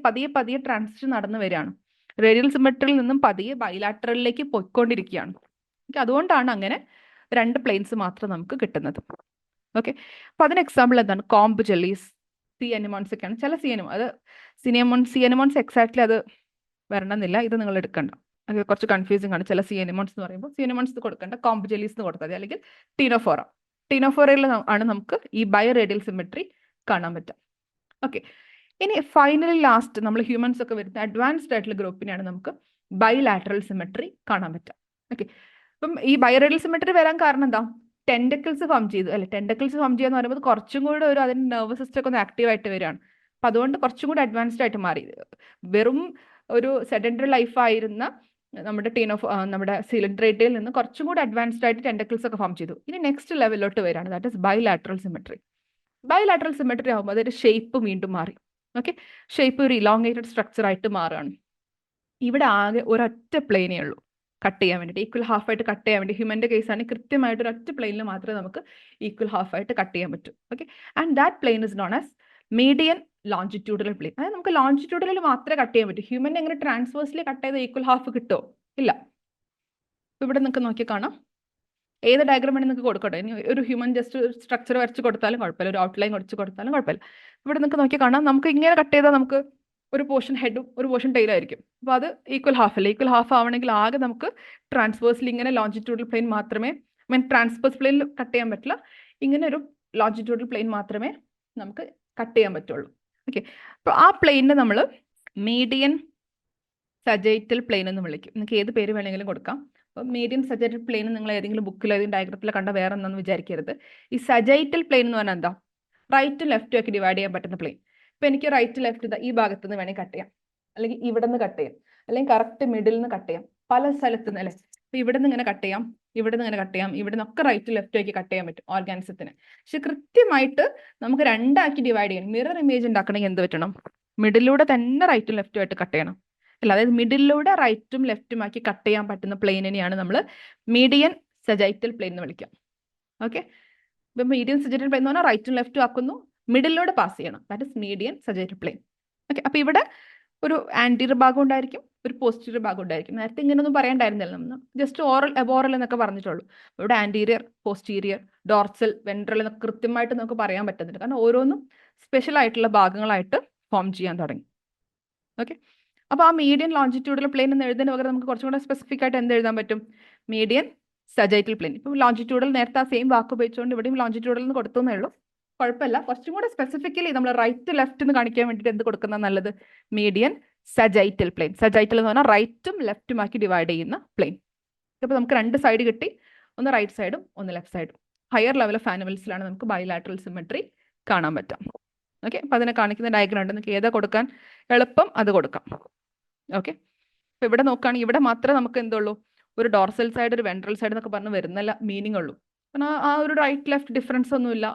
പതിയെ ട്രാൻസിഷൻ നടന്നു വരികയാണ്, റേഡിയൽ സിമെട്രിയിൽ നിന്നും പതിയെ ബൈലാറ്ററലിലേക്ക് പോയിക്കൊണ്ടിരിക്കുകയാണ്. ഓക്കെ, അതുകൊണ്ടാണ് അങ്ങനെ 2 പ്ലെയിൻസ് മാത്രം നമുക്ക് കിട്ടുന്നത്. ഓക്കെ, അപ്പൊ അതിന് എക്സാമ്പിൾ എന്താണ്, കോംബ് ജെല്ലീസ്, സി അനിമോൺസ് ഒക്കെയാണ്. ചില സി അനിമോൺസ് എക്സാക്ട്ലി അത് വരണമെന്നില്ല, ഇത് നിങ്ങൾ എടുക്കണ്ട, അത് കുറച്ച് കൺഫ്യൂസിംഗ് ആണ്. ചില സി അനിമോൺസ് എന്ന് പറയുമ്പോൾ സി അനിമോൺസ് കൊടുക്കണ്ട, കോംബ് ജെല്ലീസ് എന്ന് കൊടുത്താൽ മതി, അല്ലെങ്കിൽ ടീനോഫോറയിൽ ആണ് നമുക്ക് ഈ ബൈ റേഡിയൽ സിമെട്രി കാണാൻ പറ്റുക. ഓക്കെ, ഇനി ഫൈനലി ലാസ്റ്റ് നമ്മൾ ഹ്യൂമൻസ് ഒക്കെ വരുന്ന അഡ്വാൻസ്ഡ് ആയിട്ടുള്ള ഗ്രൂപ്പിനെയാണ് നമുക്ക് ബൈലാറ്ററൽ സിമെട്രി കാണാൻ പറ്റുക. ഓക്കെ, അപ്പം ഈ ബൈറേഡിയൽ സിമെട്രി വരാൻ കാരണം എന്താ, ടെൻഡക്കിൾസ് ഫോം ചെയ്തു അല്ലെ. ടെൻഡക്കിൾസ് ഫോം ചെയ്യുക എന്ന് പറയുമ്പോൾ കുറച്ചും കൂടെ അതിന്റെ നെർവസ് സിസ്റ്റം ഒക്കെ ഒന്ന് ആക്റ്റീവ് ആയിട്ട് വരികയാണ്. അപ്പൊ അതുകൊണ്ട് കുറച്ചും കൂടി അഡ്വാൻസ്ഡ് ആയിട്ട് മാറി. വെറും ഒരു സെഡൻഡറി ലൈഫ് ആയിരുന്ന നമ്മുടെ സിലിണ്ടറേറ്റയിൽ നിന്ന് കുറച്ചും കൂടി അഡ്വാൻസ്ഡ് ആയിട്ട് ടെൻഡക്കിൾസ് ഒക്കെ ഫോം ചെയ്തു. ഇനി നെക്സ്റ്റ് ലെവലിലോട്ട് വരികയാണ്, that is bilateral symmetry. Bilateral symmetry ആകുമ്പോൾ അതൊരു ഷേപ്പ് വീണ്ടും മാറി. ഓക്കെ, ഷേപ്പ് ഒരു ഇലോങ്ങേറ്റഡ് സ്ട്രക്ചർ ആയിട്ട് മാറുകയാണ്. ഇവിടെ ആകെ ഒരൊറ്റ പ്ലെയിനേ ഉള്ളൂ കട്ട് ചെയ്യാൻ വേണ്ടിയിട്ട്, ഈക്വൽ ഹാഫ് ആയിട്ട് കട്ട് ചെയ്യാൻ വേണ്ടി. ഹ്യൂമൻ്റെ കേസാണെങ്കിൽ കൃത്യമായിട്ട് ഒരൊറ്റ പ്ലെയിനിൽ മാത്രമേ നമുക്ക് ഈക്വൽ ഹാഫ് ആയിട്ട് കട്ട് ചെയ്യാൻ പറ്റൂ. Okay, and that plane is known as median longitudinal plane. അതായത് നമുക്ക് ലോഞ്ചിറ്റ്യൂഡലിൽ മാത്രമേ കട്ട് ചെയ്യാൻ പറ്റൂ. ഹ്യൂമൻ എങ്ങനെ ട്രാൻസ്വേഴ്സിൽ കട്ട് ചെയ്ത ഈക്വൽ ഹാഫ് കിട്ടുമോ? ഇല്ല. ഇവിടെ നിങ്ങൾക്ക് നോക്കി കാണാം, ഏത് ഡയഗ്രാം വേണമെങ്കിൽ നിങ്ങൾക്ക് കൊടുക്കട്ടെ. ഇനി ഒരു ഹ്യൂമൻ ജസ്റ്റ് സ്ട്രക്ചർ വരച്ച് കൊടുത്താലും കുഴപ്പമില്ല, ഒരു ഔട്ട്ലൈൻ വരച്ച് കൊടുത്താലും കുഴപ്പമില്ല. ഇവിടെ നിങ്ങൾക്ക് നോക്കി കാണാം, നമുക്ക് ഇങ്ങനെ കട്ട് ചെയ്താൽ നമുക്ക് ഒരു പോർഷൻ ഹെഡും ഒരു പോർഷൻ ടെയിലും ആയിരിക്കും. അപ്പോൾ അത് ഈക്വൽ ഹാഫ് അല്ല. ഈക്വൽ ഹാഫ് ആവണമെങ്കിൽ ആകെ നമുക്ക് ട്രാൻസ്വേഴ്സിൽ ഇങ്ങനെ ലോഞ്ചിറ്റ്യൂഡൽ പ്ലെയിൻ മാത്രമേ, ട്രാൻസ്വേഴ്സ് പ്ലെയിനിൽ കട്ട് ചെയ്യാൻ പറ്റില്ല, ഇങ്ങനെ ഒരു ലോഞ്ചിറ്റ്യൂഡൽ പ്ലെയിൻ മാത്രമേ നമുക്ക് കട്ട് ചെയ്യാൻ പറ്റുള്ളൂ. ഓക്കെ, അപ്പോൾ ആ പ്ലെയിനിനെ നമ്മൾ മീഡിയൻ സജൈറ്റൽ പ്ലെയിൻ എന്ന് വിളിക്കും. നിങ്ങൾക്ക് ഏത് പേര് വേണമെങ്കിലും കൊടുക്കാം. അപ്പോൾ മീഡിയൻ സജൈറ്റൽ പ്ലെയിൻ നിങ്ങൾ ഏതെങ്കിലും ബുക്കിലോ ഏതെങ്കിലും ഡയഗ്രത്തിൽ കണ്ട വേറെ ഒന്നും വിചാരിക്കരുത്. ഈ സജൈറ്റൽ പ്ലെയിൻ എന്ന് പറഞ്ഞാൽ എന്താ? റൈറ്റും ലെഫ്റ്റും ഒക്കെ ഡിവൈഡ് ചെയ്യാൻ പറ്റുന്ന പ്ലെയിൻ. ഇപ്പം എനിക്ക് റൈറ്റ് ലെഫ്റ്റ് ഈ ഭാഗത്ത് നിന്ന് വേണമെങ്കിൽ കട്ട് ചെയ്യാം, അല്ലെങ്കിൽ ഇവിടെ നിന്ന് കട്ട് ചെയ്യാം, അല്ലെങ്കിൽ കറക്റ്റ് മിഡിൽ നിന്ന് കട്ട് ചെയ്യാം, പല സ്ഥലത്ത് നിന്ന് അല്ലേ. അപ്പോൾ ഇവിടെ നിന്ന് ഇങ്ങനെ കട്ട് ചെയ്യാം, ഇവിടെ നിന്ന് ഇങ്ങനെ കട്ട് ചെയ്യാം, ഇവിടെ നിന്നൊക്കെ റൈറ്റും ലെഫ്റ്റും ആക്കി കട്ട് ചെയ്യാൻ പറ്റും ഓർഗാനിസത്തിന്. പക്ഷെ കൃത്യമായിട്ട് നമുക്ക് രണ്ടാക്കി ഡിവൈഡ് ചെയ്യണം. മിറർ ഇമേജ് ഉണ്ടാക്കണമെങ്കിൽ എന്ത് പറ്റണം? മിഡിലൂടെ തന്നെ റൈറ്റും ലെഫ്റ്റും ആയിട്ട് കട്ട് ചെയ്യണം. അല്ല, അതായത് മിഡിലൂടെ റൈറ്റും ലെഫ്റ്റും ആക്കി കട്ട് ചെയ്യാൻ പറ്റുന്ന പ്ലെയിനിനെയാണ് നമ്മൾ മീഡിയൻ സജൈറ്റൽ പ്ലെയിൻ എന്ന് വിളിക്കാം. ഓക്കെ, ഇപ്പം മീഡിയൻ സജൈറ്റൽ പ്ലെയിൻ എന്ന് പറഞ്ഞാൽ റൈറ്റും ലെഫ്റ്റും ആക്കുന്നു, മിഡിലൂടെ പാസ് ചെയ്യണം. That is median sagittal plane. Okay, അപ്പോൾ ഇവിടെ ഒരു ആൻറ്റീരിയർ ഭാഗം ഉണ്ടായിരിക്കും, ഒരു പോസ്റ്റീരിയർ ഭാഗം ഉണ്ടായിരിക്കും. നേരത്തെ ഇങ്ങനെയൊന്നും പറയണ്ടായിരുന്നില്ല, നമ്മൾ ജസ്റ്റ് ഓറൽ എബോറൽ എന്നൊക്കെ പറഞ്ഞിട്ടുള്ളൂ. ഇവിടെ ആൻറ്റീരിയർ, പോസ്റ്റീരിയർ, ഡോർസൽ, വെൻട്രൽ എന്നൊക്കെ കൃത്യമായിട്ട് നമുക്ക് പറയാൻ പറ്റുന്നുണ്ട്. കാരണം ഓരോന്നും സ്പെഷ്യൽ ആയിട്ടുള്ള ഭാഗങ്ങളായിട്ട് ഫോം ചെയ്യാൻ തുടങ്ങി. ഓക്കെ, അപ്പോൾ ആ മീഡിയൻ ലോഞ്ചിറ്റ്യൂഡൽ പ്ലെയിൻ എന്ന് എഴുതുന്നതിന് പകരം നമുക്ക് കുറച്ചും കൂടെ സ്പെസിഫിക് ആയിട്ട് എന്ത് എഴുതാൻ പറ്റും? Median sagittal plane. ഇപ്പോൾ ലോഞ്ചിറ്റ്യൂഡൽ നേരത്തെ ആ സെയിം വാക്ക് ഉപയോഗിച്ചുകൊണ്ട് ഇവിടെയും ലോഞ്ചിറ്റ്യൂഡൽ എന്ന് കൊടുത്തേ ഉള്ളൂ, കുഴപ്പമില്ല. കുറച്ചും കൂടെ സ്പെസിഫിക്കലി നമ്മൾ റൈറ്റ് ലെഫ്റ്റ് എന്ന് കാണിക്കാൻ വേണ്ടിയിട്ട് എന്ത് കൊടുക്കുന്ന നല്ലത്? Median sagittal plain. സജൈറ്റൽ എന്ന് പറഞ്ഞാൽ റൈറ്റും ലെഫ്റ്റും ആക്കി ഡിവൈഡ് ചെയ്യുന്ന പ്ലെയിൻ. ഇപ്പോൾ നമുക്ക് രണ്ട് സൈഡ് കിട്ടി, ഒന്ന് റൈറ്റ് സൈഡും ഒന്ന് ലെഫ്റ്റ് സൈഡും. ഹയർ ലെവൽ ഓഫ് ആനിമൽസിലാണ് നമുക്ക് ബൈലാറ്ററൽ സിമെട്രി കാണാൻ പറ്റും. ഓക്കെ, അപ്പോൾ അതിനെ കാണിക്കുന്ന ഡയഗ്രാം ഉണ്ട്, നിങ്ങൾക്ക് ഏതാ കൊടുക്കാൻ എളുപ്പം അത് കൊടുക്കാം. ഓക്കെ, അപ്പോൾ ഇവിടെ നോക്കുകയാണെങ്കിൽ ഇവിടെ മാത്രമേ നമുക്ക് എന്തുള്ളൂ? ഒരു ഡോർസൽ സൈഡ്, ഒരു വെൻട്രൽ സൈഡ് എന്നൊക്കെ പറഞ്ഞ് വരുന്നില്ല മീനിങ് ഉള്ളൂ. കാരണം ആ ഒരു റൈറ്റ് ലെഫ്റ്റ് ഡിഫറൻസ് ഒന്നുമില്ല,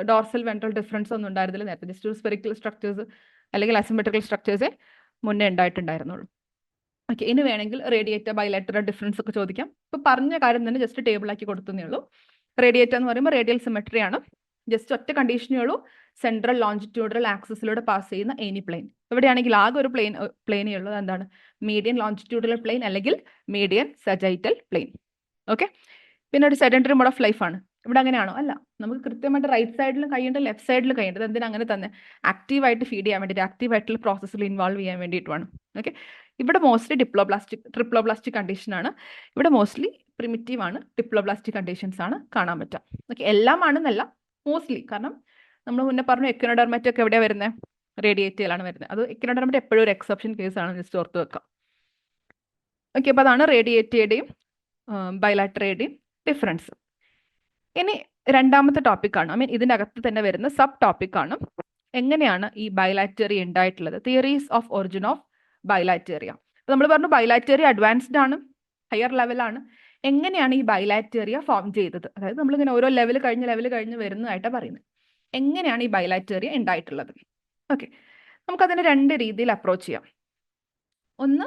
ഡോർസൽ വെൻട്രൽ ഡിഫറൻസ് ഒന്നും ഉണ്ടായിരുന്നില്ല നേരത്തെ. ജസ്റ്റ് ഒരു സ്പെറിക്കൽ സ്ട്രക്ചേഴ്സ് അല്ലെങ്കിൽ അസിമെട്രിക്കൽ സ്ട്രക്ചേഴ്സേ മുന്നേ ഉണ്ടായിട്ടുണ്ടായിരുന്നുള്ളൂ. ഓക്കെ, ഇനി വേണമെങ്കിൽ റേഡിയേറ്റർ ബൈലാറ്ററൽ ഡിഫറൻസ് ഒക്കെ ചോദിക്കാം. ഇപ്പോൾ പറഞ്ഞ കാര്യം തന്നെ ജസ്റ്റ് ടേബിൾ ആക്കി കൊടുത്തേ ഉള്ളൂ. റേഡിയേറ്റർ എന്ന് പറയുമ്പോൾ റേഡിയൽ സിമെട്രി ആണ്. ജസ്റ്റ് ഒറ്റ കണ്ടീഷനേ ഉള്ളൂ, സെൻട്രൽ ലോഞ്ചിറ്റ്യൂഡൽ ആക്സിസിലൂടെ പാസ് ചെയ്യുന്ന എനി പ്ലെയിൻ. ഇവിടെയാണെങ്കിൽ ആകെ ഒരു പ്ലെയിനേ ഉള്ളത്, എന്താണ്? മീഡിയൻ ലോഞ്ചിറ്റ്യൂഡൽ പ്ലെയിൻ അല്ലെങ്കിൽ മീഡിയൻ സജൈറ്റൽ പ്ലെയിൻ. ഓക്കെ, പിന്നെ ഒരു സെഡൻറ്ററി മോഡ് ഓഫ് ലൈഫ് ആണ്. ഇവിടെ അങ്ങനെയാണോ? അല്ല, നമുക്ക് കൃത്യമായിട്ട് റൈറ്റ് സൈഡിലും കൈയുണ്ട്, ലെഫ്റ്റ് സൈഡിലും കൈയുണ്ട്. എന്തിനാ അങ്ങനെ തന്നെ? ആക്റ്റീവായിട്ട് ഫീഡ് ചെയ്യാൻ വേണ്ടിയിട്ട്, ആക്റ്റീവായിട്ടുള്ള പ്രോസസ്സിൽ ഇൻവോൾവ് ചെയ്യാൻ വേണ്ടിയിട്ടുമാണ്. ഓക്കെ, ഇവിടെ മോസ്റ്റ്ലി ട്രിപ്ലോബ്ലാസ്റ്റിക് കണ്ടീഷൻ ആണ്. ഇവിടെ മോസ്റ്റ്ലി പ്രിമിറ്റീവ് ആണ്, ഡിപ്ലോബ്ലാസ്റ്റിക് കണ്ടീഷൻസ് ആണ് കാണാൻ പറ്റുക. ഓക്കെ, എല്ലാം ആണെന്നല്ല, മോസ്റ്റ്ലി. കാരണം നമ്മൾ മുന്നേ പറഞ്ഞു എക്വിനോഡെർമറ്റ് ഒക്കെ എവിടെയാണ് വരുന്നത്? റേഡിയേറ്റയിലാണ് വരുന്നത്. അത് എക്വിനോഡെർമറ്റ് എപ്പോഴും ഒരു എക്സെപ്ഷൻ കേസാണ്, ജസ്റ്റ് ഓർത്ത് വെക്കാം. ഓക്കെ, അപ്പോൾ അതാണ് റേഡിയേറ്റയുടെയും ബൈലാറ്ററയുടെയും ഡിഫറൻസ്. ഇനി രണ്ടാമത്തെ ടോപ്പിക്കാണ്, ഇതിൻ്റെ അകത്ത് തന്നെ വരുന്ന സബ് ടോപ്പിക്കാണ്, എങ്ങനെയാണ് ഈ ബൈലാറ്ററി ഉണ്ടായിട്ടുള്ളത്? Theories of origin of bilateria. അപ്പോൾ നമ്മൾ പറഞ്ഞു ബൈലാറ്റേറിയ അഡ്വാൻസ്ഡ് ആണ്, ഹയർ ലെവലാണ്. എങ്ങനെയാണ് ഈ ബൈലാറ്റേറിയ ഫോം ചെയ്തത്? അതായത് നമ്മളിങ്ങനെ ഓരോ ലെവൽ കഴിഞ്ഞ് വരുന്നതായിട്ടാണ് പറയുന്നത്. എങ്ങനെയാണ് ഈ ബൈലാറ്റേറിയ ഉണ്ടായിട്ടുള്ളത്? ഓക്കെ, നമുക്കതിനെ രണ്ട് രീതിയിൽ അപ്രോച്ച് ചെയ്യാം. ഒന്ന്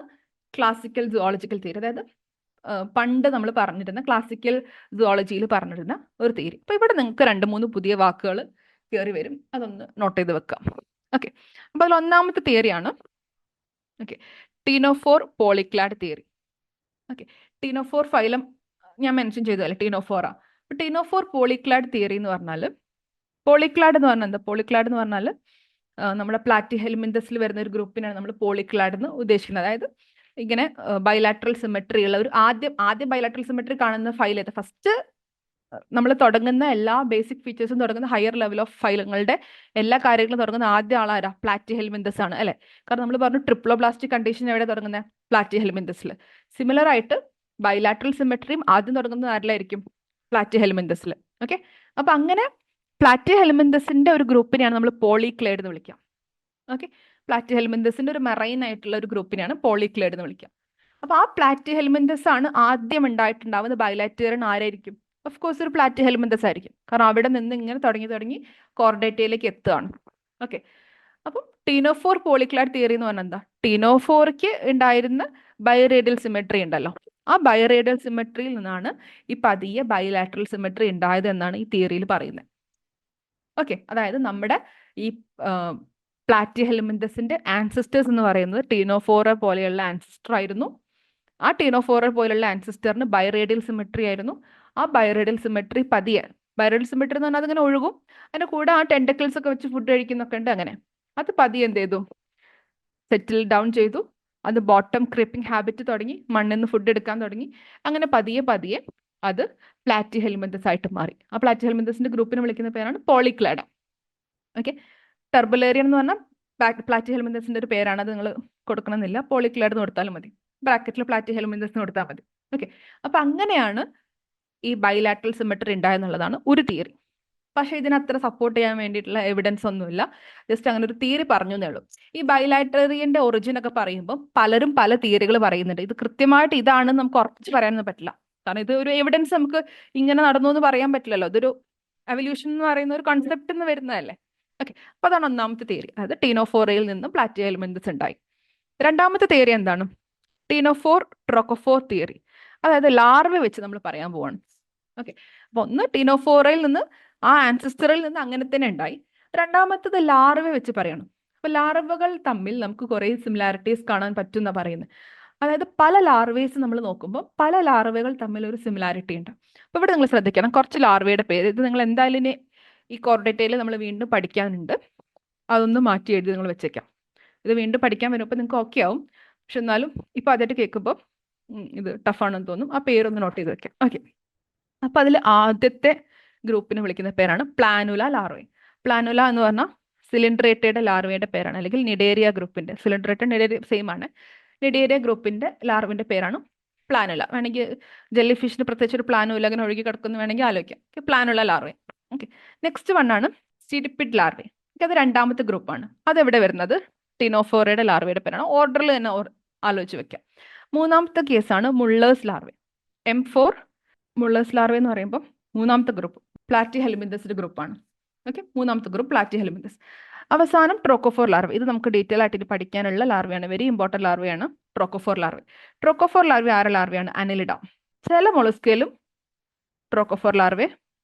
ക്ലാസിക്കൽ സുവോളജിക്കൽ തിയറി, അതായത് പണ്ട് നമ്മൾ പറഞ്ഞിരുന്ന ക്ലാസിക്കൽ സുവോളജിയിൽ പറഞ്ഞിരുന്ന ഒരു തിയറി. അപ്പോൾ ഇവിടെ നിങ്ങൾക്ക് 2-3 പുതിയ വാക്കുകൾ തിയറി വരും, അതൊന്ന് നോട്ട് ചെയ്ത് വെക്കാം. ഓക്കെ, അപ്പോൾ അതിൽ ഒന്നാമത്തെ തിയറിയാണ് ടീനോഫോർ പോളിക്ലാഡ് തിയറി. ഓക്കെ, ടീനോഫോർ ഫൈലം ഞാൻ മെൻഷൻ ചെയ്തതല്ലേ, ടീനോഫോറാ. അപ്പോൾ ടീനോഫോർ പോളിക്ലാഡ് തിയറി എന്ന് പറഞ്ഞാൽ, പോളിക്ലാഡ് എന്ന് പറഞ്ഞാൽ എന്താ? പോളിക്ലാഡ് എന്ന് പറഞ്ഞാൽ നമ്മുടെ പ്ലാറ്റിഹെൽമിന്തസിൽ വരുന്ന ഒരു ഗ്രൂപ്പിനാണ് നമ്മൾ പോളിക്ലാഡ് എന്ന് ഉദ്ദേശിക്കുന്നത്. അതായത് ഇങ്ങനെ ബൈലാറ്ററൽ സിമെട്രി ഉള്ള ഒരു ആദ്യം ബൈലാറ്ററൽ സിമെട്രി കാണുന്ന ഫൈൽ ഏത്? ഫസ്റ്റ് നമ്മൾ തുടങ്ങുന്ന എല്ലാ ബേസിക് ഫീച്ചേഴ്സും തുടങ്ങുന്ന ഹയർ ലെവൽ ഓഫ് ഫൈലുകളുടെ എല്ലാ കാര്യങ്ങളും തുടങ്ങുന്ന ആദ്യ ആളാരാ? പ്ലാറ്റിഹെൽമിന്തസ് ആണ് അല്ലേ? കാരണം നമ്മൾ പറഞ്ഞു ട്രിപ്ലോബ്ലാസ്റ്റിക് കണ്ടീഷൻ എവിടെ തുടങ്ങുന്നത്? പ്ലാറ്റിഹെൽമിന്തസിൽ. സിമിലർ ആയിട്ട് ബൈലാറ്ററൽ സിമെട്രിയും ആദ്യം തുടങ്ങുന്നത് ആരിലായിരിക്കും? പ്ലാറ്റിഹെൽമിന്തസിൽ. ഓക്കെ, അപ്പൊ അങ്ങനെ പ്ലാറ്റിഹെൽമിന്തസിന്റെ ഒരു ഗ്രൂപ്പിനെയാണ് നമ്മൾ പോളിക്ലേഡ് എന്ന് വിളിക്കുക. ഓക്കെ, പ്ലാറ്റിഹെൽമിന്തസിന്റെ ഒരു മെറൈൻ ആയിട്ടുള്ള ഒരു ഗ്രൂപ്പിനെയാണ് പോളിക്ലേഡ് എന്ന് വിളിക്കുക. അപ്പൊ ആ പ്ലാറ്റിഹെൽമിന്തസ് ആണ് ആദ്യം ഉണ്ടായിട്ടുണ്ടാവുന്ന ബൈലാറ്റേറിയൻ ആരായിരിക്കും? ഓഫ് കോഴ്സ് ഒരു പ്ലാറ്റി ഹെൽമിന്തസ് ആയിരിക്കും, കാരണം അവിടെ നിന്ന് ഇങ്ങനെ തുടങ്ങി കോർഡേറ്റയിലേക്ക് എത്തുകയാണ്. ഓക്കെ, അപ്പം ടീനോഫോർ പോളിക്ലാഡ് തിയറി എന്ന് പറഞ്ഞാൽ എന്താ? ടീനോഫോർക്ക് ഉണ്ടായിരുന്ന ബയോറേഡിയൽ സിമെട്രി ഉണ്ടല്ലോ, ആ ബയോറേഡിയൽ സിമെട്രിയിൽ നിന്നാണ് ഈ പതിയെ ബൈലാറ്ററൽ സിമെട്രി ഉണ്ടായത് എന്നാണ് ഈ തിയറിയിൽ പറയുന്നത്. ഓക്കെ, അതായത് നമ്മുടെ ഈ പ്ലാറ്റി ഹെൽമിന്തസിന്റെ ആൻസിസ്റ്റേഴ്സ് എന്ന് പറയുന്നത് ടീനോഫോറ പോലെയുള്ള ആൻസിസ്റ്റർ ആയിരുന്നു. ആ ടീനോഫോറ പോലെയുള്ള ആൻസിസ്റ്ററിന് ബയോറേഡിയൽ സിമെട്രി ആയിരുന്നു. ആ ബയോറേഡിയൽ സിമെട്രി പതിയെ, ബയോറേഡിയൽ സിമെട്രി എന്ന് പറഞ്ഞാൽ അതിങ്ങനെ ഒഴുകും, അതിന്റെ കൂടെ ആ ടെൻഡക്കിൾസ് ഒക്കെ വെച്ച് ഫുഡ് കഴിക്കുന്നൊക്കെ ഉണ്ട്. അങ്ങനെ അത് പതിയെ എന്ത് ചെയ്തു? സെറ്റിൽ ഡൗൺ ചെയ്തു. അത് ബോട്ടം ക്രീപ്പിംഗ് ഹാബിറ്റ് തുടങ്ങി, മണ്ണിൽ നിന്ന് ഫുഡ് എടുക്കാൻ തുടങ്ങി. അങ്ങനെ പതിയെ അത് പ്ലാറ്റി ഹെൽമിന്തസ് ആയിട്ട് മാറി. ആ പ്ലാറ്റി ഹെൽമിന്തസിന്റെ ഗ്രൂപ്പിനെ വിളിക്കുന്ന പേരാണ് പോളിക്ലാഡ. ഓക്കെ, ടർബുലേറിയൻ എന്ന് പറഞ്ഞാൽ പ്ലാറ്റി ഹെൽമിന്തസിന്റെ ഒരു പേരാണ്, അത് നിങ്ങൾ കൊടുക്കണമെന്നില്ല, പോളിക്ലാഡ് എന്ന് കൊടുത്താലും മതി, ബ്രാക്കറ്റിൽ പ്ലാറ്റി ഹെൽമിന്തസ് എന്ന് കൊടുത്താൽ മതി. ഓക്കെ, അപ്പൊ അങ്ങനെയാണ് ഈ ബൈലാറ്ററൽ സിമെട്രി ഉണ്ടായെന്നുള്ളതാണ് ഒരു തിയറി. പക്ഷെ ഇതിനത്ര സപ്പോർട്ട് ചെയ്യാൻ വേണ്ടിയിട്ടുള്ള എവിഡൻസ് ഒന്നുമില്ല, ജസ്റ്റ് അങ്ങനെ ഒരു തിയറി പറഞ്ഞു എന്നേ ഉള്ളൂ. ഈ ബൈലാറ്ററിയന്റെ ഒറിജിൻ ഒക്കെ പറയുമ്പോൾ പലരും പല തിയറികൾ പറയുന്നുണ്ട്. ഇത് കൃത്യമായിട്ട് ഇതാണെന്ന് നമുക്ക് ഉറപ്പിച്ച് പറയാനൊന്നും പറ്റില്ല, കാരണം ഇത് ഒരു എവിഡൻസ് നമുക്ക് ഇങ്ങനെ നടന്നു എന്ന് പറയാൻ പറ്റില്ലല്ലോ. ഇതൊരു എവല്യൂഷൻ എന്ന് പറയുന്ന ഒരു കൺസെപ്റ്റ് എന്ന് വരുന്നതല്ലേ. ഓക്കെ, അപ്പൊ അതാണ് ഒന്നാമത്തെ തിയറി, അതായത് ടീനോഫോറയിൽ നിന്ന് പ്ലാറ്റി ഹെൽമിന്തസ് ഉണ്ടായി. രണ്ടാമത്തെ തിയറി എന്താണ്? ടീനോഫോർ ട്രോക്കോഫോർ തിയറി, അതായത് ലാർവ വെച്ച് നമ്മൾ പറയാൻ പോവാണ്. ഓക്കെ, അപ്പൊ ഒന്ന് ടീനോഫോറയിൽ നിന്ന്, ആ ആൻസിസ്റ്ററിൽ നിന്ന് അങ്ങനെ തന്നെ ഉണ്ടായി. രണ്ടാമത്തത് ലാർവ വെച്ച് പറയണം. അപ്പൊ ലാർവകൾ തമ്മിൽ നമുക്ക് കുറെ സിമിലാരിറ്റീസ് കാണാൻ പറ്റുന്ന പറയുന്നത്, അതായത് പല ലാർവേസ് നമ്മൾ നോക്കുമ്പോൾ പല ലാർവകൾ തമ്മിൽ ഒരു സിമിലാരിറ്റി ഉണ്ട്. അപ്പൊ ഇവിടെ നിങ്ങൾ ശ്രദ്ധിക്കണം, കുറച്ച് ലാർവയുടെ പേര്, ഇത് നിങ്ങൾ എന്തായാലും ഇനി ഈ കോർഡേറ്റയിൽ നമ്മൾ വീണ്ടും പഠിക്കാനുണ്ട്, അതൊന്ന് മാറ്റി എഴുതി നിങ്ങൾ വെച്ചേക്കാം. ഇത് വീണ്ടും പഠിക്കാൻ വരുമ്പോൾ നിങ്ങൾക്ക് ഓക്കെ ആവും, പക്ഷെ എന്നാലും ഇപ്പൊ അതായിട്ട് കേൾക്കുമ്പോൾ ഇത് ടഫാണെന്ന് തോന്നും. ആ പേരൊന്ന് നോട്ട് ചെയ്ത് വെക്കാം. ഓക്കെ, അപ്പൊ അതിൽ ആദ്യത്തെ ഗ്രൂപ്പിനെ വിളിക്കുന്ന പേരാണ് പ്ലാനുല ലാർവേ. പ്ലാനുല എന്ന് പറഞ്ഞാൽ സിലിണ്ടറേറ്റയുടെ ലാർവയുടെ പേരാണ്, അല്ലെങ്കിൽ നിഡേരിയ ഗ്രൂപ്പിന്റെ, സിലിണ്ടറേറ്റ നിഡേരിയ സെയിം ആണ്, നിഡേരിയ ഗ്രൂപ്പിന്റെ ലാർവിന്റെ പേരാണ് പ്ലാനുല. വേണമെങ്കിൽ ജെല്ലി ഫിഷിന് പ്രത്യേകിച്ച് ഒരു പ്ലാനുല അങ്ങനെ ഒഴുകി കിടക്കുന്നു വേണമെങ്കിൽ ആലോചിക്കാം. Planula larvae. Okay, next one ആണ് സിഡിപ്പിഡ് ലാർവേ. അത് രണ്ടാമത്തെ ഗ്രൂപ്പാണ്. അതെവിടെ വരുന്നത്? ടീനോഫോറയുടെ ലാർവയുടെ പേരാണ്, ഓർഡറിൽ തന്നെ ആലോചിച്ച് വെക്കാം. മൂന്നാമത്തെ കേസാണ് Muller's larvae. M4 Muller's larvae എന്ന് പറയുമ്പോൾ മൂന്നാമത്തെ ഗ്രൂപ്പ് പ്ലാറ്റി ഹെൽമിന്തസിന്റെ ഗ്രൂപ്പാണ്. ഓക്കെ, മൂന്നാമത്തെ ഗ്രൂപ്പ് പ്ലാറ്റി ഹെൽമിന്തസ്. അവസാനം ട്രോക്കോഫോർ ലാർവ. ഇത് നമുക്ക് ഡീറ്റെയിൽ ആയിട്ട് പഠിക്കാനുള്ള ലാർവയാണ്, വെരി ഇമ്പോർട്ടൻറ്റ് ലാർവയാണ് ട്രോക്കോഫോർ ലാർവ. ട്രോക്കോഫോർ ലാർവ ആരുടെ ലാർവയാണ്? അനലിഡ. ചില മൊളസ്കയിലും ട്രോക്കോഫോർ ലാർവയെ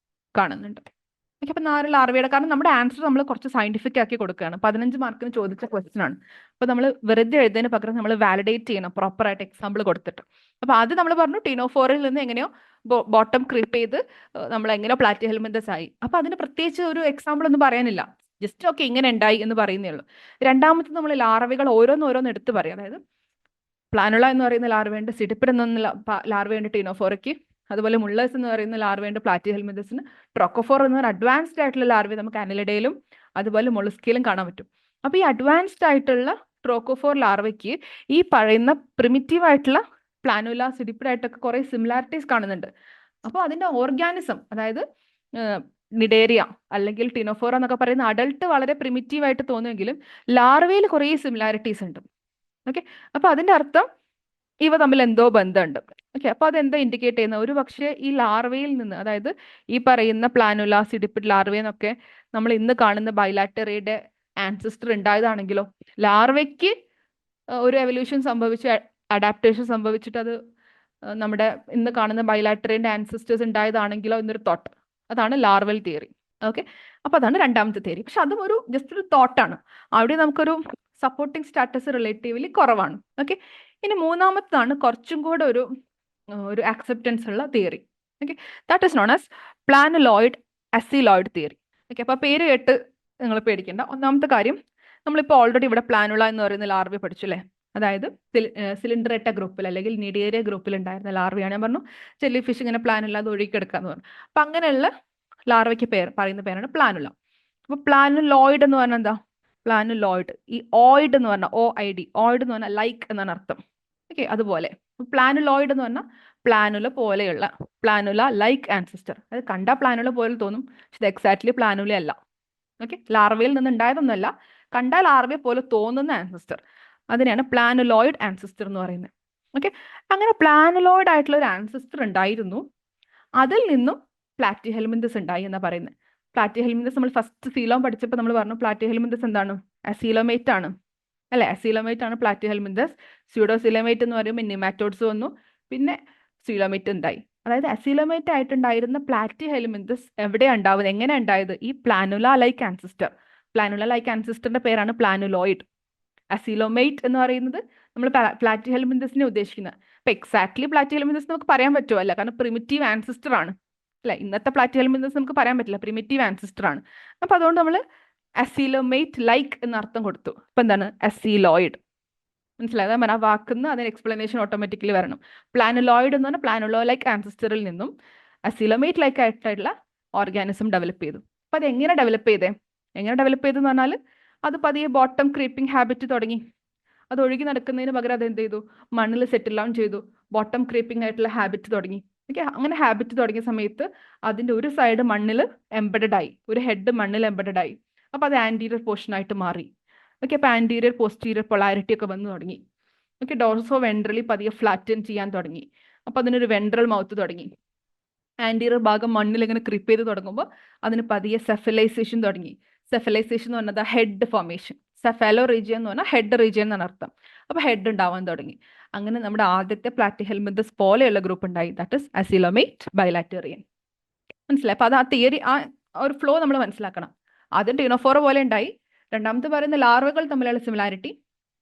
കാണുന്നുണ്ട്. ഓക്കെ, അപ്പൊ 4 ലാർവയുടെ, കാരണം നമ്മുടെ ആൻസർ നമ്മൾ കുറച്ച് സയന്റിഫിക് ആക്കി കൊടുക്കുകയാണ്. 15 മാർക്കിന് ചോദിച്ച ക്വസ്റ്റ്യൻ ആണ്. അപ്പൊ നമ്മൾ വെറുതെ എഴുതുന്നതിന് പകരം നമ്മൾ വാലിഡേറ്റ് ചെയ്യണം പ്രോപ്പർ ആയിട്ട് എക്സാമ്പിൾ കൊടുത്തിട്ട്. അപ്പൊ അത് നമ്മൾ പറഞ്ഞു ടീനോഫോറിൽ നിന്ന് എങ്ങനെയോ ബോട്ടം ക്രീപ്പ് ചെയ്ത് നമ്മൾ എങ്ങനെയോ പ്ലാറ്റി ഹെൽമിന്തസ് ആയി. അപ്പൊ അതിന് പ്രത്യേകിച്ച് ഒരു എക്സാമ്പിൾ ഒന്നും പറയാനില്ല, ജസ്റ്റ് ഓക്കെ ഇങ്ങനെ ഉണ്ടായി എന്ന് പറയുന്നേ ഉള്ളൂ. രണ്ടാമത്തെ നമ്മൾ ലാർവകൾ ഓരോന്നോരോന്ന് എടുത്ത് പറയാം. അതായത് പ്ലാനുള എന്ന് പറയുന്ന ലാർവയുണ്ട്, സിഡിപ്പിഡ് എന്ന ലാർവയുണ്ട് ടീനോഫോറയ്ക്ക്, അതുപോലെ മുള്ളേഴ്സ് എന്ന് പറയുന്ന ലാർവയുണ്ട് പ്ലാറ്റി ഹെൽമിന്തസിന്. ട്രോക്കോഫോർ എന്ന അഡ്വാൻസ്ഡ് ആയിട്ടുള്ള ലാർവ നമുക്ക് അനലിഡയിലും അതുപോലെ മൊളസ്കിലും കാണാൻ പറ്റും. അപ്പൊ ഈ അഡ്വാൻസ്ഡ് ആയിട്ടുള്ള ട്രോക്കോഫോർ ലാർവയ്ക്ക് ഈ പറയുന്ന പ്രിമിറ്റീവ് ആയിട്ടുള്ള പ്ലാനുല സിഡിപ്പിഡ് ആയിട്ടൊക്കെ കുറെ സിമിലാരിറ്റീസ് കാണുന്നുണ്ട്. അപ്പോൾ അതിന്റെ ഓർഗാനിസം, അതായത് നിഡേരിയ അല്ലെങ്കിൽ ടിനോഫോറ എന്നൊക്കെ പറയുന്ന അഡൾട്ട് വളരെ പ്രിമിറ്റീവ് ആയിട്ട് തോന്നുമെങ്കിലും ലാർവയിൽ കുറേ സിമിലാരിറ്റീസ് ഉണ്ട്. ഓക്കെ, അപ്പൊ അതിന്റെ അർത്ഥം ഇവ തമ്മിൽ എന്തോ ബന്ധമുണ്ട്. ഓക്കെ, അപ്പൊ അതെന്താ ഇൻഡിക്കേറ്റ് ചെയ്യുന്നത്? ഒരു പക്ഷേ ഈ ലാർവയിൽ നിന്ന്, അതായത് ഈ പറയുന്ന പ്ലാനുല സിഡിപ്പിഡ് ലാർവയെന്നൊക്കെ നമ്മൾ ഇന്ന് കാണുന്ന ബൈലാറ്ററിയുടെ ആൻസിസ്റ്റർ ഉണ്ടായതാണെങ്കിലോ, ലാർവയ്ക്ക് ഒരു എവല്യൂഷൻ സംഭവിച്ച് അഡാപ്റ്റേഷൻ സംഭവിച്ചിട്ട് അത് നമ്മുടെ ഇന്ന് കാണുന്ന ബൈലാറ്ററിന്റെ ആൻസിസ്റ്റേഴ്സ് ഉണ്ടായതാണെങ്കിലോ എന്നൊരു തോട്ട്, അതാണ് ലാർവൽ തിയറി. ഓക്കെ, അപ്പൊ അതാണ് രണ്ടാമത്തെ തിയറി. പക്ഷെ അതും ഒരു ജസ്റ്റ് ഒരു തോട്ടാണ്, അവിടെ നമുക്കൊരു സപ്പോർട്ടിങ് സ്റ്റാറ്റസ് റിലേറ്റീവ്ലി കുറവാണ്. ഓക്കെ, ഇനി മൂന്നാമത്താണ് കുറച്ചും കൂടെ ഒരു ആക്സെപ്റ്റൻസ് ഉള്ള theory. Okay, that is known as planuloid acoeloid theory. Okay, അപ്പൊ പേര് കേട്ട് നിങ്ങൾ പേടിക്കേണ്ട. ഒന്നാമത്തെ കാര്യം, നമ്മളിപ്പോൾ ഓൾറെഡി ഇവിടെ പ്ലാനുള എന്ന് പറയുന്ന ലാർവ പഠിച്ചു അല്ലേ, അതായത് സിലിണ്ടറേറ്റ ഗ്രൂപ്പിൽ അല്ലെങ്കിൽ നിഡേരിയ ഗ്രൂപ്പിൽ ഉണ്ടായിരുന്ന ലാർവയാണ്. ഞാൻ പറഞ്ഞു ജെല്ലി ഫിഷ് ഇങ്ങനെ പ്ലാൻ ഇല്ലാതെ ഒഴുകിക്കെടുക്കാന്ന് പറഞ്ഞു. അപ്പൊ അങ്ങനെയുള്ള ലാർവയ്ക്ക് പറയുന്ന പേരാണ് പ്ലാനുല. അപ്പൊ പ്ലാനുലോയിഡ് എന്ന് പറഞ്ഞാൽ എന്താ? പ്ലാനുലോയിഡ്, ഈ ഓയിഡ് എന്ന് പറഞ്ഞാൽ OID, ഓയിഡ് എന്ന് പറഞ്ഞാൽ ലൈക്ക് എന്നാണ് അർത്ഥം. ഓക്കെ, അതുപോലെ പ്ലാനുലോയിഡ് എന്ന് പറഞ്ഞാൽ പ്ലാനുല പോലെയുള്ള, പ്ലാനുല ലൈക്ക് ആൻസിസ്റ്റർ. അത് കണ്ടാൽ പ്ലാനുല പോലെ തോന്നും, പക്ഷെ ഇത് എക്സാക്ട്ലി പ്ലാനുല അല്ല. ഓക്കെ, ലാർവയിൽ നിന്ന് ഉണ്ടായതൊന്നുമല്ല, കണ്ടാൽ ലാർവയെ പോലെ തോന്നുന്ന ആൻസിസ്റ്റർ, അതിനെയാണ് പ്ലാനുലോയിഡ് ആൻസിസ്റ്റർ എന്ന് പറയുന്നത്. ഓക്കെ, അങ്ങനെ പ്ലാനുലോയിഡ് ആയിട്ടുള്ള ഒരു ആൻസിസ്റ്റർ ഉണ്ടായിരുന്നു. അതിൽ നിന്നും പ്ലാറ്റിഹെൽമിന്തസ് ഉണ്ടായി എന്നാ പറയുന്നത്. പ്ലാറ്റിഹെൽമിന്തസ് നമ്മൾ ഫസ്റ്റ് സീലോം പഠിച്ചപ്പോൾ നമ്മൾ പറഞ്ഞു പ്ലാറ്റിഹെൽമിന്തസ് എന്താണ്? അസീലോമേറ്റ് ആണ് അല്ലെ? അസീലോമേറ്റ് ആണ് പ്ലാറ്റിഹെൽമിന്തസ്. സ്യൂഡോസിലോമേറ്റ് എന്ന് പറയുമ്പോൾ നിമാറ്റോഡ്സ് വന്നു, പിന്നെ സീലോമേറ്റ് ഉണ്ടായി. അതായത് അസീലോമേറ്റ് ആയിട്ടുണ്ടായിരുന്ന പ്ലാറ്റിഹെൽമിന്തസ് എവിടെയാണ് ഉണ്ടാവുന്നത്, എങ്ങനെയാണ് ഉണ്ടായത്? ഈ planula like ancestor. Planula like ആൻസിസ്റ്ററിന്റെ പേരാണ് പ്ലാനുലോയിഡ്. അസീലോമേറ്റ് എന്ന് പറയുന്നത് നമ്മൾ പ്ലാറ്റിഹെൽമിന്തസിനെ ഉദ്ദേശിക്കുന്നത്. അപ്പൊ എക്സാക്ട്ലി പ്ലാറ്റിഹെൽമിന്തസ് നമുക്ക് പറയാൻ പറ്റുമോ? അല്ല, കാരണം പ്രിമിറ്റീവ് ആൻസിസ്റ്റർ ആണ് അല്ലെ. ഇന്നത്തെ പ്ലാറ്റിഹെൽമിന്തസ് നമുക്ക് പറയാൻ പറ്റില്ല, പ്രിമിറ്റീവ് ആൻസിസ്റ്റർ ആണ്. അപ്പൊ അതുകൊണ്ട് നമ്മൾ അസീലോമേറ്റ് ലൈക്ക് എന്ന അർത്ഥം കൊടുത്തു. അപ്പൊ എന്താണ്? അസീലോയിഡ്. മനസ്സിലായത്? ആ വാക്കുന്ന അതിന് എക്സ്പ്ലനേഷൻ ഓട്ടോമാറ്റിക്കലി വരണം. പ്ലാനുലോയിഡ് എന്ന് പറഞ്ഞാൽ പ്ലാനുലോ ലൈക്ക് ആൻസിസ്റ്ററിൽ നിന്നും അസീലോമേറ്റ് ലൈക്ക് ആയിട്ടുള്ള ഓർഗാനിസം ഡെവലപ്പ് ചെയ്തു. അപ്പൊ അത് എങ്ങനെ ഡെവലപ്പ് ചെയ്തേ? എങ്ങനെ ഡെവലപ്പ് ചെയ്തെന്ന് പറഞ്ഞാൽ അത് പതിയെ ബോട്ടം ക്രീപ്പിംഗ് ഹാബിറ്റ് തുടങ്ങി. അത് ഒഴുകി നടക്കുന്നതിന് പകരം അത് എന്ത് ചെയ്തു? മണ്ണിൽ സെറ്റിൽ ഡൗൺ ചെയ്തു. ബോട്ടം ക്രീപ്പിംഗ് ആയിട്ടുള്ള ഹാബിറ്റ് തുടങ്ങി. ഓക്കെ, അങ്ങനെ ഹാബിറ്റ് തുടങ്ങിയ സമയത്ത് അതിന്റെ ഒരു സൈഡ് മണ്ണിൽ എംബഡഡ് ആയി, ഒരു ഹെഡ് മണ്ണിൽ എംബഡഡ് ആയി. അപ്പൊ അത് ആന്റീരിയർ പോർഷൻ ആയിട്ട് മാറി. ഓക്കെ, അപ്പൊ ആന്റീരിയർ പോസ്റ്റീരിയർ പൊളാരിറ്റി ഒക്കെ വന്നു തുടങ്ങി. ഓക്കെ, ഡോർസോ വെൻട്രലി പതിയെ ഫ്ലാറ്റൻ ചെയ്യാൻ തുടങ്ങി. അപ്പൊ അതിനൊരു വെൻട്രൽ മൗത്ത് തുടങ്ങി. ആന്റീരിയർ ഭാഗം മണ്ണിൽ ഇങ്ങനെ ക്രിപ്പ് ചെയ്ത് തുടങ്ങുമ്പോൾ അതിന് പതിയെ സെഫലൈസേഷൻ തുടങ്ങി. സെഫലൈസേഷൻ എന്ന് പറഞ്ഞത് ഹെഡ് ഫോർമേഷൻ. സെഫാലോ റീജിയൻ എന്ന് പറഞ്ഞാൽ ഹെഡ് റീജിയൻ എന്നാണ് അർത്ഥം. അപ്പൊ ഹെഡ് ഉണ്ടാവാൻ തുടങ്ങി. അങ്ങനെ നമ്മുടെ ആദ്യത്തെ പ്ലാറ്റിഹെൽമിന്തസ് പോലെയുള്ള ഗ്രൂപ്പ് ഉണ്ടായി, ദാറ്റ് ഇസ് അസീലോമേറ്റ് ബൈലാറ്റേറിയൻ. മനസ്സിലായി? അപ്പൊ അത് ആ തിയറി, ആ ഒരു ഫ്ലോ നമ്മൾ മനസ്സിലാക്കണം. ആദ്യം ടീനോഫോറ പോലെ ഉണ്ടായി, രണ്ടാമത്തെ പറയുന്ന ലാർവകൾ തമ്മിലുള്ള സിമിലാരിറ്റി,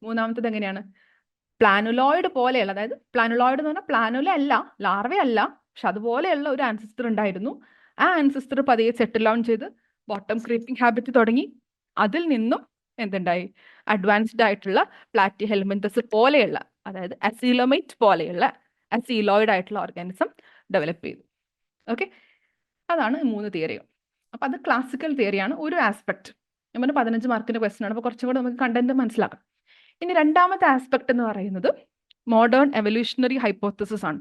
മൂന്നാമത്തത് എങ്ങനെയാണ്? പ്ലാനുലോയിഡ് പോലെയുള്ള, അതായത് പ്ലാനുലോയിഡ് എന്ന് പറഞ്ഞാൽ പ്ലാനുല അല്ല, ലാർവ അല്ല, പക്ഷെ അതുപോലെയുള്ള ഒരു ആൻസിസ്റ്റർ ഉണ്ടായിരുന്നു. ആ ആൻസിസ്റ്റർ പതിയെ സെറ്റിൽ ഡൗൺ ചെയ്ത് ബോട്ടം ക്രീപ്പിംഗ് ഹാബിറ്റ് തുടങ്ങി. അതിൽ നിന്നും എന്തുണ്ടായി? അഡ്വാൻസ്ഡ് ആയിട്ടുള്ള പ്ലാറ്റിഹെൽമിന്തസ് പോലെയുള്ള, അതായത് അസീലോമേറ്റ് പോലെയുള്ള അസീലോയിഡ് ആയിട്ടുള്ള ഓർഗാനിസം ഡെവലപ്പ് ചെയ്തു. ഓക്കെ, അതാണ് 3 തിയറികൾ. അപ്പൊ അത് ക്ലാസിക്കൽ തിയറിയാണ്, ഒരു ആസ്പെക്ട്. ഞാൻ പറഞ്ഞ 15 മാർക്കിന്റെ ക്വസ്റ്റൻ ആണ്. അപ്പൊ കുറച്ചും കൂടെ നമുക്ക് കണ്ടന്റ് മനസ്സിലാക്കാം. ഇനി രണ്ടാമത്തെ ആസ്പെക്ട് എന്ന് പറയുന്നത് മോഡേൺ എവല്യൂഷണറി ഹൈപ്പോത്തസിസ് ആണ്,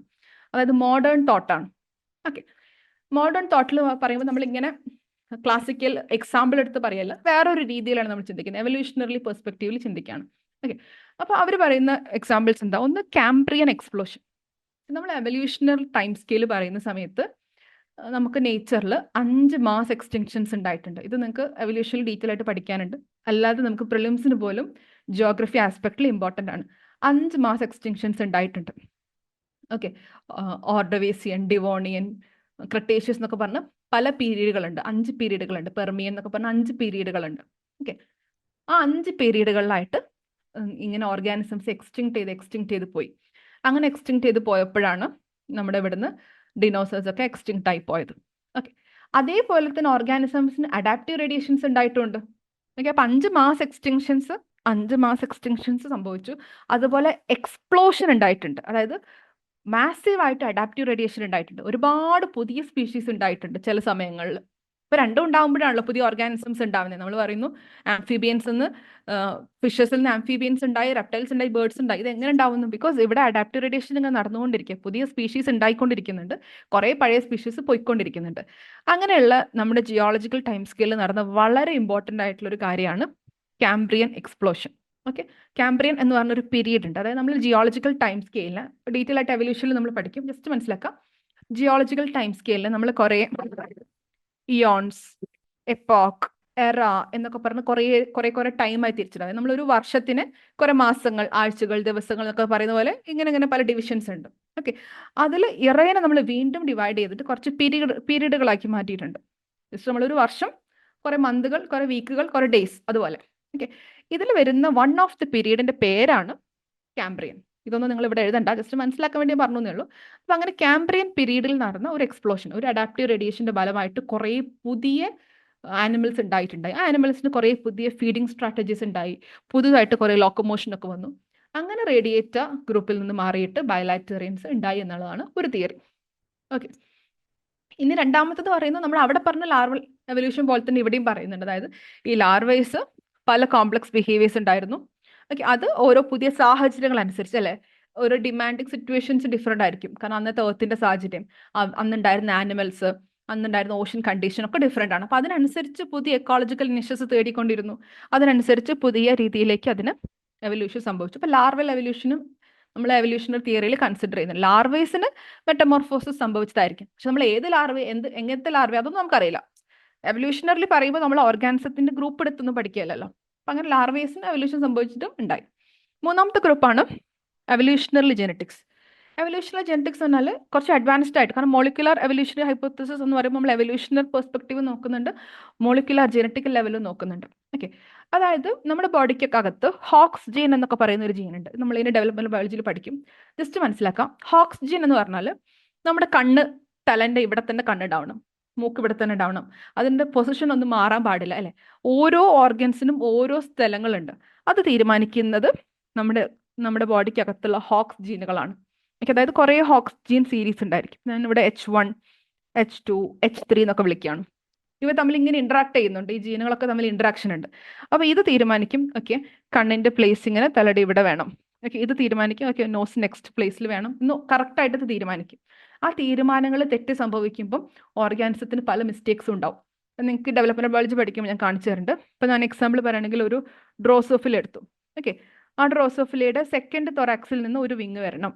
അതായത് മോഡേൺ തോട്ടാണ്. ഓക്കെ, മോഡേൺ തോട്ടിൽ പറയുമ്പോൾ നമ്മൾ ഇങ്ങനെ ക്ലാസിക്കൽ എക്സാമ്പിൾ എടുത്ത് പറയല്ല, വേറൊരു രീതിയിലാണ് നമ്മൾ ചിന്തിക്കുന്നത്, എവല്യൂഷണറി പെർസ്പെക്റ്റീവിൽ ചിന്തിക്കുകയാണ്. ഓക്കെ, അപ്പൊ അവർ പറയുന്ന എക്സാമ്പിൾസ് എന്താ? ഒന്ന് കാംബ്രിയൻ എക്സ്പ്ലോഷൻ. നമ്മൾ എവല്യൂഷണറി ടൈം സ്കെയിൽ പറയുന്ന സമയത്ത് നമുക്ക് നേച്ചറിൽ 5 മാസ് എക്സ്റ്റിങ്ഷൻസ് ഉണ്ടായിട്ടുണ്ട്. ഇത് നിങ്ങൾക്ക് എവല്യൂഷനിൽ ഡീറ്റെയിൽ ആയിട്ട് പഠിക്കാനുണ്ട്. അല്ലാതെ നമുക്ക് പ്രിലിംസിന് പോലും ജിയോഗ്രഫി ആസ്പെക്റ്റിൽ ഇമ്പോർട്ടൻ്റ് ആണ്. 5 മാസ് എക്സ്റ്റിങ്ഷൻസ് ഉണ്ടായിട്ടുണ്ട്. ഓക്കെ, ഓർഡവേസിയൻ, ഡിവോണിയൻ, ക്രട്ടേഷ്യസ് എന്നൊക്കെ പറഞ്ഞ് പല പീരീഡുകളുണ്ട്. 5 പീരീഡുകളുണ്ട്. പെർമിയൻ എന്നൊക്കെ പറഞ്ഞ 5 പീരീഡുകളുണ്ട്. ഓക്കെ, ആ 5 പീരീഡുകളിലായിട്ട് ഇങ്ങനെ ഓർഗാനിസംസ് എക്സ്റ്റിങ്ക്ട് ചെയ്ത് പോയി. അങ്ങനെ എക്സ്റ്റിങ്ക്ട് ചെയ്ത് പോയപ്പോഴാണ് നമ്മുടെ ഇവിടുന്ന് ഡിനോസേഴ്സ് ഒക്കെ എക്സ്റ്റിങ്ക്ട് ആയി പോയത്. ഓക്കെ, അതേപോലെ തന്നെ ഓർഗാനിസംസിന് അഡാപ്റ്റീവ് റേഡിയേഷൻസ് ഉണ്ടായിട്ടുണ്ട്. ഓക്കെ, അപ്പൊ 5 മാസ് എക്സ്റ്റിങ്ഷൻസ് സംഭവിച്ചു. അതുപോലെ എക്സ്പ്ലോഷൻ ഉണ്ടായിട്ടുണ്ട്, അതായത് മാസീവ് ആയിട്ട് അഡാപ്റ്റീവ് റേഡിയേഷൻ ഉണ്ടായിട്ടുണ്ട്. ഒരുപാട് പുതിയ സ്പീഷീസ് ഉണ്ടായിട്ടുണ്ട് ചില സമയങ്ങളിൽ. ഇപ്പൊ രണ്ടും ഉണ്ടാകുമ്പോഴാണല്ലോ പുതിയ ഓർഗാനിസംസ് ഉണ്ടാവുന്നത്. നമ്മൾ പറയുന്നു ആംഫിബിയൻസ് നിന്ന് ഫിഷസിൽ നിന്ന് ആംഫിബിയൻസ് ഉണ്ടായി, റെപ്റ്റൈൽസ് ഉണ്ടായി, ബേർഡ്സ് ഉണ്ടായി. ഇത് എങ്ങനെ ഉണ്ടാവുന്നു? ബിക്കോസ് ഇവിടെ അഡാപ്റ്റീവ് റേഡിയേഷൻ ഇങ്ങനെ നടന്നുകൊണ്ടിരിക്കുക, പുതിയ സ്പീഷീസ് ഉണ്ടായിക്കൊണ്ടിരിക്കുന്നുണ്ട്, കുറേ പഴയ സ്പീഷീസ് പോയിക്കൊണ്ടിരിക്കുന്നുണ്ട്. അങ്ങനെയുള്ള നമ്മുടെ ജിയോളജിക്കൽ ടൈം സ്കെയിലിൽ നടന്ന വളരെ ഇമ്പോർട്ടൻ്റ് ആയിട്ടുള്ള ഒരു കാര്യമാണ് കാംബ്രിയൻ എക്സ്പ്ലോഷൻ. ഓക്കെ, കാംബ്രിയൻ എന്ന് പറഞ്ഞൊരു പീരീഡ് ഉണ്ട്. അതായത് നമ്മൾ ജിയോളജിക്കൽ ടൈം സ്കെയിലിന് ഡീറ്റെയിൽ ആയിട്ട് എവല്യൂഷനിൽ നമ്മൾ പഠിക്കും. ജസ്റ്റ് മനസ്സിലാക്കാം, ജിയോളജിക്കൽ ടൈം സ്കെയിലിൽ നമ്മൾ കുറേ ഇയോൺസ്, എപ്പോക്ക്, എറ എന്നൊക്കെ പറഞ്ഞ് കുറേ ടൈമായി തിരിച്ചിട്ടുണ്ട്. നമ്മളൊരു വർഷത്തിന് കുറെ മാസങ്ങൾ, ആഴ്ചകൾ, ദിവസങ്ങൾ എന്നൊക്കെ പറയുന്ന പോലെ ഇങ്ങനെ പല ഡിവിഷൻസ് ഉണ്ട്. ഓക്കെ, അതിൽ ഇറയെ നമ്മൾ വീണ്ടും ഡിവൈഡ് ചെയ്തിട്ട് കുറച്ച് പീരീഡുകളാക്കി മാറ്റിയിട്ടുണ്ട്. ജസ്റ്റ് നമ്മളൊരു വർഷം, കുറെ മന്തുകൾ, കുറെ വീക്കുകൾ, കുറെ ഡേയ്സ്, അതുപോലെ. ഓക്കെ, ഇതിൽ വരുന്ന വൺ ഓഫ് ദി പീരീഡിന്റെ പേരാണ് കാംബ്രിയൻ. ഇതൊന്നും നിങ്ങൾ ഇവിടെ എഴുതണ്ട, ജസ്റ്റ് മനസ്സിലാക്കാൻ വേണ്ടി പറഞ്ഞു എന്നേ ഉള്ളൂ. അപ്പൊ അങ്ങനെ കാംബ്രിയൻ പീരീഡിൽ നടന്ന ഒരു എക്സ്പ്ലോഷൻ, ഒരു അഡാപ്റ്റീവ് റേഡിയേഷന്റെ ഫലമായിട്ട് കുറേ പുതിയ ആനിമൽസ് ഉണ്ടായിട്ടുണ്ടായി. ആ ആനിമൽസിന് കുറേ പുതിയ ഫീഡിങ് സ്ട്രാറ്റജീസ് ഉണ്ടായി, പുതുതായിട്ട് കുറേ ലോക്കോമോഷൻ ഒക്കെ വന്നു. അങ്ങനെ റേഡിയേറ്റ ഗ്രൂപ്പിൽ നിന്ന് മാറിയിട്ട് ബൈലാറ്റേറിയൻസ് ഉണ്ടായി എന്നുള്ളതാണ് ഒരു തിയറി. ഓക്കെ, ഇനി രണ്ടാമത്തത് പറയുന്നത് നമ്മൾ അവിടെ പറഞ്ഞ ലാർവൽ എവല്യൂഷൻ പോലെ തന്നെ ഇവിടെയും പറയുന്നുണ്ട്. അതായത് ഈ ലാർവൈസ് പല കോംപ്ലക്സ് ബിഹേവിയേഴ്സ് ഉണ്ടായിരുന്നു. ഓക്കെ, അത് ഓരോ പുതിയ സാഹചര്യങ്ങൾ അനുസരിച്ച്, അല്ലെ, ഓരോ ഡിമാൻഡിങ് സിറ്റുവേഷൻസ് ഡിഫറെൻ്റ് ആയിരിക്കും. കാരണം അന്നത്തെ എർത്തിന്റെ സാഹചര്യം, അന്നുണ്ടായിരുന്ന ആനിമൽസ്, അന്നുണ്ടായിരുന്ന ഓഷൻ കണ്ടീഷൻ ഒക്കെ ഡിഫറെൻ്റ് ആണ്. അപ്പൊ അതിനനുസരിച്ച് പുതിയ എക്കോളജിക്കൽ നിഷസ് തേടിക്കൊണ്ടിരുന്നു. അതിനനുസരിച്ച് പുതിയ രീതിയിലേക്ക് അതിന് എവല്യൂഷൻ സംഭവിച്ചു. അപ്പൊ ലാർവൽ എവല്യൂഷനും നമ്മൾ എവല്യൂഷണറി തിയറിയിൽ കൺസിഡർ ചെയ്യുന്നത്. ലാർവേസിന് മെറ്റമോർഫോസിസ് സംഭവിച്ചതായിരിക്കും, പക്ഷെ നമ്മൾ ഏത് ലാർവേ, എങ്ങനത്തെ ലാർവേ അതൊന്നും നമുക്കറിയില്ല. എവല്യൂഷണറിൽ പറയുമ്പോൾ നമ്മൾ ഓർഗാനിസത്തിന്റെ ഗ്രൂപ്പ് എടുത്തൊന്നും പഠിക്കുകയല്ലോ. അപ്പം അങ്ങനെ ലാർവേസിന് എവല്യൂഷൻ സംഭവിച്ചിട്ടും ഉണ്ടായി. മൂന്നാമത്തെ ഗ്രൂപ്പാണ് എവല്യൂഷണറി ജെനറ്റിക്സ്. എവല്യൂഷണറി ജെനറ്റിക്സ് എന്നാൽ കുറച്ച് അഡ്വാൻസ്ഡ് ആയിട്ട്, കാരണം മോളിക്കുലർ എവല്യൂഷണറി ഹൈപ്പോത്തസിസ് എന്ന് പറയുമ്പോൾ നമ്മൾ എവല്യൂഷണറി പെർസ്പെക്റ്റീവ് നോക്കുന്നുണ്ട്, മോളിക്കുലർ ജെനറ്റിക്കൽ ലെവലും നോക്കുന്നുണ്ട്. ഓക്കെ, അതായത് നമ്മുടെ ബോഡിക്കൊക്കെ അകത്ത് ഹോക്സ് ജീൻ എന്നൊക്കെ പറയുന്ന ഒരു ജീൻ ഉണ്ട്. നമ്മൾ ഇതിന് ഡെവലപ്മെന്റ് ബയോളജിയിൽ പഠിക്കും. ജസ്റ്റ് മനസ്സിലാക്കാം, ഹോക്സ് ജീൻ എന്ന് പറഞ്ഞാൽ നമ്മുടെ കണ്ണ് തലൻ്റെ ഇവിടെ തന്നെ കണ്ണുണ്ടാവണം, മൂക്ക് ഇവിടെ തന്നെ ഉണ്ടാവണം, അതിൻ്റെ പൊസിഷൻ ഒന്നും മാറാൻ പാടില്ല അല്ലേ. ഓരോ ഓർഗൻസിനും ഓരോ സ്ഥലങ്ങളുണ്ട്, അത് തീരുമാനിക്കുന്നത് നമ്മുടെ ബോഡിക്കകത്തുള്ള ഹോക്സ് ജീനുകളാണ്. അതായത് കുറേ ഹോക്സ് ജീൻ സീരീസ് ഉണ്ടായിരിക്കും. ഞാൻ ഇവിടെ H1, H2, H3 എന്നൊക്കെ വിളിക്കുകയാണ്. ഇവ തമ്മിൽ ഇങ്ങനെ ഇന്ററാക്ട് ചെയ്യുന്നുണ്ട്, ഈ ജീനുകളൊക്കെ തമ്മിൽ ഇന്ററാക്ഷൻ ഉണ്ട്. അപ്പോൾ ഇത് തീരുമാനിക്കും, ഓക്കെ കണ്ണിന്റെ പ്ലേസിങ്ങിന് തലയുടെ ഇവിടെ വേണം, ഓക്കെ ഇത് തീരുമാനിക്കും, ഓക്കെ നോസ് നെക്സ്റ്റ് പ്ലേസിൽ വേണം എന്ന് കറക്റ്റായിട്ട് ഇത് തീരുമാനിക്കും. ആ തീരുമാനങ്ങൾ തെറ്റ് സംഭവിക്കുമ്പം ഓർഗാനിസത്തിന് പല മിസ്റ്റേക്സും ഉണ്ടാവും. നിങ്ങൾക്ക് ഡെവലപ്മെന്റ് ബയോളജി പഠിക്കുമ്പോൾ ഞാൻ കാണിച്ചു തരുന്നുണ്ട്. ഇപ്പം ഞാൻ എക്സാമ്പിൾ പറയുകയാണെങ്കിൽ ഒരു ഡ്രോസോഫില എടുത്തു. ഓക്കെ, ആ ഡ്രോസോഫിലയുടെ സെക്കൻഡ് തൊറാക്സിൽ നിന്ന് ഒരു വിങ് വരണം,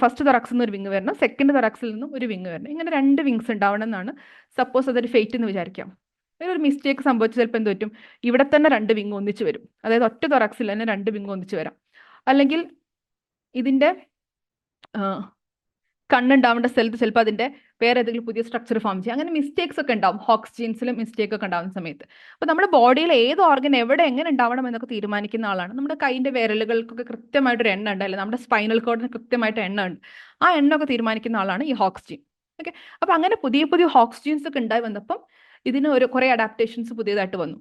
ഫസ്റ്റ് തൊറാക്സിൽ നിന്ന് ഒരു വിങ് വരണം, സെക്കൻഡ് തൊറാക്സിൽ നിന്നും ഒരു വിങ് വരണം. ഇങ്ങനെ 2 വിങ്സ് ഉണ്ടാവണം എന്നാണ് സപ്പോസ് അതൊരു ഫേറ്റ് എന്ന് വിചാരിക്കാം. ഒരു മിസ്റ്റേക്ക് സംഭവിച്ച് ചിലപ്പോൾ എന്ത് പറ്റും, ഇവിടെ തന്നെ 2 വിങ് ഒന്നിച്ച് വരും. അതായത് ഒറ്റ തൊറാക്സിൽ തന്നെ 2 വിങ് ഒന്നിച്ച് വരാം. അല്ലെങ്കിൽ ഇതിൻ്റെ കണ്ണുണ്ടാവേണ്ട സ്ഥലത്ത് ചിലപ്പോൾ അതിൻ്റെ വേറെ ഏതെങ്കിലും പുതിയ സ്ട്രക്ചർ ഫോം ചെയ്യും. അങ്ങനെ മിസ്റ്റേക്സ് ഒക്കെ ഉണ്ടാവും, ഹോക്സ് ജീൻസിലും മിസ്റ്റേക്ക് ഒക്കെ ഉണ്ടാവുന്ന സമയത്ത്. അപ്പോൾ നമ്മുടെ ബോഡിയിൽ ഏത് ഓർഗൻ എവിടെ എങ്ങനെ ഉണ്ടാവണം എന്നൊക്കെ തീരുമാനിക്കുന്ന ആളാണ്. നമ്മുടെ കൈൻ്റെ വിരലുകൾക്കൊക്കെ കൃത്യമായിട്ടൊരു എണ്ണ ഉണ്ട്, അല്ലെ നമ്മുടെ സ്പൈനൽ കോഡിന് കൃത്യമായിട്ട് എണ്ണ ഉണ്ട്. ആ എണ്ണ ഒക്കെ തീരുമാനിക്കുന്ന ആളാണ് ഈ ഹോക്സ് ജീൻ. ഓക്കെ, അപ്പോൾ അങ്ങനെ പുതിയ പുതിയ ഹോക്സ് ജീൻസ് ഒക്കെ ഉണ്ടായി വന്നപ്പം ഇതിന് കുറേ അഡാപ്റ്റേഷൻസ് പുതിയതായിട്ട് വന്നു.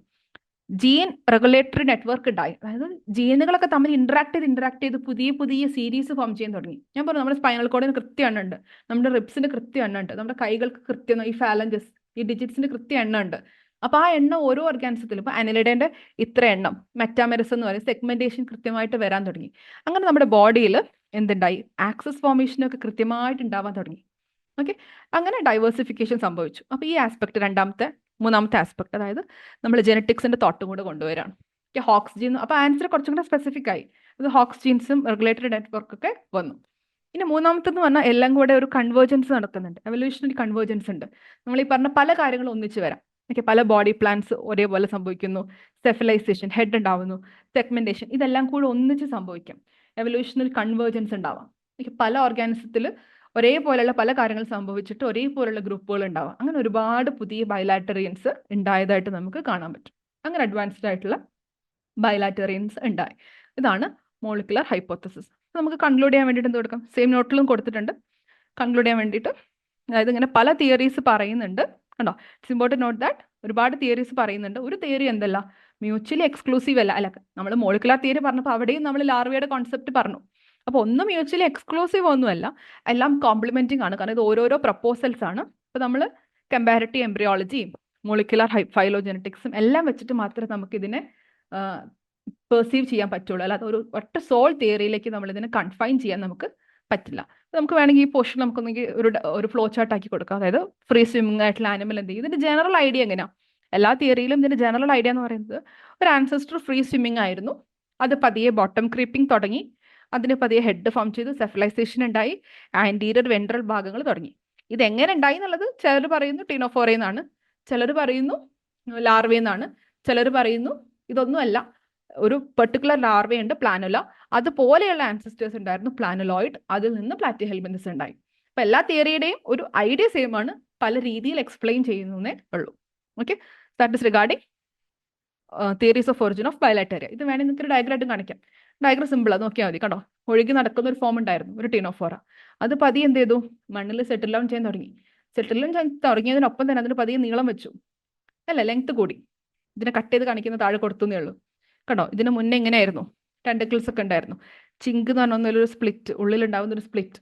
ജീൻ റെഗുലേറ്ററി നെറ്റ്വർക്ക് ഉണ്ടായി, അതായത് ജീനുകളൊക്കെ തമ്മിൽ ഇന്ററാക്ട് ചെയ്ത് പുതിയ പുതിയ സീരീസ് ഫോം ചെയ്യാൻ തുടങ്ങി. ഞാൻ പറഞ്ഞു നമ്മുടെ സ്പൈനൽ കോഡിന് കൃത്യ എണ്ണ ഉണ്ട്, നമ്മുടെ റിബ്സിന് കൃത്യ എണ്ണ ഉണ്ട്, നമ്മുടെ കൈകൾക്ക് കൃത്യം, ഈ ഫാലഞ്ചസ് ഈ ഡിജിറ്റ്സിന് കൃത്യ എണ്ണ ഉണ്ട്. അപ്പോൾ ആ എണ്ണ ഓരോ ഓർഗാനിസത്തിലും, ഇപ്പോൾ അനലിഡേന്റെ ഇത്ര എണ്ണം, മെറ്റാമെരസ് എന്ന് പറയും, സെഗ്മെന്റേഷൻ കൃത്യമായിട്ട് വരാൻ തുടങ്ങി. അങ്ങനെ നമ്മുടെ ബോഡിയിൽ എന്തുണ്ടായി, ആക്സസ് ഫോർമേഷനൊക്കെ കൃത്യമായിട്ട് ഉണ്ടാവാൻ തുടങ്ങി. ഓക്കെ, അങ്ങനെ ഡൈവേഴ്സിഫിക്കേഷൻ സംഭവിച്ചു. അപ്പോൾ ഈ ആസ്പെക്ട് മൂന്നാമത്തെ ആസ്പെക്ട്, അതായത് നമ്മൾ ജെനറ്റിക്സിന്റെ തോട്ടും കൂടെ കൊണ്ടുവരാണ്. ഹോക്സ് ജീൻ, അപ്പോൾ ആൻസർ കുറച്ചും കൂടെ സ്പെസിഫിക് ആയി, അത് ഹോക്സ് ജീൻസും റെഗുലേറ്ററി നെറ്റ്വർക്ക് ഒക്കെ വന്നു. ഇനി മൂന്നാമത്തെന്ന് പറഞ്ഞാൽ എല്ലാം കൂടെ ഒരു കൺവേർജൻസ് നടക്കുന്നുണ്ട്, എവല്യൂഷണറി കൺവേർജൻസ് ഉണ്ട്. നമ്മൾ ഈ പറഞ്ഞ പല കാര്യങ്ങളും ഒന്നിച്ച് വരാം. ഓക്കെ, പല ബോഡി പ്ലാൻസ് ഒരേപോലെ സംഭവിക്കുന്നു, സെഫലൈസേഷൻ, ഹെഡ് ഉണ്ടാവുന്നു, സെഗ്മെന്റേഷൻ, ഇതെല്ലാം കൂടെ ഒന്നിച്ച് സംഭവിക്കാം. എവല്യൂഷണറി കൺവേർജൻസ് ഉണ്ടാവാം. പല ഓർഗാനിസത്തിൽ ഒരേപോലെയുള്ള പല കാര്യങ്ങൾ സംഭവിച്ചിട്ട് ഒരേപോലെയുള്ള ഗ്രൂപ്പുകൾ ഉണ്ടാവാം. അങ്ങനെ ഒരുപാട് പുതിയ ബയലാറ്ററിയൻസ് ഉണ്ടായതായിട്ട് നമുക്ക് കാണാൻ പറ്റും. അങ്ങനെ അഡ്വാൻസ്ഡ് ആയിട്ടുള്ള ബയലാറ്ററിയൻസ് ഉണ്ടായി. ഇതാണ് മോളിക്കുലർ ഹൈപ്പോത്തസിസ്. നമുക്ക് കൺക്ലൂഡ് ചെയ്യാൻ വേണ്ടിയിട്ട് എന്ത് കൊടുക്കാം, സെയിം നോട്ടിലും കൊടുത്തിട്ടുണ്ട്. കൺക്ലൂഡ് ചെയ്യാൻ വേണ്ടിയിട്ട്, അതായത് ഇങ്ങനെ പല തിയറീസ് പറയുന്നുണ്ട് കണ്ടോ. ഇറ്റ്സ് ഇമ്പോർട്ടൻറ്റ് നോട്ട് ദാറ്റ് ഒരുപാട് തിയറീസ് പറയുന്നുണ്ട്. ഒരു തിയറി എന്തല്ല, മ്യൂച്വലി എക്സ്ക്ലൂസീവ് അല്ല. നമ്മൾ മോളിക്കുലർ തിയറി പറഞ്ഞപ്പോൾ അവിടെയും നമ്മൾ ലാർവയുടെ കോൺസെപ്റ്റ് പറഞ്ഞു. അപ്പോൾ ഒന്നും മ്യൂച്വലി എക്സ്ക്ലൂസീവ് ഒന്നുമല്ല, എല്ലാം കോംപ്ലിമെന്റിങ് ആണ്. കാരണം ഇത് ഓരോരോ പ്രപ്പോസൽസ് ആണ്. അപ്പോൾ നമ്മൾ കമ്പാരിറ്റീവ് എംബ്രിയോളജിയും മോളിക്കുലർ ഫൈലോജെനറ്റിക്സും എല്ലാം വെച്ചിട്ട് മാത്രമേ നമുക്ക് ഇതിനെ പെർസീവ് ചെയ്യാൻ പറ്റുള്ളൂ. അല്ലാതെ ഒരു ഒറ്റ സോൾ തിയറിയിലേക്ക് നമ്മൾ ഇതിനെ കൺഫൈൻ ചെയ്യാൻ നമുക്ക് പറ്റില്ല. നമുക്ക് വേണമെങ്കിൽ ഈ പോർഷൻ നമുക്കൊന്നെങ്കിൽ ഒരു ഫ്ലോ ചാർട്ട് ആക്കി കൊടുക്കാം. അതായത് ഫ്രീ സ്വിമ്മിങ് ആയിട്ടുള്ള ആനിമൽ എന്ത് ചെയ്യും, ഇതിന്റെ ജനറൽ ഐഡിയ എങ്ങനെയാണ്, എല്ലാ തിയറിയിലും ഇതിന്റെ ജനറൽ ഐഡിയ എന്ന് പറയുന്നത് ഒരു ആൻസെസ്റ്റർ ഫ്രീ സ്വിമ്മിങ് ആയിരുന്നു, അത് പതിയെ ബോട്ടം ക്രീപ്പിംഗ് തുടങ്ങി, അതിന് പതിയെ ഹെഡ് ഫോം ചെയ്തു, സെഫലൈസേഷൻ ഉണ്ടായി, ആൻറ്റീരിയർ വെൻട്രൽ ഭാഗങ്ങൾ തുടങ്ങി. ഇതെങ്ങനെ ഉണ്ടായി എന്നുള്ളത് ചിലർ പറയുന്നു ടീനോഫോറയിൽ നിന്നാണ്, ചിലർ പറയുന്നു ലാർവയിൽ നിന്നാണ്, ചിലർ പറയുന്നു ഇതൊന്നുമല്ല, ഒരു പെർട്ടിക്കുലർ ലാർവയുണ്ട് പ്ലാനുല, അതുപോലെയുള്ള ആൻസിസ്റ്റേഴ്സ് ഉണ്ടായിരുന്നു പ്ലാനുലോയിഡ്, അതിൽ നിന്ന് പ്ലാറ്റിഹെൽമിന്തസ് ഉണ്ടായി. അപ്പം എല്ലാ തിയറിയുടെയും ഒരു ഐഡിയ സെയിം ആണ്, പല രീതിയിൽ എക്സ്പ്ലെയിൻ ചെയ്യുന്നേ ഉള്ളൂ. Okay, that is regarding theories of origin of bilateria. ഇത് വേണമെങ്കിൽ നിങ്ങൾക്ക് ഒരു ഡയഗ്രാം കാണിക്കാം. ഡയഗ്രാം സിമ്പിളാണ്, നോക്കിയാൽ മതി. കണ്ടോ, ഒഴുകി നടക്കുന്ന ഒരു ഫോം ഉണ്ടായിരുന്നു, ഒരു ടീനോഫോറ. അത് പതിയെ എന്ത് ചെയ്തു, മണ്ണിൽ സെറ്റിൽ ഡൗൺ ചെയ്യാൻ തുടങ്ങി. സെറ്റിൽ ഡൗൺ ചെയ്യാൻ തുടങ്ങിയതിനൊപ്പം തന്നെ അതിന് പതിയെ നീളം വെച്ചു, അല്ല ലെങ്ത് കൂടി. ഇതിനെ കട്ട് ചെയ്ത് കാണിക്കുന്ന താഴെ കൊടുത്തുന്നേ ഉള്ളൂ. കണ്ടോ, ഇതിന് മുന്നേ എങ്ങനെയായിരുന്നു, ടെൻഡക്കിൾസ് ഒക്കെ ഉണ്ടായിരുന്നു. ചിങ്ക് എന്ന് പറഞ്ഞൊരു സ്പ്ലിറ്റ്, ഉള്ളിലുണ്ടാവുന്ന ഒരു സ്പ്ലിറ്റ്,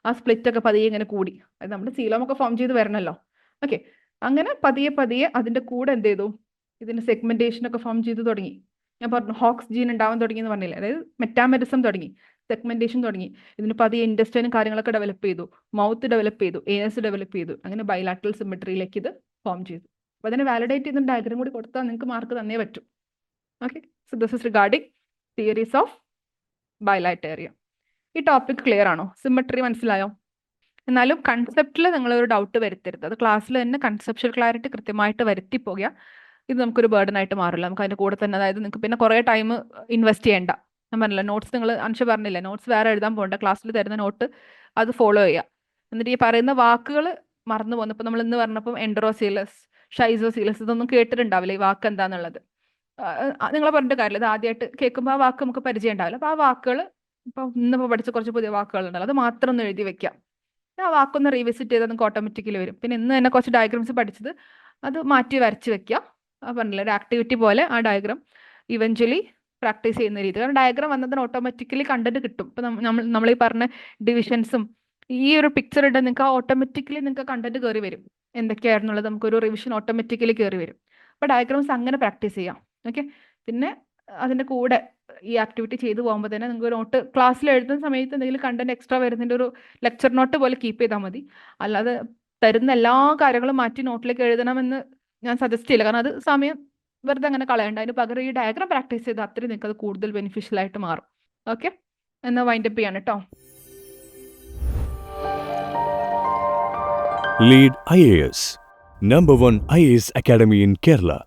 ആ സ്പ്ലിറ്റ് ഒക്കെ പതിയെ ഇങ്ങനെ കൂടി, അത് നമ്മുടെ സീലോമൊക്കെ ഫോം ചെയ്ത് വരണമല്ലോ. ഓക്കെ, അങ്ങനെ പതിയെ പതിയെ അതിന്റെ കൂടെ എന്ത് ചെയ്തു, ഇതിന്റെ സെഗ്മെന്റേഷൻ ഒക്കെ ഫോം ചെയ്ത് തുടങ്ങി. ഞാൻ പറഞ്ഞു ഹോക്സ് ജീൻ ഉണ്ടാവാൻ തുടങ്ങി എന്ന് പറഞ്ഞില്ലേ, അതായത് മെറ്റാമെരിസം തുടങ്ങി, സെഗ്മെന്റേഷൻ തുടങ്ങി. ഇതിന് പതിയെ ഇൻഡസ്റ്റൈനും കാര്യങ്ങളൊക്കെ ഡെവലപ്പ് ചെയ്തു, മൗത്ത് ഡെവലപ്പ് ചെയ്തു, ഏനസ് ഡെവലപ്പ് ചെയ്തു. അങ്ങനെ ബൈലാറ്ററൽ സിമെട്രിയിലേക്ക് ഇത് ഫോം ചെയ്തു. അപ്പോൾ അതിനെ വാലിഡേറ്റ് ചെയ്ത ഡയഗ്രം കൂടി കൊടുത്താൽ നിങ്ങൾക്ക് മാർക്ക് തന്നേ പറ്റും. Okay, so this is regarding theories of bilateria. ഈ ടോപ്പിക് ക്ലിയർ ആണോ? സിമെട്രി മനസ്സിലായോ? എന്നാലും കൺസെപ്റ്റിൽ നിങ്ങളൊരു ഡൗട്ട് വരുത്തരുത്. അത് ക്ലാസ്സിൽ തന്നെ കൺസെപ്ഷ്യൽ ക്ലാരിറ്റി കൃത്യമായിട്ട് വരുത്തി പോകുക. ഇത് നമുക്കൊരു ബേർഡൻ ആയിട്ട് മാറില്ല. നമുക്ക് അതിൻ്റെ കൂടെ തന്നെ, അതായത് നിങ്ങൾക്ക് പിന്നെ കുറേ ടൈം ഇൻവെസ്റ്റ് ചെയ്യേണ്ട. ഞാൻ പറഞ്ഞില്ല, നോട്ട്സ് നിങ്ങൾ അൻഷ പറഞ്ഞില്ല, നോട്ട്സ് വേറെ എഴുതാൻ പോകണ്ട, ക്ലാസ്സിൽ തരുന്ന നോട്ട് അത് ഫോളോ ചെയ്യുക. എന്നിട്ട് ഈ പറയുന്ന വാക്കുകൾ മറന്നു പോകുന്നു. ഇപ്പം നമ്മൾ ഇന്ന് പറഞ്ഞപ്പം എൻഡ്രോസീലസ്, ഷൈസോസീലസ്, ഇതൊന്നും കേട്ടിട്ടുണ്ടാവില്ല ഈ വാക്ക് എന്താണെന്നുള്ളത്. നിങ്ങൾ പറഞ്ഞിട്ട് കാര്യമില്ല, ഇത് ആദ്യമായിട്ട് കേൾക്കുമ്പോൾ ആ വാക്ക് നമുക്ക് പരിചയം ഉണ്ടാവില്ല. അപ്പോൾ ആ വാക്കുകൾ ഇപ്പം ഇന്നിപ്പോൾ പഠിച്ച കുറച്ച് പുതിയ വാക്കുകൾ ഉണ്ടല്ലോ, അത് മാത്രം ഒന്ന് എഴുതി വെക്കാം. ആ വാക്കൊന്ന് റീവിസിറ്റ് ചെയ്താൽ നമുക്ക് ഓട്ടോമാറ്റിക്കലി വരും. പിന്നെ ഇന്ന് തന്നെ കുറച്ച് ഡയഗ്രാംസ് പഠിച്ചത് അത് മാറ്റി വരച്ച് വെക്കുക. പറഞ്ഞില്ല, ഒരു ആക്ടിവിറ്റി പോലെ ആ ഡയഗ്രാം ഇവഞ്ച്വലി പ്രാക്ടീസ് ചെയ്യുന്ന രീതി. കാരണം ഡയഗ്രാം വന്നതിന് ഓട്ടോമാറ്റിക്കലി കണ്ടന്റ് കിട്ടും. ഇപ്പം നമ്മൾ ഈ പറഞ്ഞ ഡിവിഷൻസും ഈ ഒരു പിക്ചർ ഇട്ട് നിങ്ങൾക്ക് ഓട്ടോമാറ്റിക്കലി നിങ്ങൾക്ക് കണ്ടന്റ് കയറി വരും. എന്തൊക്കെയായിരുന്നുള്ളത് നമുക്കൊരു റിവിഷൻ ഓട്ടോമാറ്റിക്കലി കയറി വരും. അപ്പോൾ ഡയഗ്രാംസ് അങ്ങനെ പ്രാക്ടീസ് ചെയ്യാം. ഓക്കെ. പിന്നെ അതിൻ്റെ കൂടെ ഈ ആക്ടിവിറ്റി ചെയ്തു പോകുമ്പോൾ തന്നെ നിങ്ങൾക്ക് നോട്ട് ക്ലാസ്സിൽ എഴുതുന്ന സമയത്ത് എന്തെങ്കിലും കണ്ടന്റ് എക്സ്ട്രാ വരുന്നതിൻ്റെ ഒരു ലെക്ചർ നോട്ട് പോലെ കീപ്പ് ചെയ്താൽ മതി. അല്ലാതെ തരുന്ന എല്ലാ കാര്യങ്ങളും മാറ്റി നോട്ടിലേക്ക് എഴുതണമെന്ന് ഞാൻ സജസ്റ്റ് ചെയ്യില്ല. കാരണം അത് സമയം വെറുതെ അങ്ങനെ കളയണ്ട. അതിന് പകരം ഈ ഡയഗ്രാം പ്രാക്ടീസ് ചെയ്താൽ അത്രയും നിങ്ങൾക്ക് അത് കൂടുതൽ ബെനിഫിഷ്യൽ ആയിട്ട് മാറും. ഓക്കെ, എന്നാൽ വൈൻഡപ്പ് ചെയ്യാണ് കേട്ടോ. LEAD IAS, #1 IAS Academy in Kerala.